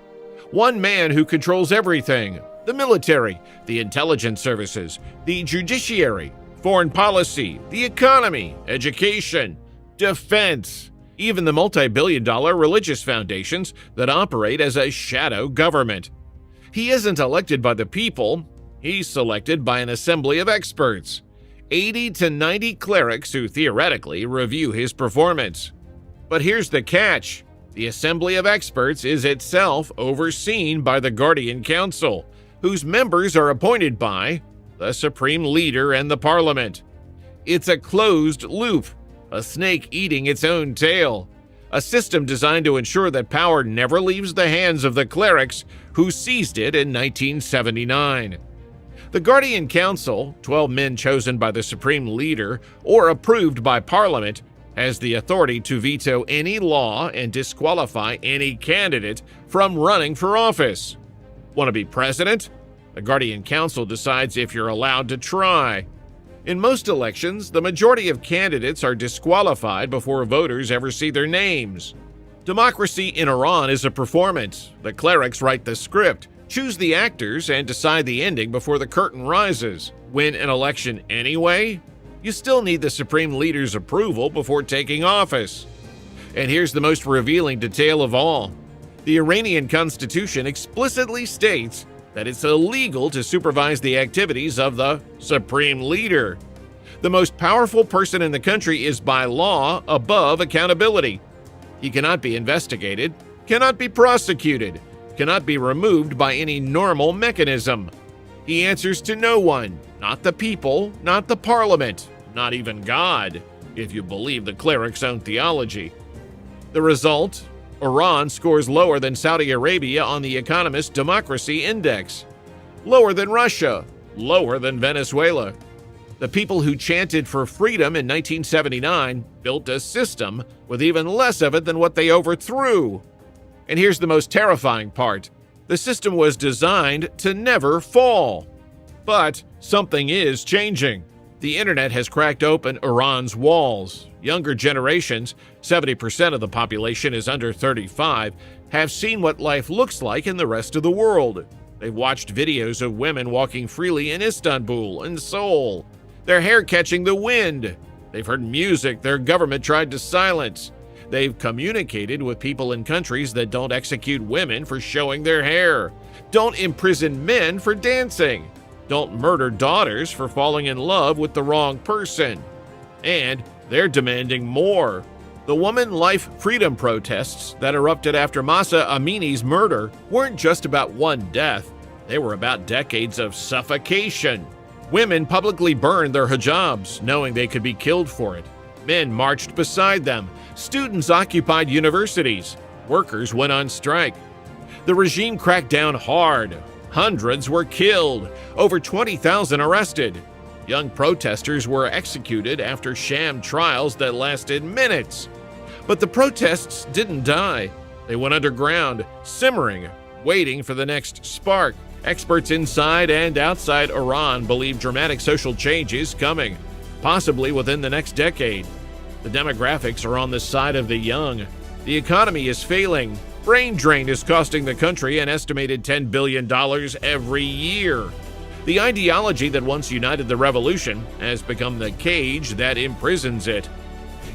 one man who controls everything: the military, the intelligence services, the judiciary, foreign policy, the economy, education, defense, even the multi-billion-dollar religious foundations that operate as a shadow government. He isn't elected by the people, he's selected by an assembly of experts, 80 to 90 clerics who theoretically review his performance. But here's the catch: the assembly of experts is itself overseen by the Guardian Council, whose members are appointed by the supreme leader and the parliament. It's a closed loop, a snake eating its own tail, a system designed to ensure that power never leaves the hands of the clerics who seized it in 1979. The Guardian Council, 12 men chosen by the supreme leader or approved by parliament, has the authority to veto any law and disqualify any candidate from running for office. Want to be president? The Guardian Council decides if you're allowed to try. In most elections, the majority of candidates are disqualified before voters ever see their names. Democracy in Iran is a performance. The clerics write the script, choose the actors, and decide the ending before the curtain rises. Win an election anyway? You still need the supreme leader's approval before taking office. And here's the most revealing detail of all. The Iranian constitution explicitly states that it's illegal to supervise the activities of the supreme leader. The most powerful person in the country is by law above accountability. He cannot be investigated, cannot be prosecuted, cannot be removed by any normal mechanism. He answers to no one, not the people, not the parliament, not even God, if you believe the cleric's own theology. The result? Iran scores lower than Saudi Arabia on the Economist Democracy Index, lower than Russia, lower than Venezuela. The people who chanted for freedom in 1979 built a system with even less of it than what they overthrew. And here's the most terrifying part. The system was designed to never fall. But something is changing. The internet has cracked open Iran's walls. Younger generations, 70% of the population is under 35, have seen what life looks like in the rest of the world. They've watched videos of women walking freely in Istanbul and Seoul, their hair catching the wind. They've heard music their government tried to silence. They've communicated with people in countries that don't execute women for showing their hair, don't imprison men for dancing, don't murder daughters for falling in love with the wrong person. And they're demanding more. The woman life freedom protests that erupted after Mahsa Amini's murder weren't just about one death. They were about decades of suffocation. Women publicly burned their hijabs, knowing they could be killed for it. Men marched beside them. Students occupied universities. Workers went on strike. The regime cracked down hard. Hundreds were killed. Over 20,000 arrested. Young protesters were executed after sham trials that lasted minutes. But the protests didn't die. They went underground, simmering, waiting for the next spark. Experts inside and outside Iran believe dramatic social change is coming, possibly within the next decade. The demographics are on the side of the young. The economy is failing. Brain drain is costing the country an estimated $10 billion every year. The ideology that once united the revolution has become the cage that imprisons it.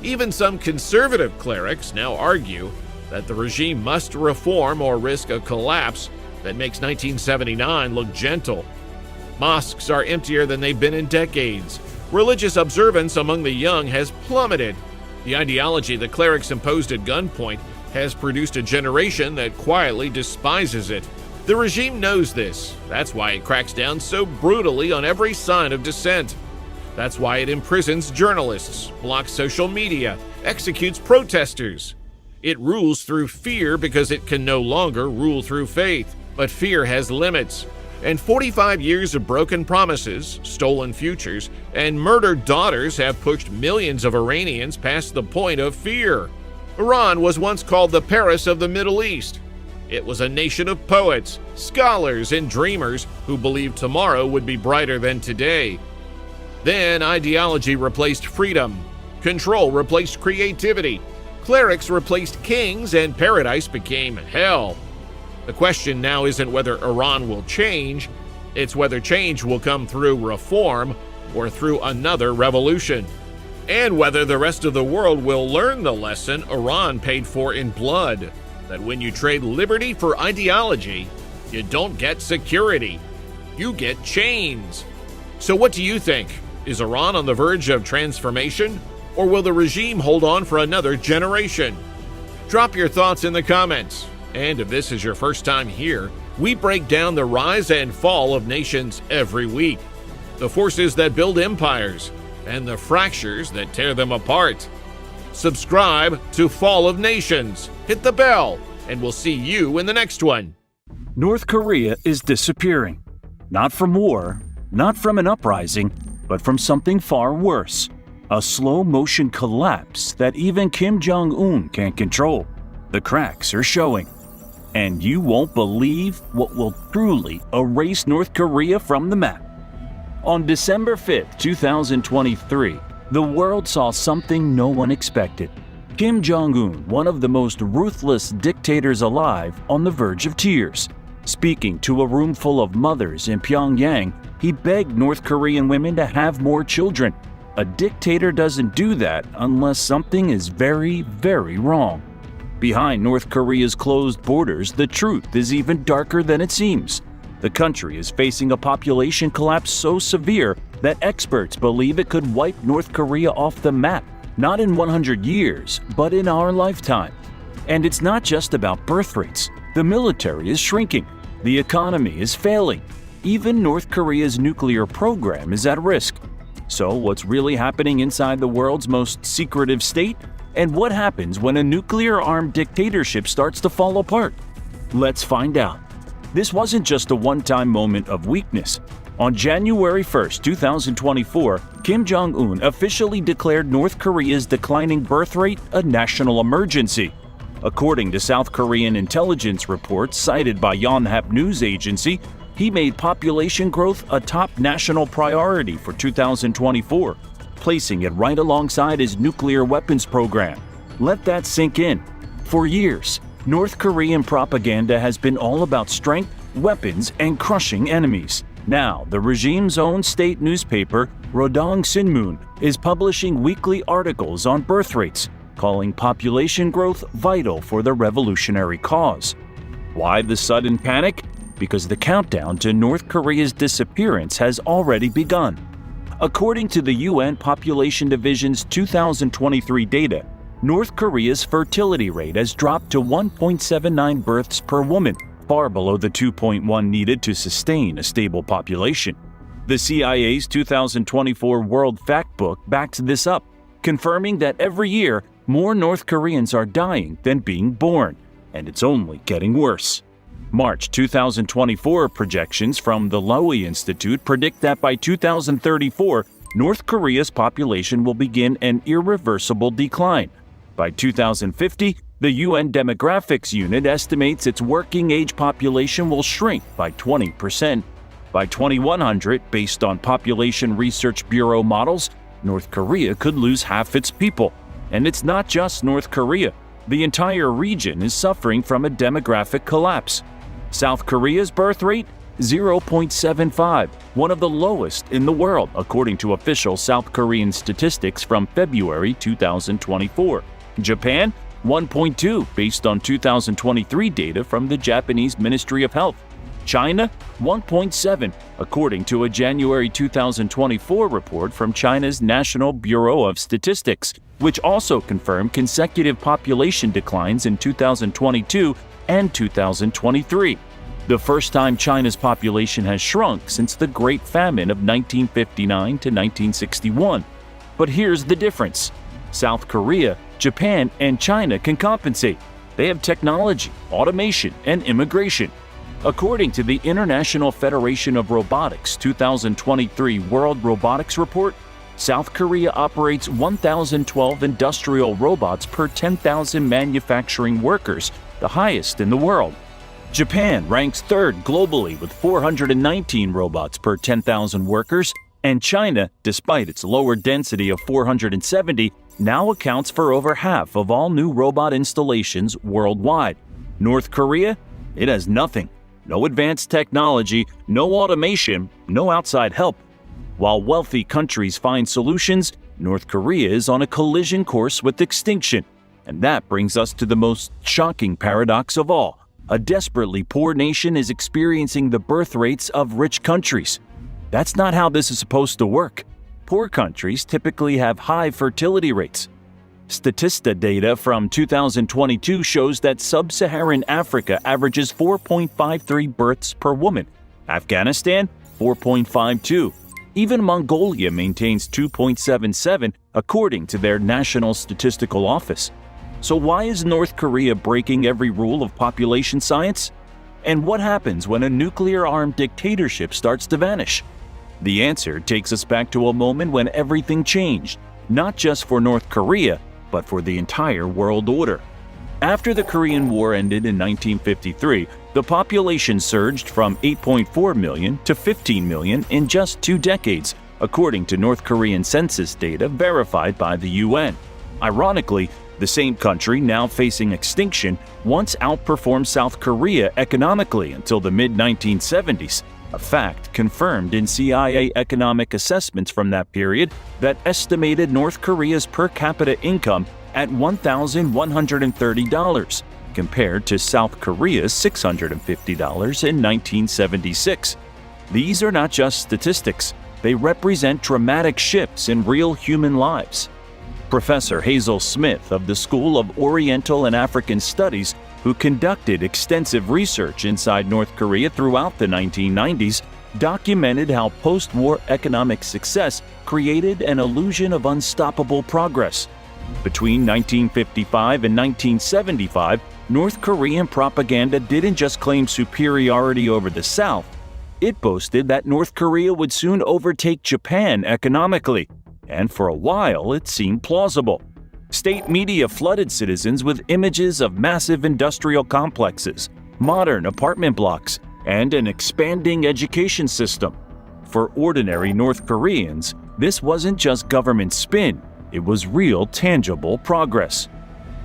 Even some conservative clerics now argue that the regime must reform or risk a collapse that makes 1979 look gentle. Mosques are emptier than they've been in decades. Religious observance among the young has plummeted. The ideology the clerics imposed at gunpoint has produced a generation that quietly despises it. The regime knows this. That's why it cracks down so brutally on every sign of dissent. That's why it imprisons journalists, blocks social media, executes protesters. It rules through fear because it can no longer rule through faith. But fear has limits. And 45 years of broken promises, stolen futures, and murdered daughters have pushed millions of Iranians past the point of fear. Iran was once called the Paris of the Middle East. It was a nation of poets, scholars, and dreamers who believed tomorrow would be brighter than today. Then ideology replaced freedom. Control replaced creativity. Clerics replaced kings, and paradise became hell. The question now isn't whether Iran will change, it's whether change will come through reform or through another revolution. And whether the rest of the world will learn the lesson Iran paid for in blood, that when you trade liberty for ideology, you don't get security, you get chains. So what do you think? Is Iran on the verge of transformation, or will the regime hold on for another generation? Drop your thoughts in the comments. And if this is your first time here, we break down the rise and fall of nations every week, the forces that build empires, and the fractures that tear them apart. Subscribe to Fall of Nations, hit the bell, and we'll see you in the next one. North Korea is disappearing. Not from war, not from an uprising, but from something far worse. A slow-motion collapse that even Kim Jong-un can't control. The cracks are showing. And you won't believe what will truly erase North Korea from the map. On December 5th, 2023, the world saw something no one expected. Kim Jong-un, one of the most ruthless dictators alive, on the verge of tears. Speaking to a room full of mothers in Pyongyang, he begged North Korean women to have more children. A dictator doesn't do that unless something is very, very wrong. Behind North Korea's closed borders, the truth is even darker than it seems. The country is facing a population collapse so severe that experts believe it could wipe North Korea off the map, not in 100 years, but in our lifetime. And it's not just about birth rates. The military is shrinking. The economy is failing. Even North Korea's nuclear program is at risk. So what's really happening inside the world's most secretive state? And what happens when a nuclear-armed dictatorship starts to fall apart? Let's find out. This wasn't just a one-time moment of weakness. On January 1, 2024, Kim Jong-un officially declared North Korea's declining birth rate a national emergency. According to South Korean intelligence reports cited by Yonhap News Agency, he made population growth a top national priority for 2024. Placing it right alongside his nuclear weapons program. Let that sink in. For years, North Korean propaganda has been all about strength, weapons, and crushing enemies. Now, the regime's own state newspaper, Rodong Sinmun, is publishing weekly articles on birth rates, calling population growth vital for the revolutionary cause. Why the sudden panic? Because the countdown to North Korea's disappearance has already begun. According to the UN Population Division's 2023 data, North Korea's fertility rate has dropped to 1.79 births per woman, far below the 2.1 needed to sustain a stable population. The CIA's 2024 World Factbook backs this up, confirming that every year more North Koreans are dying than being born, and it's only getting worse. March 2024 projections from the Lowy Institute predict that by 2034, North Korea's population will begin an irreversible decline. By 2050, The UN Demographics Unit estimates its working-age population will shrink by 20%. By 2100, based on Population Research Bureau models, North Korea could lose half its people. And it's not just North Korea. The entire region is suffering from a demographic collapse. South Korea's birth rate? 0.75, one of the lowest in the world, according to official South Korean statistics from February 2024. Japan? 1.2, based on 2023 data from the Japanese Ministry of Health. China? 1.7, according to a January 2024 report from China's National Bureau of Statistics, which also confirmed consecutive population declines in 2022 and 2023. The first time China's population has shrunk since the Great Famine of 1959 to 1961. But here's the difference. South Korea, Japan, and China can compensate. They have technology, automation, and immigration. According to the International Federation of Robotics 2023 World Robotics Report, South Korea operates 1,012 industrial robots per 10,000 manufacturing workers, the highest in the world. Japan ranks third globally with 419 robots per 10,000 workers, and China, despite its lower density of 470, now accounts for over half of all new robot installations worldwide. North Korea? It has nothing. No advanced technology, no automation, no outside help. While wealthy countries find solutions, North Korea is on a collision course with extinction. And that brings us to the most shocking paradox of all. A desperately poor nation is experiencing the birth rates of rich countries. That's not how this is supposed to work. Poor countries typically have high fertility rates. Statista data from 2022 shows that sub-Saharan Africa averages 4.53 births per woman. Afghanistan, 4.52. Even Mongolia maintains 2.77, according to their National Statistical Office. So why is North Korea breaking every rule of population science? And what happens when a nuclear-armed dictatorship starts to vanish? The answer takes us back to a moment when everything changed, not just for North Korea, but for the entire world order. After the Korean War ended in 1953, the population surged from 8.4 million to 15 million in just 2 decades, according to North Korean census data verified by the UN. Ironically, the same country now facing extinction once outperformed South Korea economically until the mid-1970s, a fact confirmed in CIA economic assessments from that period that estimated North Korea's per capita income at $1,130, compared to South Korea's $650 in 1976. These are not just statistics, they represent dramatic shifts in real human lives. Professor Hazel Smith of the School of Oriental and African Studies, who conducted extensive research inside North Korea throughout the 1990s, documented how post-war economic success created an illusion of unstoppable progress. Between 1955 and 1975, North Korean propaganda didn't just claim superiority over the South, it boasted that North Korea would soon overtake Japan economically, and for a while it seemed plausible. State media flooded citizens with images of massive industrial complexes, modern apartment blocks, and an expanding education system. For ordinary North Koreans, this wasn't just government spin, it was real, tangible progress.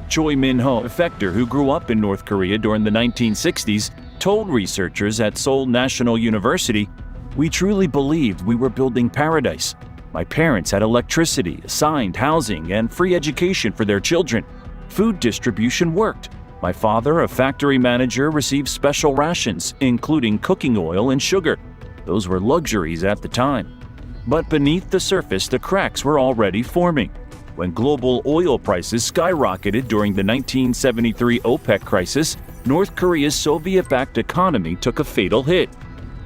Choi Min-ho, a defector who grew up in North Korea during the 1960s, told researchers at Seoul National University, "We truly believed we were building paradise. My parents had electricity, assigned housing, and free education for their children. Food distribution worked. My father, a factory manager, received special rations, including cooking oil and sugar. Those were luxuries at the time." But beneath the surface, the cracks were already forming. When global oil prices skyrocketed during the 1973 OPEC crisis, North Korea's Soviet-backed economy took a fatal hit.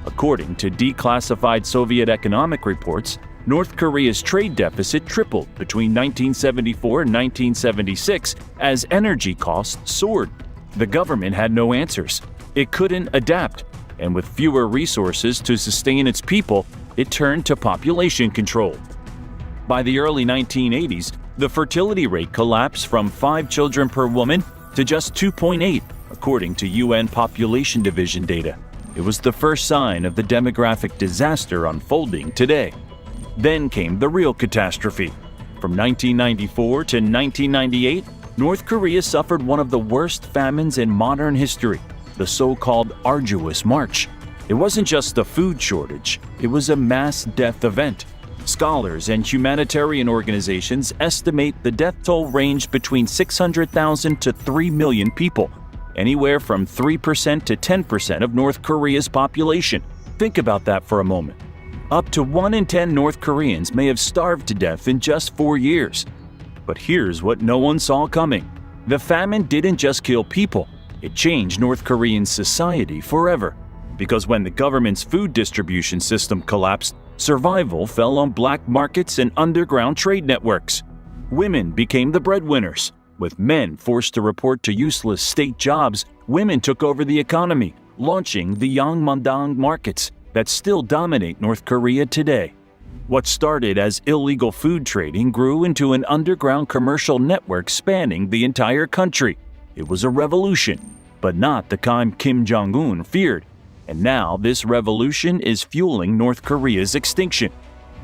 According to declassified Soviet economic reports, North Korea's trade deficit tripled between 1974 and 1976 as energy costs soared. The government had no answers. It couldn't adapt, and with fewer resources to sustain its people, it turned to population control. By the early 1980s, the fertility rate collapsed from 5 children per woman to just 2.8, according to UN Population Division data. It was the first sign of the demographic disaster unfolding today. Then came the real catastrophe. From 1994 to 1998, North Korea suffered one of the worst famines in modern history, the so-called Arduous March. It wasn't just a food shortage, it was a mass death event. Scholars and humanitarian organizations estimate the death toll ranged between 600,000 to 3 million people, anywhere from 3% to 10% of North Korea's population. Think about that for a moment. Up to 1 in 10 North Koreans may have starved to death in just 4 years. But here's what no one saw coming. The famine didn't just kill people, it changed North Korean society forever. Because when the government's food distribution system collapsed, survival fell on black markets and underground trade networks. Women became the breadwinners. With men forced to report to useless state jobs, women took over the economy, launching the Yangmandang markets that still dominate North Korea today. What started as illegal food trading grew into an underground commercial network spanning the entire country. It was a revolution, but not the kind Kim Jong-un feared. And now this revolution is fueling North Korea's extinction.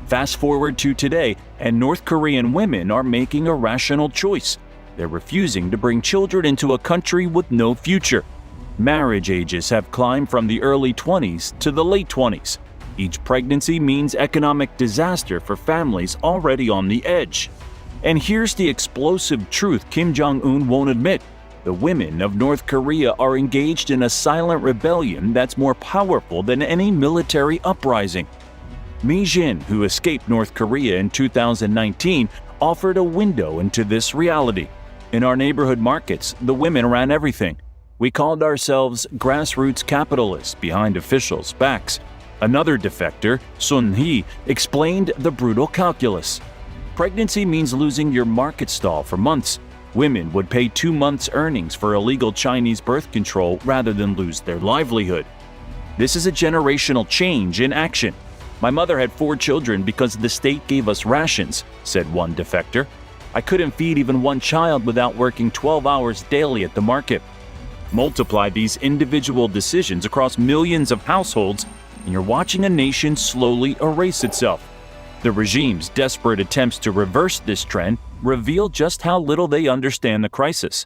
Fast forward to today, and North Korean women are making a rational choice. They're refusing to bring children into a country with no future. Marriage ages have climbed from the early 20s to the late 20s. Each pregnancy means economic disaster for families already on the edge. And here's the explosive truth Kim Jong-un won't admit. The women of North Korea are engaged in a silent rebellion that's more powerful than any military uprising. Mi Jin, who escaped North Korea in 2019, offered a window into this reality. In our neighborhood markets, the women ran everything. We called ourselves grassroots capitalists behind officials' backs. Another defector, Sun Hee, explained the brutal calculus. Pregnancy means losing your market stall for months. Women would pay 2 months' earnings for illegal Chinese birth control rather than lose their livelihood. This is a generational change in action. My mother had 4 children because the state gave us rations, said one defector. I couldn't feed even one child without working 12 hours daily at the market. Multiply these individual decisions across millions of households, and you're watching a nation slowly erase itself. The regime's desperate attempts to reverse this trend reveal just how little they understand the crisis.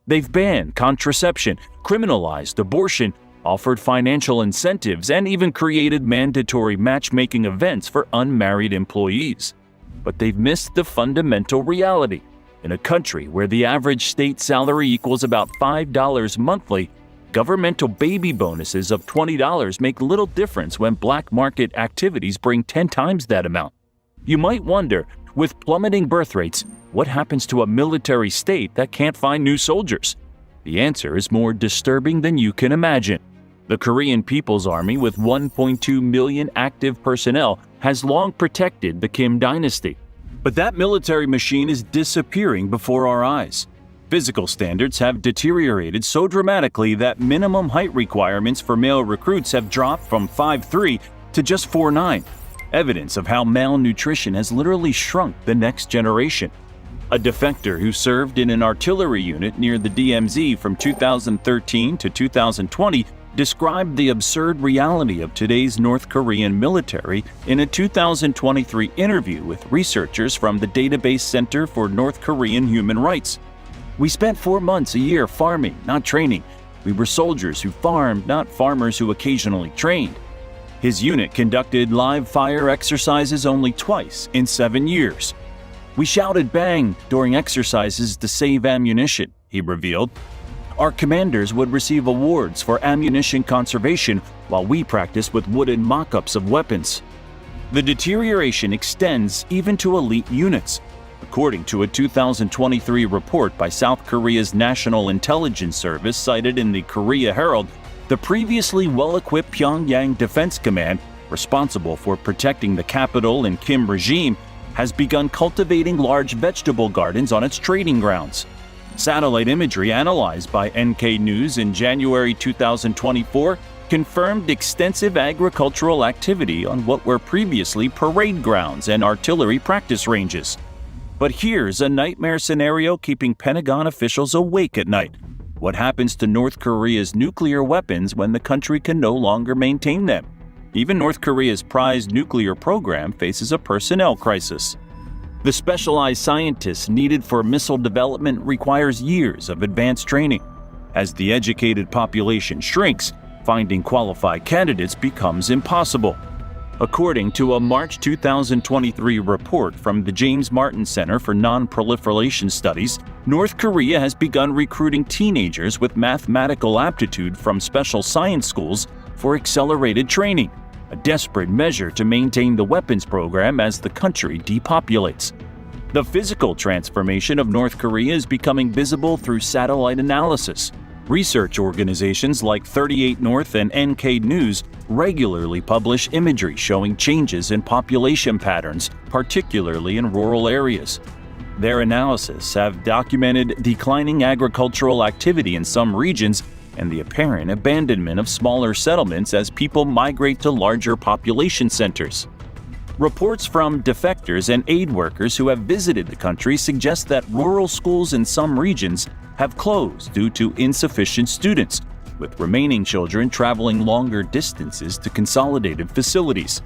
They've banned contraception, criminalized abortion, offered financial incentives, and even created mandatory matchmaking events for unmarried employees. But they've missed the fundamental reality. In a country where the average state salary equals about $5 monthly, governmental baby bonuses of $20 make little difference when black market activities bring 10 times that amount. You might wonder, with plummeting birth rates, what happens to a military state that can't find new soldiers? The answer is more disturbing than you can imagine. The Korean People's Army, with 1.2 million active personnel, has long protected the Kim dynasty. But that military machine is disappearing before our eyes. Physical standards have deteriorated so dramatically that minimum height requirements for male recruits have dropped from 5'3" to just 4'9", evidence of how malnutrition has literally shrunk the next generation. A defector who served in an artillery unit near the DMZ from 2013 to 2020 described the absurd reality of today's North Korean military in a 2023 interview with researchers from the Database Center for North Korean Human Rights. We spent 4 months a year farming, not training. We were soldiers who farmed, not farmers who occasionally trained. His unit conducted live fire exercises only twice in 7 years. We shouted bang during exercises to save ammunition, he revealed. Our commanders would receive awards for ammunition conservation while we practiced with wooden mock-ups of weapons. The deterioration extends even to elite units. According to a 2023 report by South Korea's National Intelligence Service cited in the Korea Herald, the previously well-equipped Pyongyang Defense Command, responsible for protecting the capital and Kim regime, has begun cultivating large vegetable gardens on its training grounds. Satellite imagery analyzed by NK News in January 2024 confirmed extensive agricultural activity on what were previously parade grounds and artillery practice ranges. But here's a nightmare scenario keeping Pentagon officials awake at night. What happens to North Korea's nuclear weapons when the country can no longer maintain them? Even North Korea's prized nuclear program faces a personnel crisis. The specialized scientists needed for missile development requires years of advanced training. As the educated population shrinks, finding qualified candidates becomes impossible. According to a March 2023 report from the James Martin Center for Non-Proliferation Studies, North Korea has begun recruiting teenagers with mathematical aptitude from special science schools for accelerated training, a desperate measure to maintain the weapons program as the country depopulates. The physical transformation of North Korea is becoming visible through satellite analysis. Research organizations like 38 North and NK News regularly publish imagery showing changes in population patterns, particularly in rural areas. Their analysis have documented declining agricultural activity in some regions and the apparent abandonment of smaller settlements as people migrate to larger population centers. Reports from defectors and aid workers who have visited the country suggest that rural schools in some regions have closed due to insufficient students, with remaining children traveling longer distances to consolidated facilities.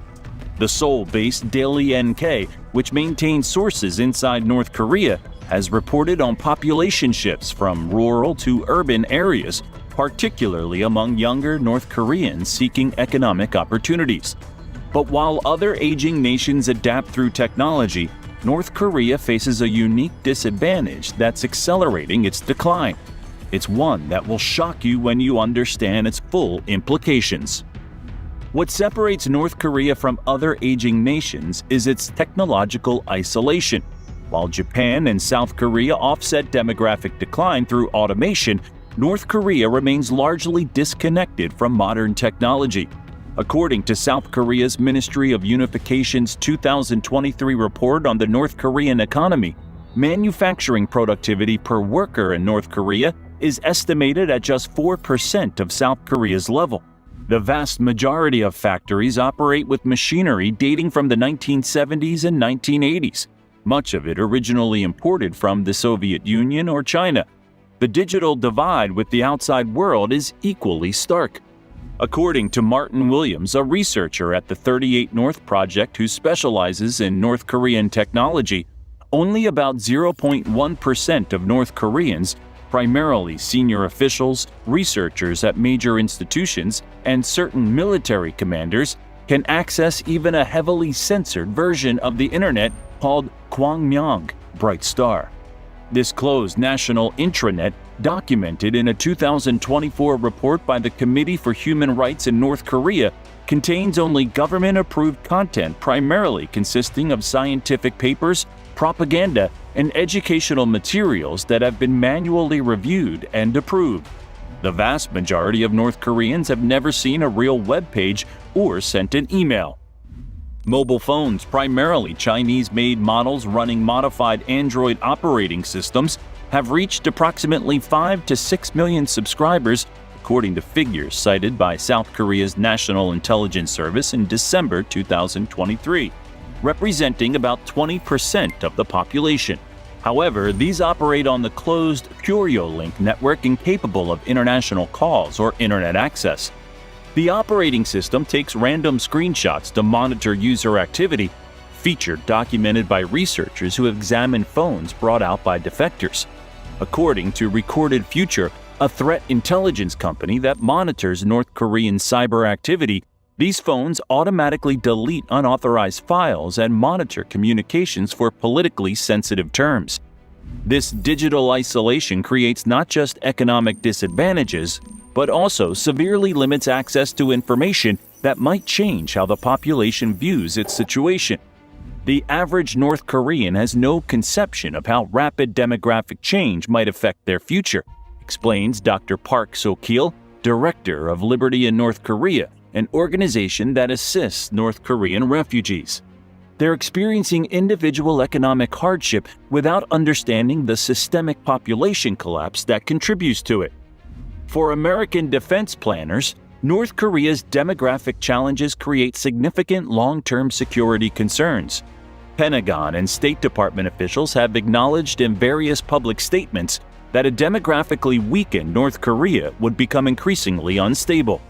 The Seoul-based Daily NK, which maintains sources inside North Korea, has reported on population shifts from rural to urban areas, particularly among younger North Koreans seeking economic opportunities. But while other aging nations adapt through technology, North Korea faces a unique disadvantage that's accelerating its decline. It's one that will shock you when you understand its full implications. What separates North Korea from other aging nations is its technological isolation. While Japan and South Korea offset demographic decline through automation, North Korea remains largely disconnected from modern technology. According to South Korea's Ministry of Unification's 2023 report on the North Korean economy, manufacturing productivity per worker in North Korea is estimated at just 4% of South Korea's level. The vast majority of factories operate with machinery dating from the 1970s and 1980s, much of it originally imported from the Soviet Union or China. The digital divide with the outside world is equally stark. According to Martin Williams, a researcher at the 38 North Project who specializes in North Korean technology, only about 0.1% of North Koreans, primarily senior officials, researchers at major institutions, and certain military commanders, can access even a heavily censored version of the internet called Kwangmyong, Bright Star. This closed national intranet, documented in a 2024 report by the Committee for Human Rights in North Korea, contains only government-approved content primarily consisting of scientific papers, propaganda, and educational materials that have been manually reviewed and approved. The vast majority of North Koreans have never seen a real web page or sent an email. Mobile phones, primarily Chinese-made models running modified Android operating systems, have reached approximately 5 to 6 million subscribers, according to figures cited by South Korea's National Intelligence Service in December 2023, representing about 20% of the population. However, these operate on the closed Kuryolink network incapable of international calls or internet access. The operating system takes random screenshots to monitor user activity, feature documented by researchers who have examined phones brought out by defectors. According to Recorded Future, a threat intelligence company that monitors North Korean cyber activity, these phones automatically delete unauthorized files and monitor communications for politically sensitive terms. This digital isolation creates not just economic disadvantages, but also severely limits access to information that might change how the population views its situation. The average North Korean has no conception of how rapid demographic change might affect their future, explains Dr. Park So-kil, Director of Liberty in North Korea, an organization that assists North Korean refugees. They're experiencing individual economic hardship without understanding the systemic population collapse that contributes to it. For American defense planners, North Korea's demographic challenges create significant long-term security concerns. Pentagon and State Department officials have acknowledged in various public statements that a demographically weakened North Korea would become increasingly unstable.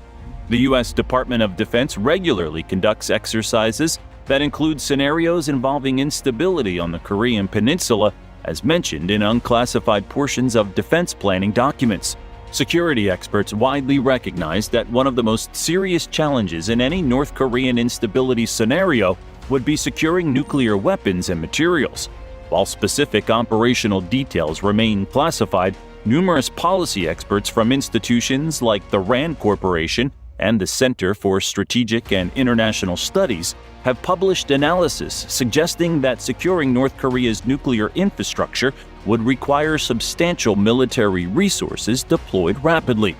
The U.S. Department of Defense regularly conducts exercises that include scenarios involving instability on the Korean Peninsula, as mentioned in unclassified portions of defense planning documents. Security experts widely recognize that one of the most serious challenges in any North Korean instability scenario would be securing nuclear weapons and materials. While specific operational details remain classified, numerous policy experts from institutions like the RAND Corporation and the Center for Strategic and International Studies have published analysis suggesting that securing North Korea's nuclear infrastructure would require substantial military resources deployed rapidly.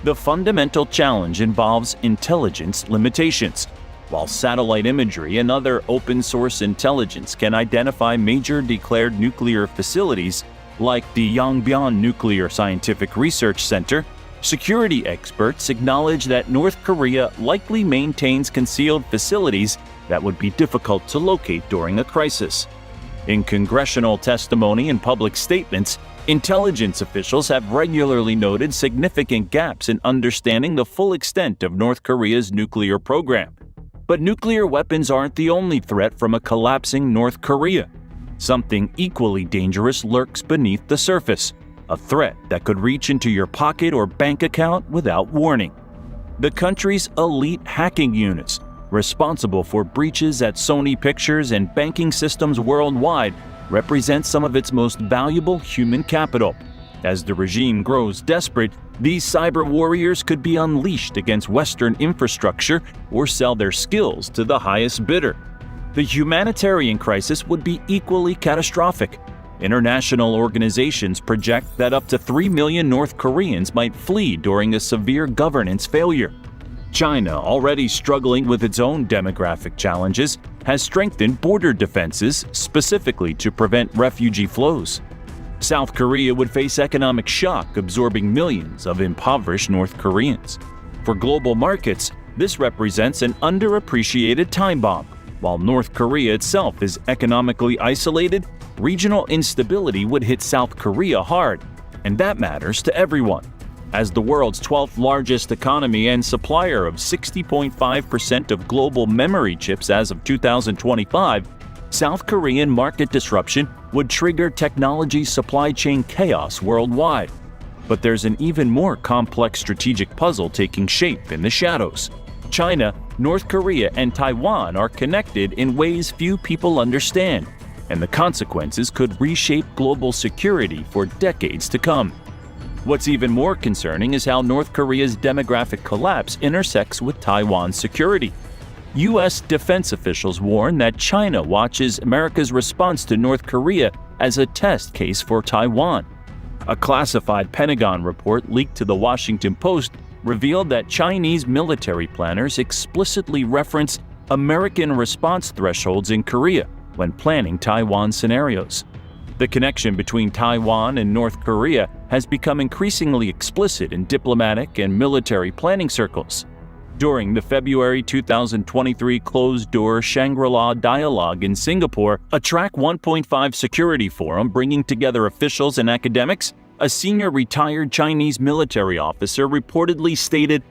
The fundamental challenge involves intelligence limitations. While satellite imagery and other open-source intelligence can identify major declared nuclear facilities, like the Yongbyon Nuclear Scientific Research Center, security experts acknowledge that North Korea likely maintains concealed facilities that would be difficult to locate during a crisis. In congressional testimony and public statements, intelligence officials have regularly noted significant gaps in understanding the full extent of North Korea's nuclear program. But nuclear weapons aren't the only threat from a collapsing North Korea. Something equally dangerous lurks beneath the surface, a threat that could reach into your pocket or bank account without warning. The country's elite hacking units, responsible for breaches at Sony Pictures and banking systems worldwide, represent some of its most valuable human capital. As the regime grows desperate, these cyber warriors could be unleashed against Western infrastructure or sell their skills to the highest bidder. The humanitarian crisis would be equally catastrophic. International organizations project that up to 3 million North Koreans might flee during a severe governance failure. China, already struggling with its own demographic challenges, has strengthened border defenses specifically to prevent refugee flows. South Korea would face economic shock, absorbing millions of impoverished North Koreans. For global markets, this represents an underappreciated time bomb. While North Korea itself is economically isolated, regional instability would hit South Korea hard, and that matters to everyone. As the world's 12th largest economy and supplier of 60.5% of global memory chips as of 2025, South Korean market disruption would trigger technology supply chain chaos worldwide. But there's an even more complex strategic puzzle taking shape in the shadows. China, North Korea, and Taiwan are connected in ways few people understand, and the consequences could reshape global security for decades to come. What's even more concerning is how North Korea's demographic collapse intersects with Taiwan's security. U.S. defense officials warn that China watches America's response to North Korea as a test case for Taiwan. A classified Pentagon report leaked to the Washington Post revealed that Chinese military planners explicitly reference American response thresholds in Korea when planning Taiwan scenarios. The connection between Taiwan and North Korea has become increasingly explicit in diplomatic and military planning circles. During the February 2023 closed-door Shangri-La Dialogue in Singapore, a Track 1.5 security forum bringing together officials and academics, a senior retired Chinese military officer reportedly stated,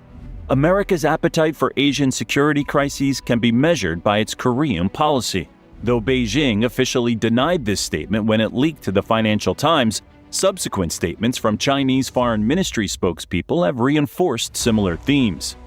"America's appetite for Asian security crises can be measured by its Korean policy." Though Beijing officially denied this statement when it leaked to the Financial Times, subsequent statements from Chinese Foreign Ministry spokespeople have reinforced similar themes.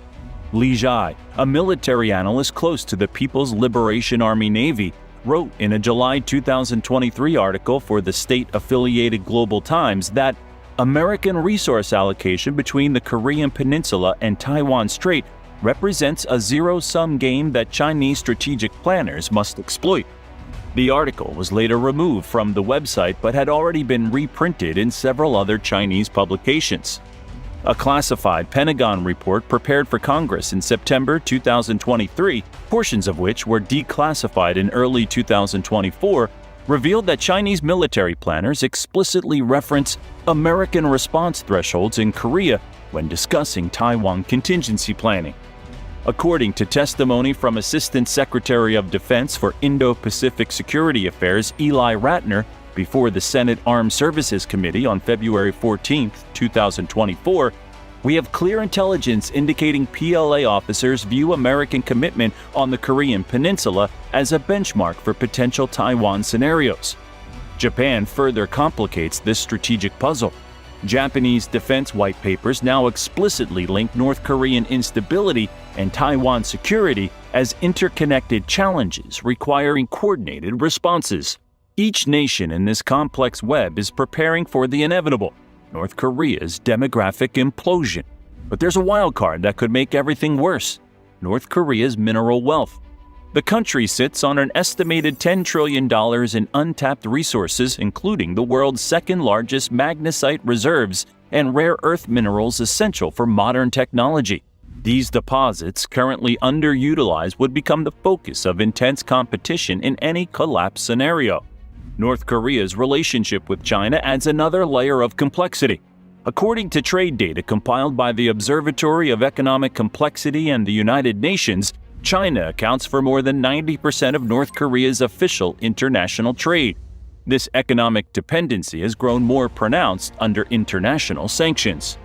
Li Zhai, a military analyst close to the People's Liberation Army Navy, wrote in a July 2023 article for the state-affiliated Global Times that American resource allocation between the Korean Peninsula and Taiwan Strait represents a zero-sum game that Chinese strategic planners must exploit. The article was later removed from the website but had already been reprinted in several other Chinese publications. A classified Pentagon report prepared for Congress in September 2023, portions of which were declassified in early 2024, revealed that Chinese military planners explicitly reference American response thresholds in Korea when discussing Taiwan contingency planning. According to testimony from Assistant Secretary of Defense for Indo-Pacific Security Affairs Eli Ratner before the Senate Armed Services Committee on February 14, 2024, we have clear intelligence indicating PLA officers view American commitment on the Korean Peninsula as a benchmark for potential Taiwan scenarios. Japan further complicates this strategic puzzle. Japanese defense white papers now explicitly link North Korean instability and Taiwan security as interconnected challenges requiring coordinated responses. Each nation in this complex web is preparing for the inevitable, North Korea's demographic implosion. But there's a wild card that could make everything worse: North Korea's mineral wealth. The country sits on an estimated $10 trillion in untapped resources, including the world's second-largest magnesite reserves and rare earth minerals essential for modern technology. These deposits, currently underutilized, would become the focus of intense competition in any collapse scenario. North Korea's relationship with China adds another layer of complexity. According to trade data compiled by the Observatory of Economic Complexity and the United Nations, China accounts for more than 90% of North Korea's official international trade. This economic dependency has grown more pronounced under international sanctions.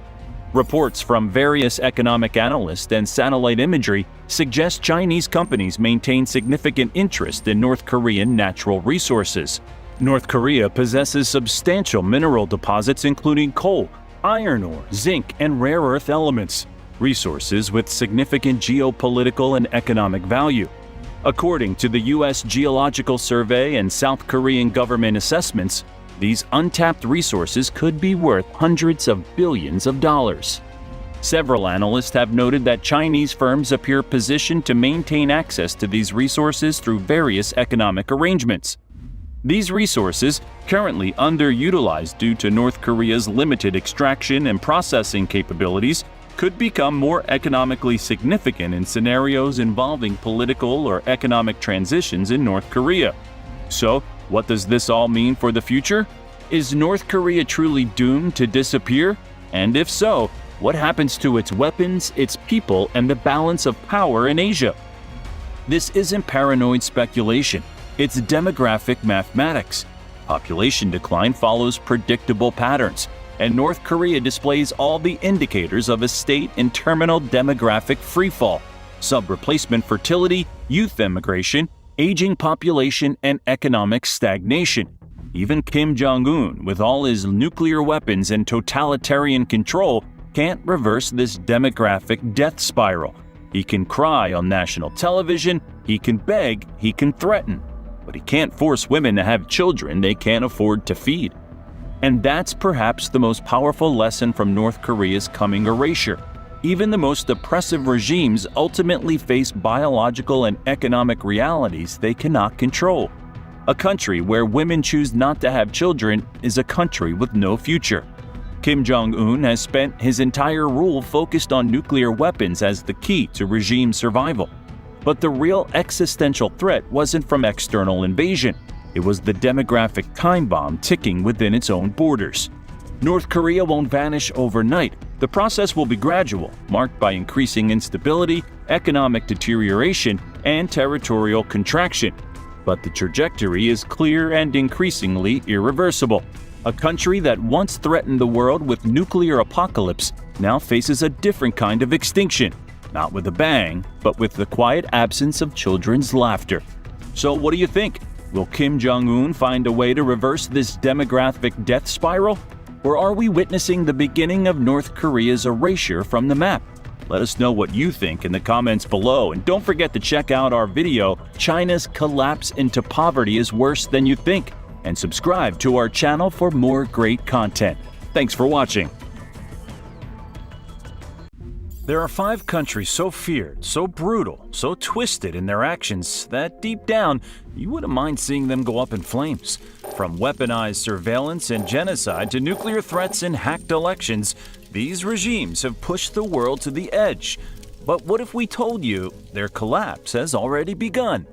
Reports from various economic analysts and satellite imagery suggest Chinese companies maintain significant interest in North Korean natural resources. North Korea possesses substantial mineral deposits including coal, iron ore, zinc, and rare earth elements, resources with significant geopolitical and economic value. According to the U.S. Geological Survey and South Korean government assessments, these untapped resources could be worth hundreds of billions of dollars. Several analysts have noted that Chinese firms appear positioned to maintain access to these resources through various economic arrangements. These resources, currently underutilized due to North Korea's limited extraction and processing capabilities, could become more economically significant in scenarios involving political or economic transitions in North Korea. So, what does this all mean for the future? Is North Korea truly doomed to disappear? And if so, what happens to its weapons, its people, and the balance of power in Asia? This isn't paranoid speculation. It's demographic mathematics. Population decline follows predictable patterns, and North Korea displays all the indicators of a state in terminal demographic freefall: sub-replacement fertility, youth immigration, aging population, and economic stagnation. Even Kim Jong-un, with all his nuclear weapons and totalitarian control, can't reverse this demographic death spiral. He can cry on national television, he can beg, he can threaten, but he can't force women to have children they can't afford to feed. And that's perhaps the most powerful lesson from North Korea's coming erasure. Even the most oppressive regimes ultimately face biological and economic realities they cannot control. A country where women choose not to have children is a country with no future. Kim Jong-un has spent his entire rule focused on nuclear weapons as the key to regime survival. But the real existential threat wasn't from external invasion. It was the demographic time bomb ticking within its own borders. North Korea won't vanish overnight. The process will be gradual, marked by increasing instability, economic deterioration, and territorial contraction. But the trajectory is clear and increasingly irreversible. A country that once threatened the world with nuclear apocalypse now faces a different kind of extinction, not with a bang, but with the quiet absence of children's laughter. So what do you think? Will Kim Jong-un find a way to reverse this demographic death spiral? Or are we witnessing the beginning of North Korea's erasure from the map? Let us know what you think in the comments below, and don't forget to check out our video, China's Collapse into Poverty is Worse Than You Think, and subscribe to our channel for more great content. Thanks for watching. There are 5 countries so feared, so brutal, so twisted in their actions that deep down, you wouldn't mind seeing them go up in flames. From weaponized surveillance and genocide to nuclear threats and hacked elections, these regimes have pushed the world to the edge. But what if we told you their collapse has already begun?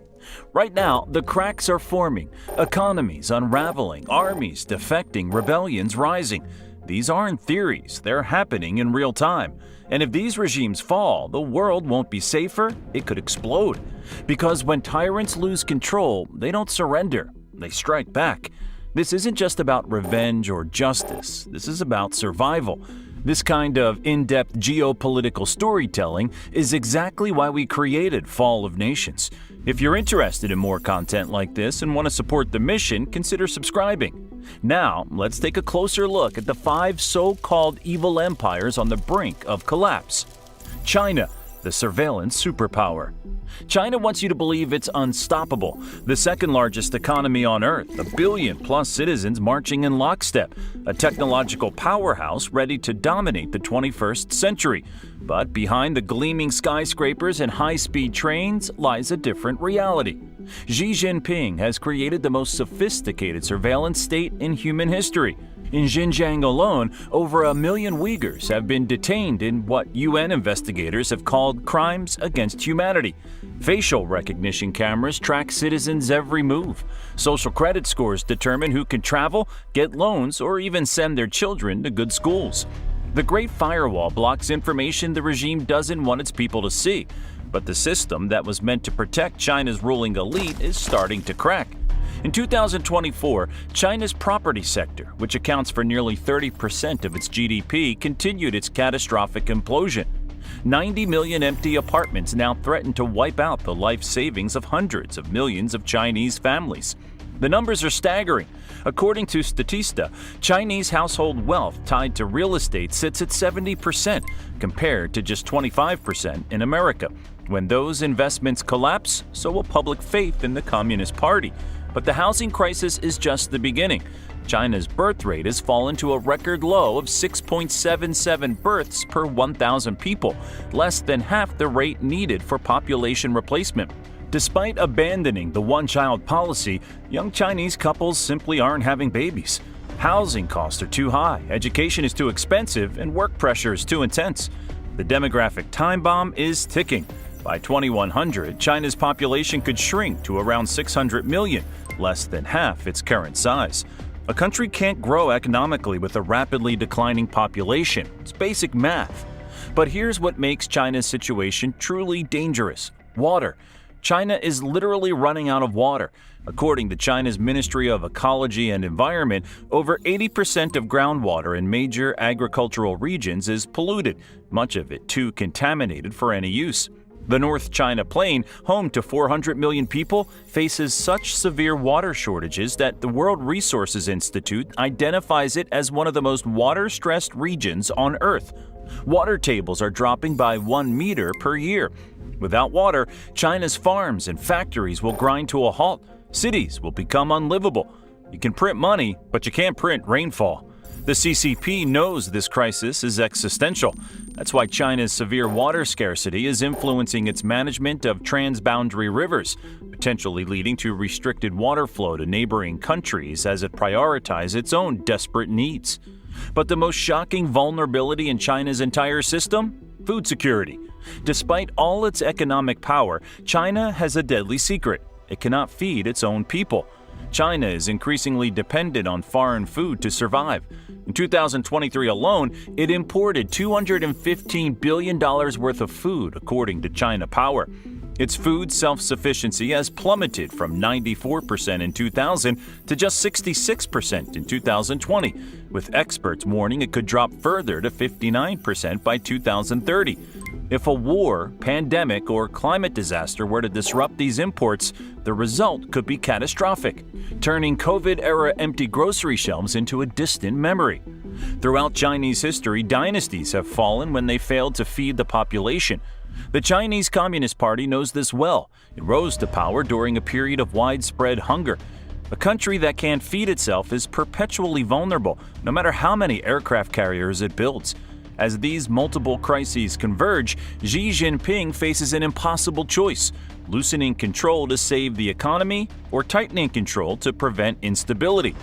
Right now, the cracks are forming, economies unraveling, armies defecting, rebellions rising. These aren't theories, they're happening in real time. And if these regimes fall, the world won't be safer, it could explode. Because when tyrants lose control, they don't surrender, they strike back. This isn't just about revenge or justice, this is about survival. This kind of in-depth geopolitical storytelling is exactly why we created Fall of Nations. If you're interested in more content like this and want to support the mission, consider subscribing. Now, let's take a closer look at the 5 so-called evil empires on the brink of collapse. China, the surveillance superpower. China wants you to believe it's unstoppable, the second largest economy on Earth, 1 billion+ citizens marching in lockstep, a technological powerhouse ready to dominate the 21st century. But behind the gleaming skyscrapers and high-speed trains lies a different reality. Xi Jinping has created the most sophisticated surveillance state in human history. In Xinjiang alone, over 1 million Uyghurs have been detained in what UN investigators have called crimes against humanity. Facial recognition cameras track citizens' every move. Social credit scores determine who can travel, get loans, or even send their children to good schools. The Great Firewall blocks information the regime doesn't want its people to see. But the system that was meant to protect China's ruling elite is starting to crack. In 2024, China's property sector, which accounts for nearly 30% of its GDP, continued its catastrophic implosion. 90 million empty apartments now threaten to wipe out the life savings of hundreds of millions of Chinese families. The numbers are staggering. According to Statista, Chinese household wealth tied to real estate sits at 70%, compared to just 25% in America. When those investments collapse, so will public faith in the Communist Party. But the housing crisis is just the beginning. China's birth rate has fallen to a record low of 6.77 births per 1,000 people, less than half the rate needed for population replacement. Despite abandoning the one-child policy, young Chinese couples simply aren't having babies. Housing costs are too high, education is too expensive, and work pressure is too intense. The demographic time bomb is ticking. By 2100, China's population could shrink to around 600 million, less than half its current size. A country can't grow economically with a rapidly declining population. It's basic math. But here's what makes China's situation truly dangerous: water. China is literally running out of water. According to China's Ministry of Ecology and Environment, over 80% of groundwater in major agricultural regions is polluted, much of it too contaminated for any use. The North China Plain, home to 400 million people, faces such severe water shortages that the World Resources Institute identifies it as one of the most water-stressed regions on Earth. Water tables are dropping by 1 meter per year. Without water, China's farms and factories will grind to a halt. Cities will become unlivable. You can print money, but you can't print rainfall. The CCP knows this crisis is existential. That's why China's severe water scarcity is influencing its management of transboundary rivers, potentially leading to restricted water flow to neighboring countries as it prioritizes its own desperate needs. But the most shocking vulnerability in China's entire system? Food security. Despite all its economic power, China has a deadly secret. It cannot feed its own people. China is increasingly dependent on foreign food to survive. In 2023 alone, it imported $215 billion worth of food, according to China Power. Its food self-sufficiency has plummeted from 94% in 2000 to just 66% in 2020, with experts warning it could drop further to 59% by 2030. If a war, pandemic, or climate disaster were to disrupt these imports, the result could be catastrophic, turning COVID-era empty grocery shelves into a distant memory. Throughout Chinese history, dynasties have fallen when they failed to feed the population. The Chinese Communist Party knows this well. It rose to power during a period of widespread hunger. A country that can't feed itself is perpetually vulnerable, no matter how many aircraft carriers it builds. As these multiple crises converge, Xi Jinping faces an impossible choice: loosening control to save the economy or tightening control to prevent instability.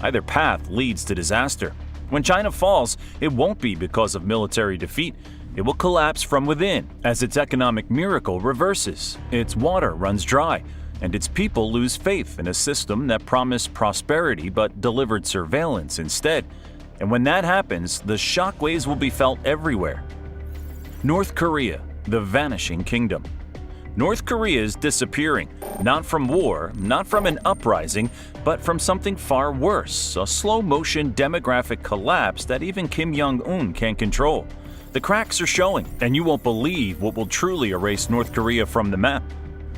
Either path leads to disaster. When China falls, it won't be because of military defeat. It will collapse from within as its economic miracle reverses, its water runs dry, and its people lose faith in a system that promised prosperity but delivered surveillance instead. And when that happens, the shockwaves will be felt everywhere. North Korea, the vanishing kingdom. North Korea is disappearing, not from war, not from an uprising, but from something far worse, a slow-motion demographic collapse that even Kim Jong-un can't control. The cracks are showing, and you won't believe what will truly erase North Korea from the map.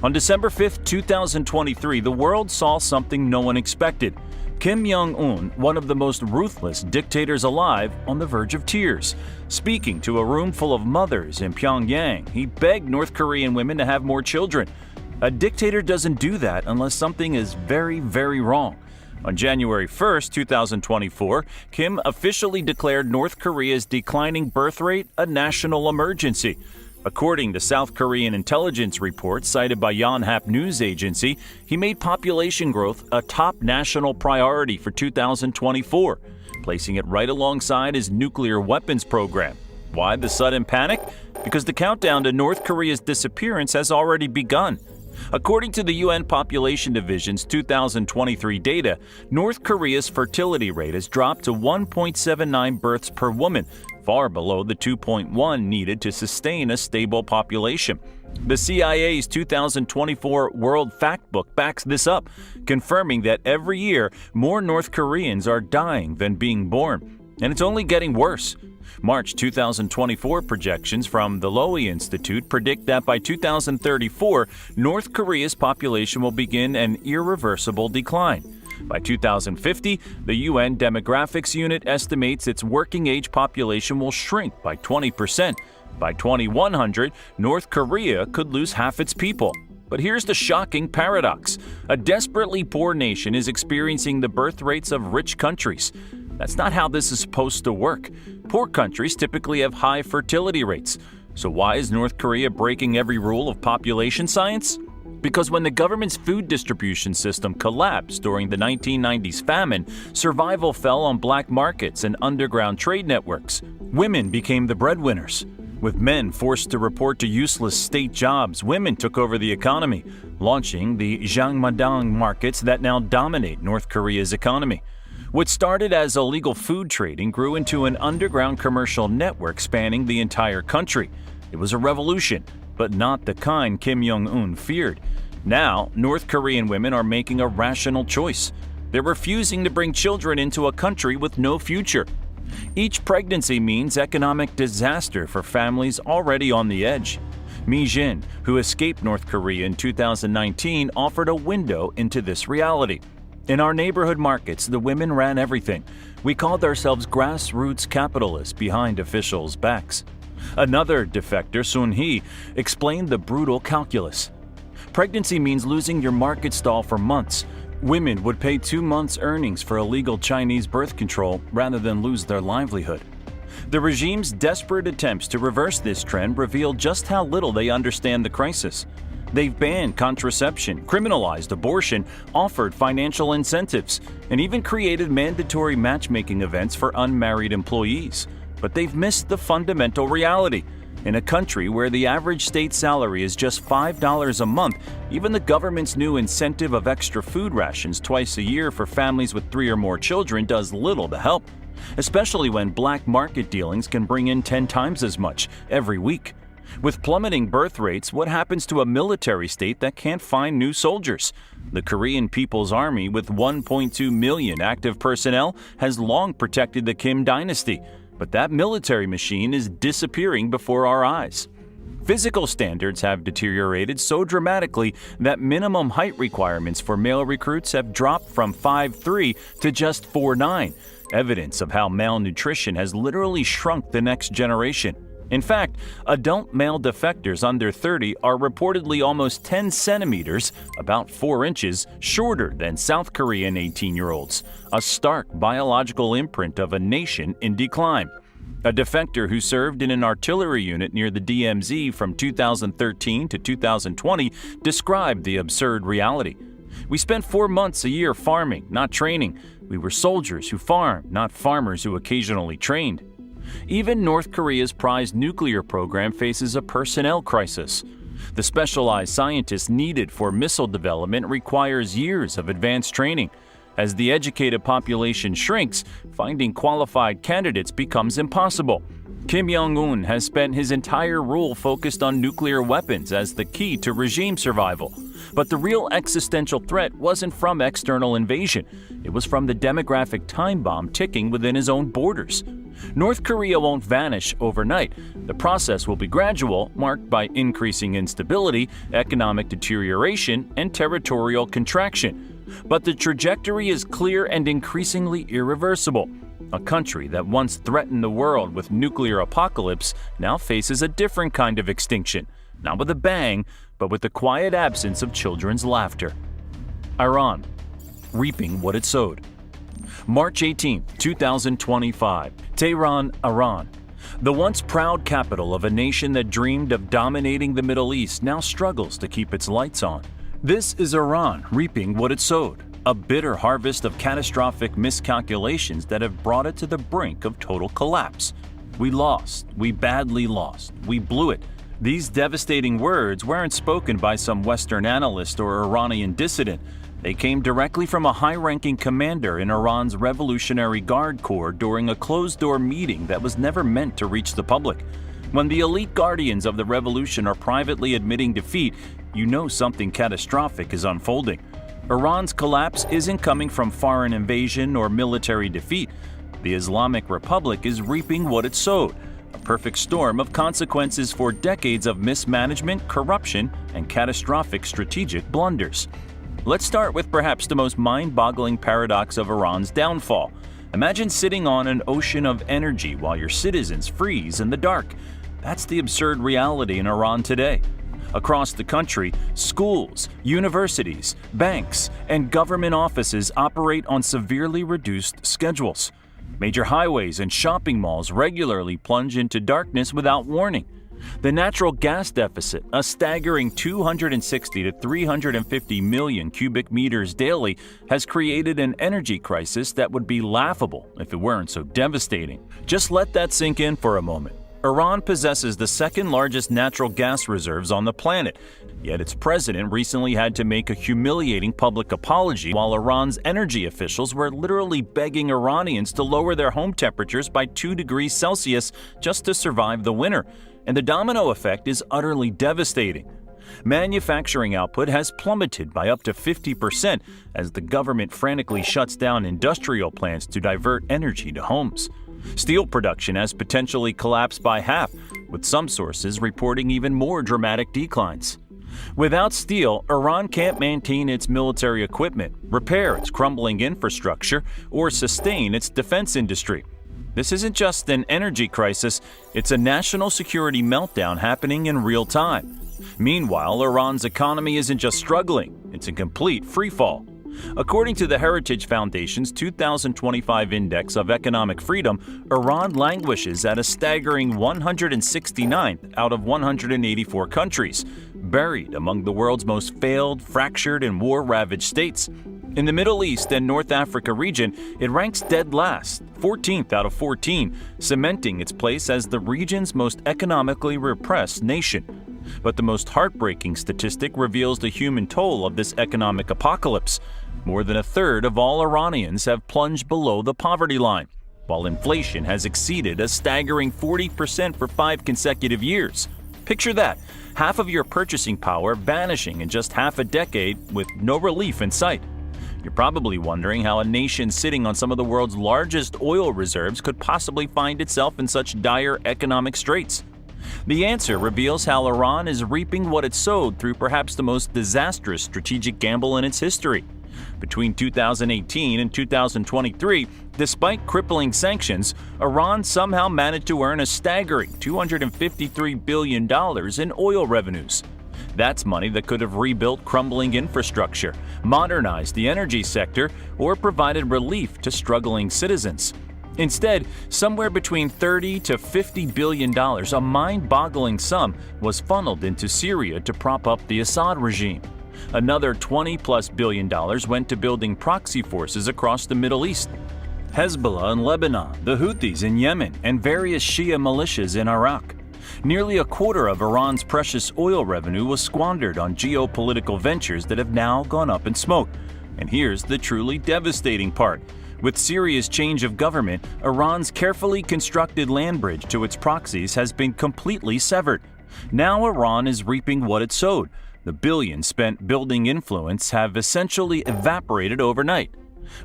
On December 5, 2023, the world saw something no one expected. Kim Jong-un, one of the most ruthless dictators alive, on the verge of tears. Speaking to a room full of mothers in Pyongyang, he begged North Korean women to have more children. A dictator doesn't do that unless something is very, very wrong. On January 1, 2024, Kim officially declared North Korea's declining birth rate a national emergency. According to South Korean intelligence reports cited by Yonhap News Agency, he made population growth a top national priority for 2024, placing it right alongside his nuclear weapons program. Why the sudden panic? Because the countdown to North Korea's disappearance has already begun. According to the UN Population Division's 2023 data, North Korea's fertility rate has dropped to 1.79 births per woman, far below the 2.1 needed to sustain a stable population. The CIA's 2024 World Factbook backs this up, confirming that every year more North Koreans are dying than being born. And it's only getting worse. March 2024 projections from the Lowy Institute predict that by 2034, North Korea's population will begin an irreversible decline. By 2050, the UN Demographics Unit estimates its working-age population will shrink by 20%. By 2100, North Korea could lose half its people. But here's the shocking paradox. A desperately poor nation is experiencing the birth rates of rich countries. That's not how this is supposed to work. Poor countries typically have high fertility rates. So why is North Korea breaking every rule of population science? Because when the government's food distribution system collapsed during the 1990s famine, survival fell on black markets and underground trade networks. Women became the breadwinners. With men forced to report to useless state jobs, women took over the economy, launching the Jangmadang markets that now dominate North Korea's economy. What started as illegal food trading grew into an underground commercial network spanning the entire country. It was a revolution, but not the kind Kim Jong-un feared. Now, North Korean women are making a rational choice. They're refusing to bring children into a country with no future. Each pregnancy means economic disaster for families already on the edge. Mi Jin, who escaped North Korea in 2019, offered a window into this reality. In our neighborhood markets, the women ran everything. We called ourselves grassroots capitalists behind officials' backs. Another defector, Sun Hee, explained the brutal calculus. Pregnancy means losing your market stall for months. Women would pay 2 months' earnings for illegal Chinese birth control rather than lose their livelihood. The regime's desperate attempts to reverse this trend reveal just how little they understand the crisis. They've banned contraception, criminalized abortion, offered financial incentives, and even created mandatory matchmaking events for unmarried employees. But they've missed the fundamental reality. In a country where the average state salary is just $5 a month, even the government's new incentive of extra food rations twice a year for families with 3 or more children does little to help, especially when black market dealings can bring in 10 times as much every week. With plummeting birth rates, what happens to a military state that can't find new soldiers? The Korean People's Army, with 1.2 million active personnel, has long protected the Kim dynasty, but that military machine is disappearing before our eyes. Physical standards have deteriorated so dramatically that minimum height requirements for male recruits have dropped from 5'3" to just 4'9", evidence of how malnutrition has literally shrunk the next generation. In fact, adult male defectors under 30 are reportedly almost 10 centimeters, about 4 inches, shorter than South Korean 18-year-olds, a stark biological imprint of a nation in decline. A defector who served in an artillery unit near the DMZ from 2013 to 2020 described the absurd reality. "We spent 4 months a year farming, not training. We were soldiers who farmed, not farmers who occasionally trained." Even North Korea's prized nuclear program faces a personnel crisis. The specialized scientists needed for missile development requires years of advanced training. As the educated population shrinks, finding qualified candidates becomes impossible. Kim Jong-un has spent his entire rule focused on nuclear weapons as the key to regime survival. But the real existential threat wasn't from external invasion. It was from the demographic time bomb ticking within his own borders. North Korea won't vanish overnight. The process will be gradual, marked by increasing instability, economic deterioration, and territorial contraction. But the trajectory is clear and increasingly irreversible. A country that once threatened the world with nuclear apocalypse now faces a different kind of extinction, not with a bang, but with the quiet absence of children's laughter. Iran, reaping what it sowed. March 18, 2025, Tehran, Iran. The once proud capital of a nation that dreamed of dominating the Middle East now struggles to keep its lights on. This is Iran reaping what it sowed, a bitter harvest of catastrophic miscalculations that have brought it to the brink of total collapse. We lost, we badly lost, we blew it. These devastating words weren't spoken by some Western analyst or Iranian dissident. They came directly from a high-ranking commander in Iran's Revolutionary Guard Corps during a closed-door meeting that was never meant to reach the public. When the elite guardians of the revolution are privately admitting defeat, you know something catastrophic is unfolding. Iran's collapse isn't coming from foreign invasion or military defeat. The Islamic Republic is reaping what it sowed, a perfect storm of consequences for decades of mismanagement, corruption, and catastrophic strategic blunders. Let's start with perhaps the most mind-boggling paradox of Iran's downfall. Imagine sitting on an ocean of energy while your citizens freeze in the dark. That's the absurd reality in Iran today. Across the country, schools, universities, banks, and government offices operate on severely reduced schedules. Major highways and shopping malls regularly plunge into darkness without warning. The natural gas deficit, a staggering 260 to 350 million cubic meters daily, has created an energy crisis that would be laughable if it weren't so devastating. Just let that sink in for a moment. Iran possesses the second largest natural gas reserves on the planet, yet its president recently had to make a humiliating public apology while Iran's energy officials were literally begging Iranians to lower their home temperatures by 2 degrees Celsius just to survive the winter. And the domino effect is utterly devastating. Manufacturing output has plummeted by up to 50% as the government frantically shuts down industrial plants to divert energy to homes. Steel production has potentially collapsed by half, with some sources reporting even more dramatic declines. Without steel, Iran can't maintain its military equipment, repair its crumbling infrastructure, or sustain its defense industry. This isn't just an energy crisis, it's a national security meltdown happening in real time. Meanwhile, Iran's economy isn't just struggling, it's in complete freefall. According to the Heritage Foundation's 2025 Index of Economic Freedom, Iran languishes at a staggering 169th out of 184 countries, buried among the world's most failed, fractured, and war-ravaged states. In the Middle East and North Africa region, it ranks dead last, 14th out of 14, cementing its place as the region's most economically repressed nation. But the most heartbreaking statistic reveals the human toll of this economic apocalypse. More than a third of all Iranians have plunged below the poverty line, while inflation has exceeded a staggering 40% for 5 consecutive years. Picture that, half of your purchasing power vanishing in just half a decade with no relief in sight. You're probably wondering how a nation sitting on some of the world's largest oil reserves could possibly find itself in such dire economic straits. The answer reveals how Iran is reaping what it sowed through perhaps the most disastrous strategic gamble in its history. Between 2018 and 2023, despite crippling sanctions, Iran somehow managed to earn a staggering $253 billion in oil revenues. That's money that could have rebuilt crumbling infrastructure, modernized the energy sector, or provided relief to struggling citizens. Instead, somewhere between $30 to $50 billion, a mind-boggling sum, was funneled into Syria to prop up the Assad regime. Another $20+ billion went to building proxy forces across the Middle East. Hezbollah in Lebanon, the Houthis in Yemen, and various Shia militias in Iraq. Nearly a quarter of Iran's precious oil revenue was squandered on geopolitical ventures that have now gone up in smoke. And here's the truly devastating part. With Syria's change of government, Iran's carefully constructed land bridge to its proxies has been completely severed. Now Iran is reaping what it sowed. The billions spent building influence have essentially evaporated overnight.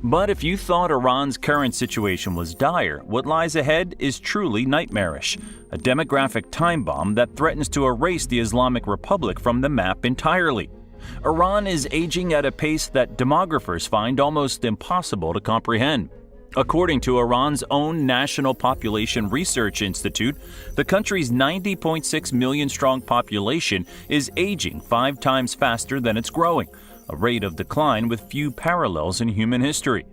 But if you thought Iran's current situation was dire, what lies ahead is truly nightmarish. A demographic time bomb that threatens to erase the Islamic Republic from the map entirely. Iran is aging at a pace that demographers find almost impossible to comprehend. According to Iran's own National Population Research Institute, the country's 90.6 million strong population is aging 5 times faster than it's growing, a rate of decline with few parallels in human history.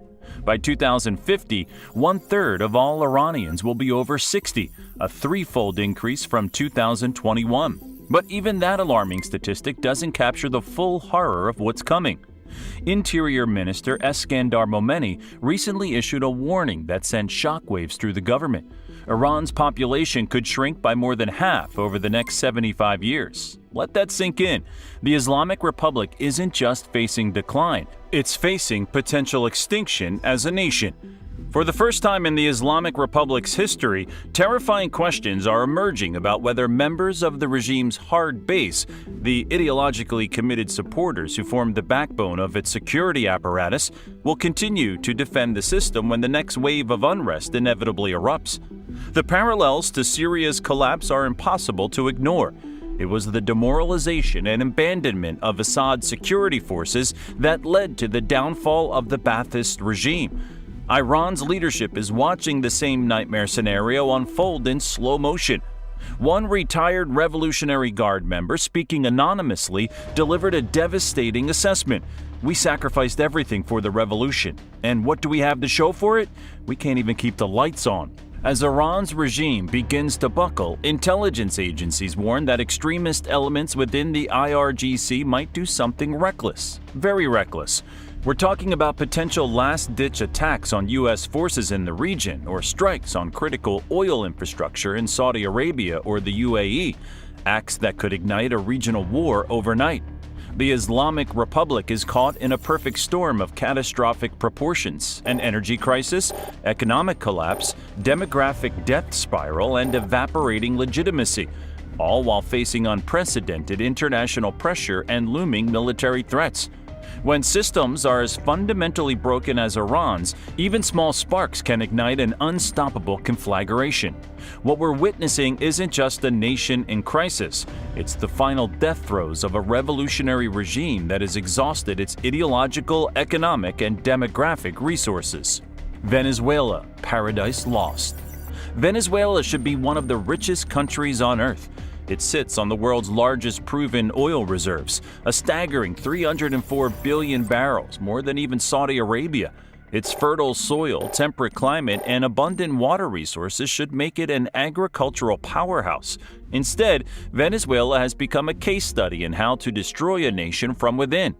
By 2050, 1/3 of all Iranians will be over 60, a threefold increase from 2021. But even that alarming statistic doesn't capture the full horror of what's coming. Interior Minister Eskandar Momeni recently issued a warning that sent shockwaves through the government. Iran's population could shrink by more than half over the next 75 years. Let that sink in. The Islamic Republic isn't just facing decline, it's facing potential extinction as a nation. For the first time in the Islamic Republic's history, terrifying questions are emerging about whether members of the regime's hard base, the ideologically committed supporters who form the backbone of its security apparatus, will continue to defend the system when the next wave of unrest inevitably erupts. The parallels to Syria's collapse are impossible to ignore. It was the demoralization and abandonment of Assad's security forces that led to the downfall of the Ba'athist regime. Iran's leadership is watching the same nightmare scenario unfold in slow motion. One retired Revolutionary Guard member, speaking anonymously, delivered a devastating assessment. "We sacrificed everything for the revolution. And what do we have to show for it? We can't even keep the lights on." As Iran's regime begins to buckle, intelligence agencies warn that extremist elements within the IRGC might do something reckless, very reckless. We're talking about potential last-ditch attacks on U.S. forces in the region or strikes on critical oil infrastructure in Saudi Arabia or the UAE, acts that could ignite a regional war overnight. The Islamic Republic is caught in a perfect storm of catastrophic proportions: an energy crisis, economic collapse, demographic death spiral, and evaporating legitimacy, all while facing unprecedented international pressure and looming military threats. When systems are as fundamentally broken as Iran's, even small sparks can ignite an unstoppable conflagration. What we're witnessing isn't just a nation in crisis, it's the final death throes of a revolutionary regime that has exhausted its ideological, economic, and demographic resources. Venezuela, paradise lost. Venezuela should be one of the richest countries on earth. It sits on the world's largest proven oil reserves, a staggering 304 billion barrels, more than even Saudi Arabia. Its fertile soil, temperate climate, and abundant water resources should make it an agricultural powerhouse. Instead, Venezuela has become a case study in how to destroy a nation from within.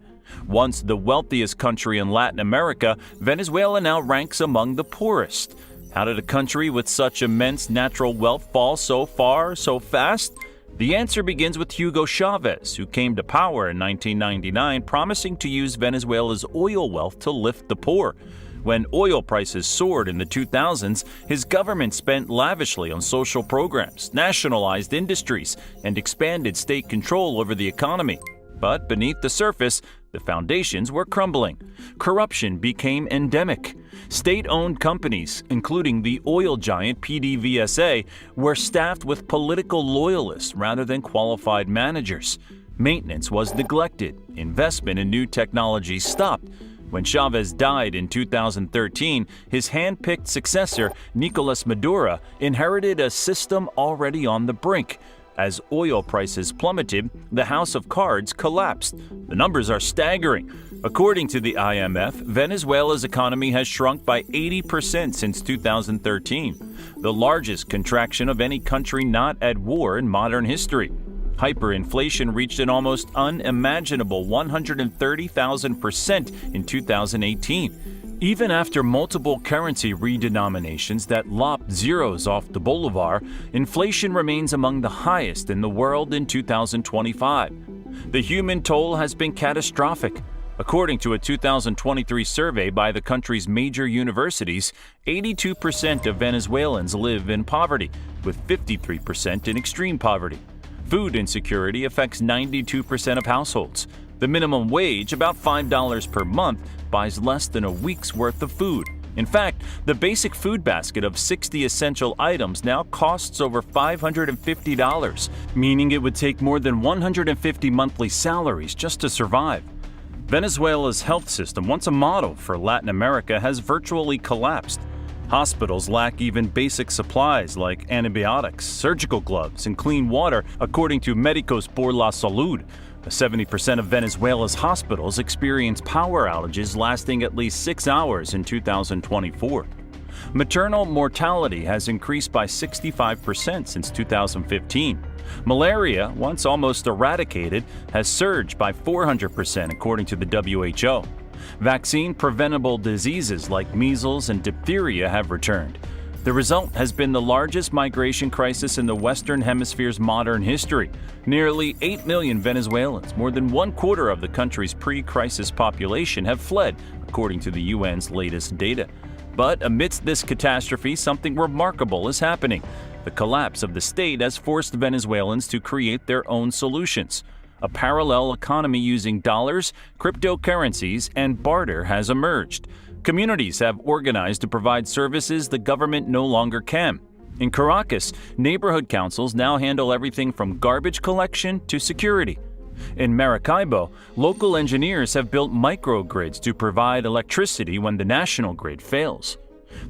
Once the wealthiest country in Latin America, Venezuela now ranks among the poorest. How did a country with such immense natural wealth fall so far, so fast? The answer begins with Hugo Chavez, who came to power in 1999 promising to use Venezuela's oil wealth to lift the poor. When oil prices soared in the 2000s, his government spent lavishly on social programs, nationalized industries, and expanded state control over the economy. But beneath the surface, the foundations were crumbling. Corruption became endemic. State-owned companies, including the oil giant PDVSA, were staffed with political loyalists rather than qualified managers. Maintenance was neglected. Investment in new technologies stopped. When Chavez died in 2013, his hand-picked successor, Nicolas Maduro, inherited a system already on the brink. As oil prices plummeted, the house of cards collapsed. The numbers are staggering. According to the IMF, Venezuela's economy has shrunk by 80% since 2013, the largest contraction of any country not at war in modern history. Hyperinflation reached an almost unimaginable 130,000% in 2018. Even after multiple currency redenominations that lopped zeros off the bolivar, inflation remains among the highest in the world in 2025. The human toll has been catastrophic. According to a 2023 survey by the country's major universities, 82% of Venezuelans live in poverty, with 53% in extreme poverty. Food insecurity affects 92% of households. The minimum wage, about $5 per month, buys less than a week's worth of food. In fact, the basic food basket of 60 essential items now costs over $550, meaning it would take more than 150 monthly salaries just to survive. Venezuela's health system, once a model for Latin America, has virtually collapsed. Hospitals lack even basic supplies like antibiotics, surgical gloves, and clean water, according to Médicos por la Salud. 70% of Venezuela's hospitals experience power outages lasting at least 6 hours in 2024. Maternal mortality has increased by 65% since 2015. Malaria, once almost eradicated, has surged by 400% according to the WHO. Vaccine-preventable diseases like measles and diphtheria have returned. The result has been the largest migration crisis in the Western Hemisphere's modern history. Nearly 8 million Venezuelans, more than one quarter of the country's pre-crisis population, have fled, according to the UN's latest data. But amidst this catastrophe, something remarkable is happening. The collapse of the state has forced Venezuelans to create their own solutions. A parallel economy using dollars, cryptocurrencies, and barter has emerged. Communities have organized to provide services the government no longer can. In Caracas, neighborhood councils now handle everything from garbage collection to security. In Maracaibo, local engineers have built microgrids to provide electricity when the national grid fails.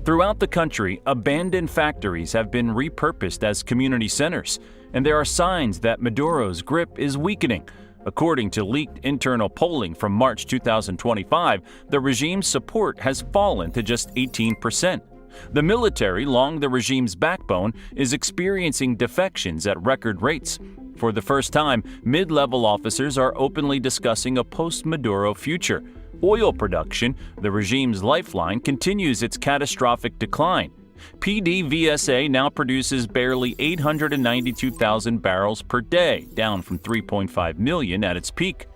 Throughout the country, abandoned factories have been repurposed as community centers, and there are signs that Maduro's grip is weakening. According to leaked internal polling from March 2025, the regime's support has fallen to just 18%. The military, long the regime's backbone, is experiencing defections at record rates. For the first time, mid-level officers are openly discussing a post-Maduro future. Oil production, the regime's lifeline, continues its catastrophic decline. PDVSA now produces barely 892,000 barrels per day, down from 3.5 million at its peak.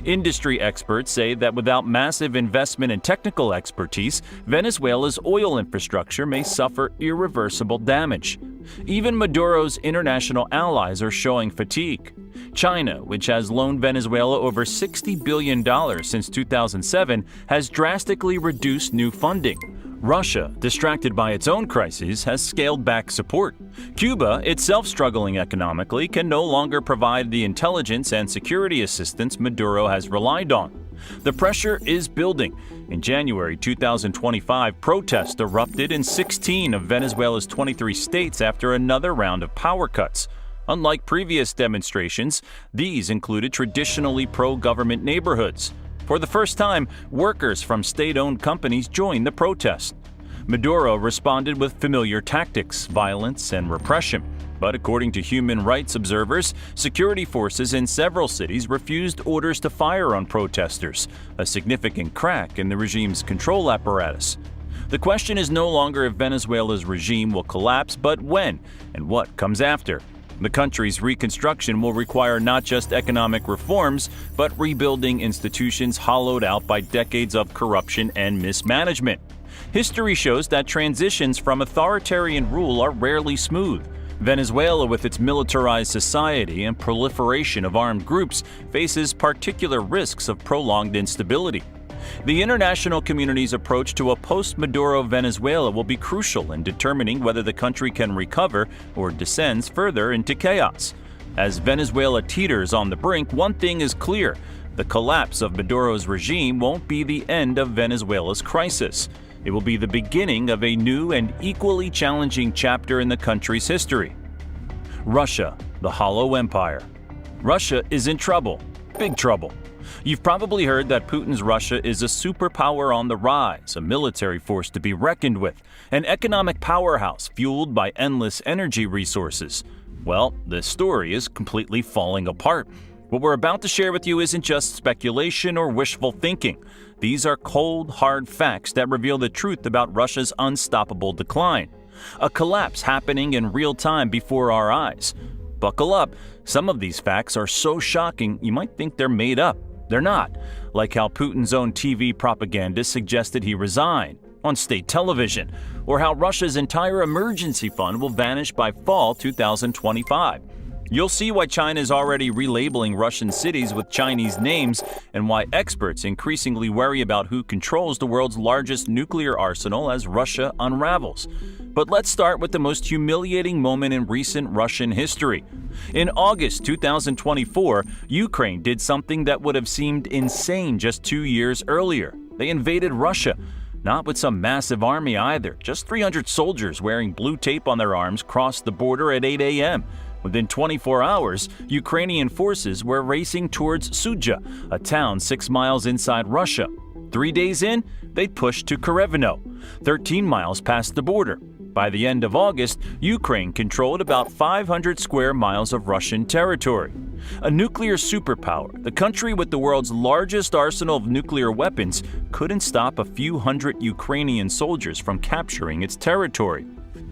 Industry experts say that without massive investment and technical expertise, Venezuela's oil infrastructure may suffer irreversible damage. Even Maduro's international allies are showing fatigue. China, which has loaned Venezuela over $60 billion since 2007, has drastically reduced new funding. Russia, distracted by its own crises, has scaled back support. Cuba, itself struggling economically, can no longer provide the intelligence and security assistance Maduro has relied on. The pressure is building. In January 2025, protests erupted in 16 of Venezuela's 23 states after another round of power cuts. Unlike previous demonstrations, these included traditionally pro-government neighborhoods. For the first time, workers from state-owned companies joined the protest. Maduro responded with familiar tactics, violence, and repression. But according to human rights observers, security forces in several cities refused orders to fire on protesters, a significant crack in the regime's control apparatus. The question is no longer if Venezuela's regime will collapse, but when, and what comes after. The country's reconstruction will require not just economic reforms, but rebuilding institutions hollowed out by decades of corruption and mismanagement. History shows that transitions from authoritarian rule are rarely smooth. Venezuela, with its militarized society and proliferation of armed groups, faces particular risks of prolonged instability. The international community's approach to a post-Maduro Venezuela will be crucial in determining whether the country can recover or descends further into chaos. As Venezuela teeters on the brink, one thing is clear: the collapse of Maduro's regime won't be the end of Venezuela's crisis. It will be the beginning of a new and equally challenging chapter in the country's history. Russia, the hollow empire. Russia is in trouble, big trouble. You've probably heard that Putin's Russia is a superpower on the rise, a military force to be reckoned with, an economic powerhouse fueled by endless energy resources. Well, this story is completely falling apart. What we're about to share with you isn't just speculation or wishful thinking. These are cold, hard facts that reveal the truth about Russia's unstoppable decline. A collapse happening in real time before our eyes. Buckle up. Some of these facts are so shocking you might think they're made up. They're not, like how Putin's own TV propaganda suggested he resign on state television, or how Russia's entire emergency fund will vanish by fall 2025. You'll see why China is already relabeling Russian cities with Chinese names and why experts increasingly worry about who controls the world's largest nuclear arsenal as Russia unravels. But let's start with the most humiliating moment in recent Russian history. In August 2024, Ukraine did something that would have seemed insane just 2 years earlier. They invaded Russia. Not with some massive army either. Just 300 soldiers wearing blue tape on their arms crossed the border at 8 a.m. Within 24 hours, Ukrainian forces were racing towards Sudzha, a town 6 miles inside Russia. 3 days in, they'd pushed to Karevino, 13 miles past the border. By the end of August, Ukraine controlled about 500 square miles of Russian territory. A nuclear superpower, the country with the world's largest arsenal of nuclear weapons, couldn't stop a few hundred Ukrainian soldiers from capturing its territory.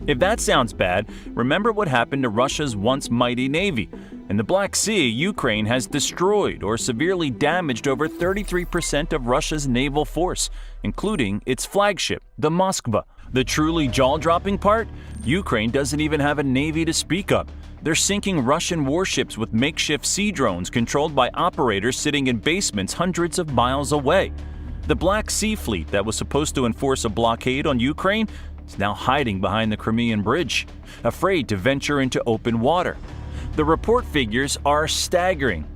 If that sounds bad, remember what happened to Russia's once mighty navy. In the Black Sea, Ukraine has destroyed or severely damaged over 33% of Russia's naval force, including its flagship, the Moskva. The truly jaw-dropping part? Ukraine doesn't even have a navy to speak of. They're sinking Russian warships with makeshift sea drones controlled by operators sitting in basements hundreds of miles away. The Black Sea Fleet that was supposed to enforce a blockade on Ukraine is now hiding behind the Crimean Bridge, afraid to venture into open water. The report figures are staggering.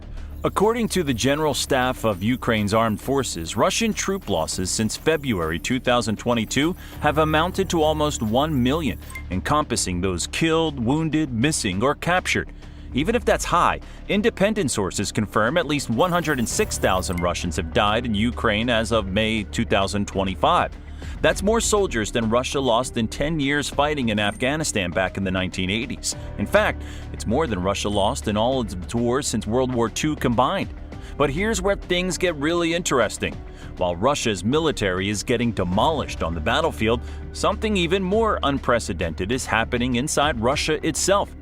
According to the General Staff of Ukraine's armed forces, Russian troop losses since February 2022 have amounted to almost 1 million, encompassing those killed, wounded, missing, or captured. Even if that's high, independent sources confirm at least 106,000 Russians have died in Ukraine as of May 2025. That's more soldiers than Russia lost in 10 years fighting in Afghanistan back in the 1980s. In fact, it's more than Russia lost in all its wars since World War II combined. But here's where things get really interesting. While Russia's military is getting demolished on the battlefield, something even more unprecedented is happening inside Russia itself.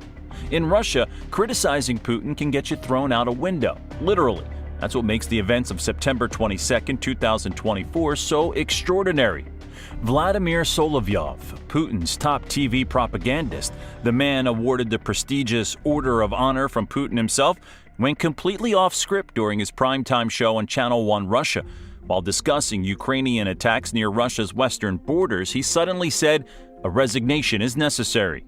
In Russia, criticizing Putin can get you thrown out a window, literally. That's what makes the events of September 22, 2024 so extraordinary. Vladimir Solovyov, Putin's top TV propagandist, the man awarded the prestigious Order of Honor from Putin himself, went completely off script during his primetime show on Channel 1 Russia. While discussing Ukrainian attacks near Russia's western borders, he suddenly said, "A resignation is necessary."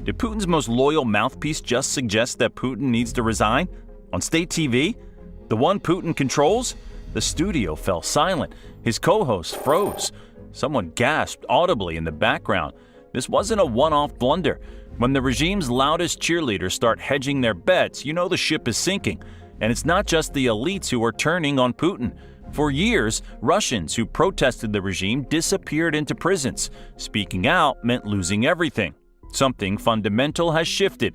Did Putin's most loyal mouthpiece just suggest that Putin needs to resign? On state TV? The one Putin controls? The studio fell silent. His co-host froze. Someone gasped audibly in the background. This wasn't a one-off blunder. When the regime's loudest cheerleaders start hedging their bets, you know the ship is sinking. And it's not just the elites who are turning on Putin. For years, Russians who protested the regime disappeared into prisons. Speaking out meant losing everything. Something fundamental has shifted.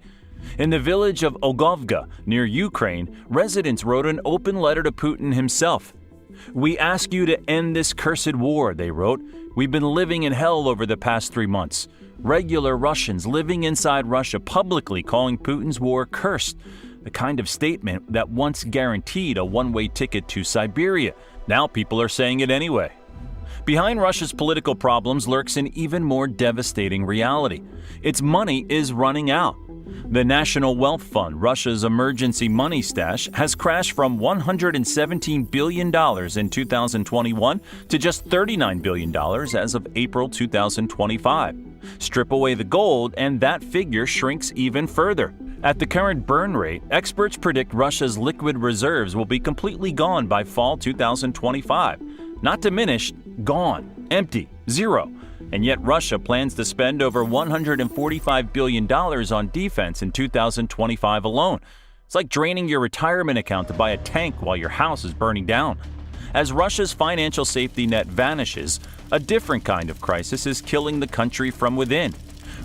In the village of Ogovka, near Ukraine, residents wrote an open letter to Putin himself. "We ask you to end this cursed war," they wrote. "We've been living in hell over the past 3 months." Regular Russians living inside Russia publicly calling Putin's war cursed, the kind of statement that once guaranteed a one-way ticket to Siberia. Now people are saying it anyway. Behind Russia's political problems lurks an even more devastating reality. Its money is running out. The National Wealth Fund, Russia's emergency money stash, has crashed from $117 billion in 2021 to just $39 billion as of April 2025. Strip away the gold, and that figure shrinks even further. At the current burn rate, experts predict Russia's liquid reserves will be completely gone by fall 2025. Not diminished, gone, empty, zero. And yet Russia plans to spend over $145 billion on defense in 2025 alone. It's like draining your retirement account to buy a tank while your house is burning down. As Russia's financial safety net vanishes, a different kind of crisis is killing the country from within.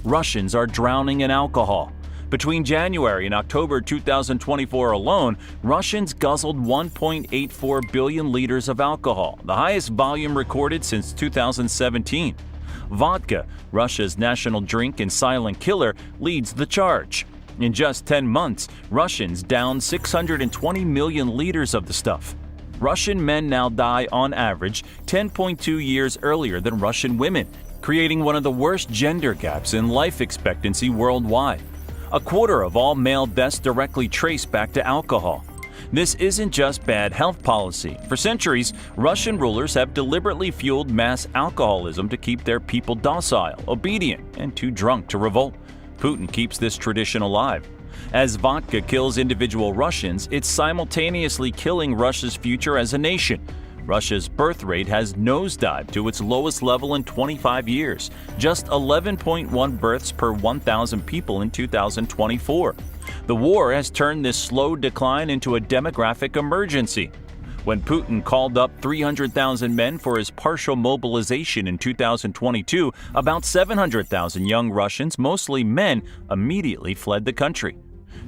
Russians are drowning in alcohol. Between January and October 2024 alone, Russians guzzled 1.84 billion liters of alcohol, the highest volume recorded since 2017. Vodka, Russia's national drink and silent killer, leads the charge. In just 10 months, Russians downed 620 million liters of the stuff. Russian men now die on average 10.2 years earlier than Russian women, creating one of the worst gender gaps in life expectancy worldwide. A quarter of all male deaths directly trace back to alcohol. This isn't just bad health policy. For centuries, Russian rulers have deliberately fueled mass alcoholism to keep their people docile, obedient, and too drunk to revolt. Putin keeps this tradition alive. As vodka kills individual Russians, it's simultaneously killing Russia's future as a nation. Russia's birth rate has nosedived to its lowest level in 25 years, just 11.1 births per 1,000 people in 2024. The war has turned this slow decline into a demographic emergency. When Putin called up 300,000 men for his partial mobilization in 2022, about 700,000 young Russians, mostly men, immediately fled the country.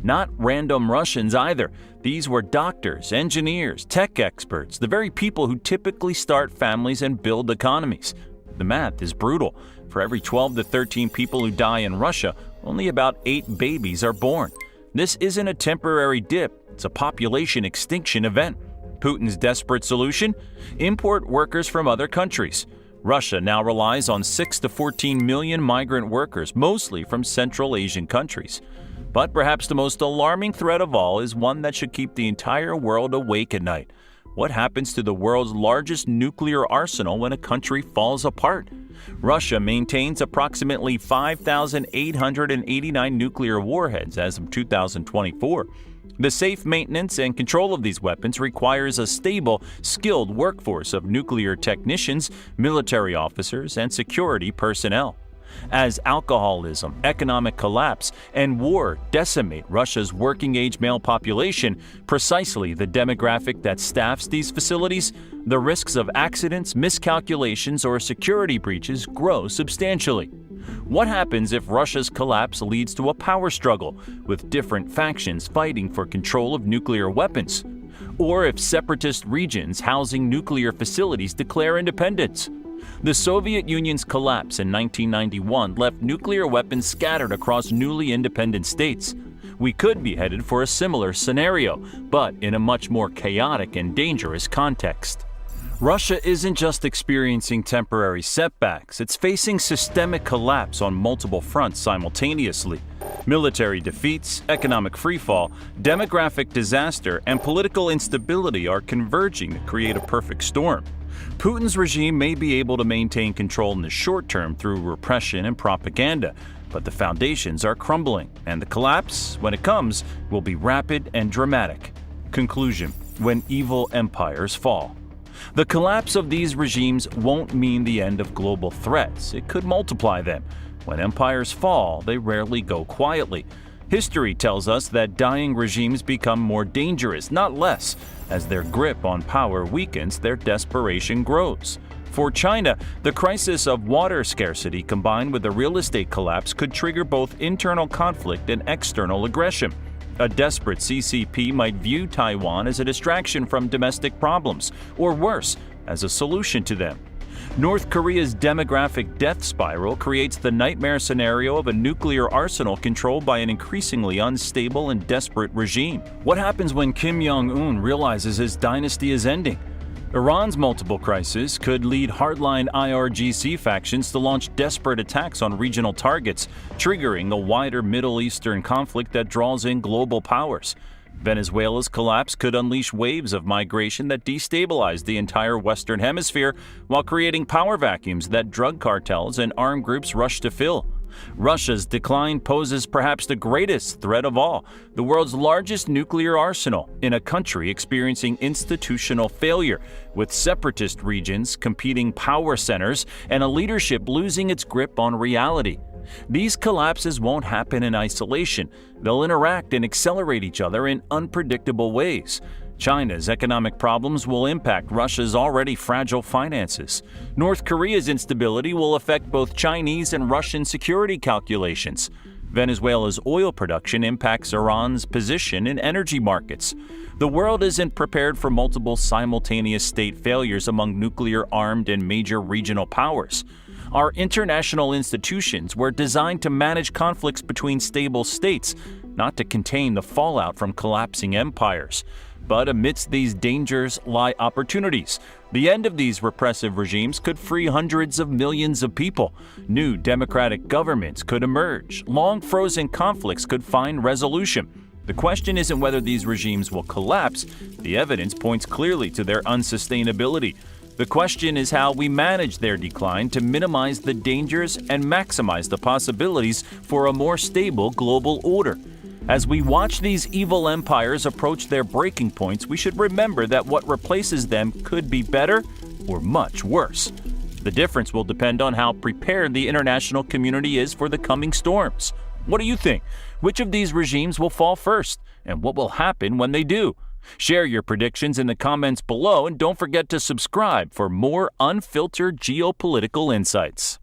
Not random Russians either. These were doctors, engineers, tech experts, the very people who typically start families and build economies. The math is brutal. For every 12 to 13 people who die in Russia, only about 8 babies are born. This isn't a temporary dip, it's a population extinction event. Putin's desperate solution? Import workers from other countries. Russia now relies on 6 to 14 million migrant workers, mostly from Central Asian countries. But perhaps the most alarming threat of all is one that should keep the entire world awake at night. What happens to the world's largest nuclear arsenal when a country falls apart? Russia maintains approximately 5,889 nuclear warheads as of 2024. The safe maintenance and control of these weapons requires a stable, skilled workforce of nuclear technicians, military officers, and security personnel. As alcoholism, economic collapse, and war decimate Russia's working-age male population, precisely the demographic that staffs these facilities, the risks of accidents, miscalculations, or security breaches grow substantially. What happens if Russia's collapse leads to a power struggle, with different factions fighting for control of nuclear weapons? Or if separatist regions housing nuclear facilities declare independence? The Soviet Union's collapse in 1991 left nuclear weapons scattered across newly independent states. We could be headed for a similar scenario, but in a much more chaotic and dangerous context. Russia isn't just experiencing temporary setbacks, it's facing systemic collapse on multiple fronts simultaneously. Military defeats, economic freefall, demographic disaster, and political instability are converging to create a perfect storm. Putin's regime may be able to maintain control in the short term through repression and propaganda, but the foundations are crumbling, and the collapse, when it comes, will be rapid and dramatic. Conclusion: when evil empires fall. The collapse of these regimes won't mean the end of global threats. It could multiply them. When empires fall, they rarely go quietly. History tells us that dying regimes become more dangerous, not less. As their grip on power weakens, their desperation grows. For China, the crisis of water scarcity combined with the real estate collapse could trigger both internal conflict and external aggression. A desperate CCP might view Taiwan as a distraction from domestic problems, or worse, as a solution to them. North Korea's demographic death spiral creates the nightmare scenario of a nuclear arsenal controlled by an increasingly unstable and desperate regime. What happens when Kim Jong-un realizes his dynasty is ending? Iran's multiple crises could lead hardline IRGC factions to launch desperate attacks on regional targets, triggering a wider Middle Eastern conflict that draws in global powers. Venezuela's collapse could unleash waves of migration that destabilize the entire Western Hemisphere while creating power vacuums that drug cartels and armed groups rush to fill. Russia's decline poses perhaps the greatest threat of all, the world's largest nuclear arsenal in a country experiencing institutional failure, with separatist regions, competing power centers, and a leadership losing its grip on reality. These collapses won't happen in isolation. They'll interact and accelerate each other in unpredictable ways. China's economic problems will impact Russia's already fragile finances. North Korea's instability will affect both Chinese and Russian security calculations. Venezuela's oil production impacts Iran's position in energy markets. The world isn't prepared for multiple simultaneous state failures among nuclear-armed and major regional powers. Our international institutions were designed to manage conflicts between stable states, not to contain the fallout from collapsing empires. But amidst these dangers lie opportunities. The end of these repressive regimes could free hundreds of millions of people. New democratic governments could emerge. Long-frozen conflicts could find resolution. The question isn't whether these regimes will collapse. The evidence points clearly to their unsustainability. The question is how we manage their decline to minimize the dangers and maximize the possibilities for a more stable global order. As we watch these evil empires approach their breaking points, we should remember that what replaces them could be better or much worse. The difference will depend on how prepared the international community is for the coming storms. What do you think? Which of these regimes will fall first? And what will happen when they do? Share your predictions in the comments below, and don't forget to subscribe for more unfiltered geopolitical insights.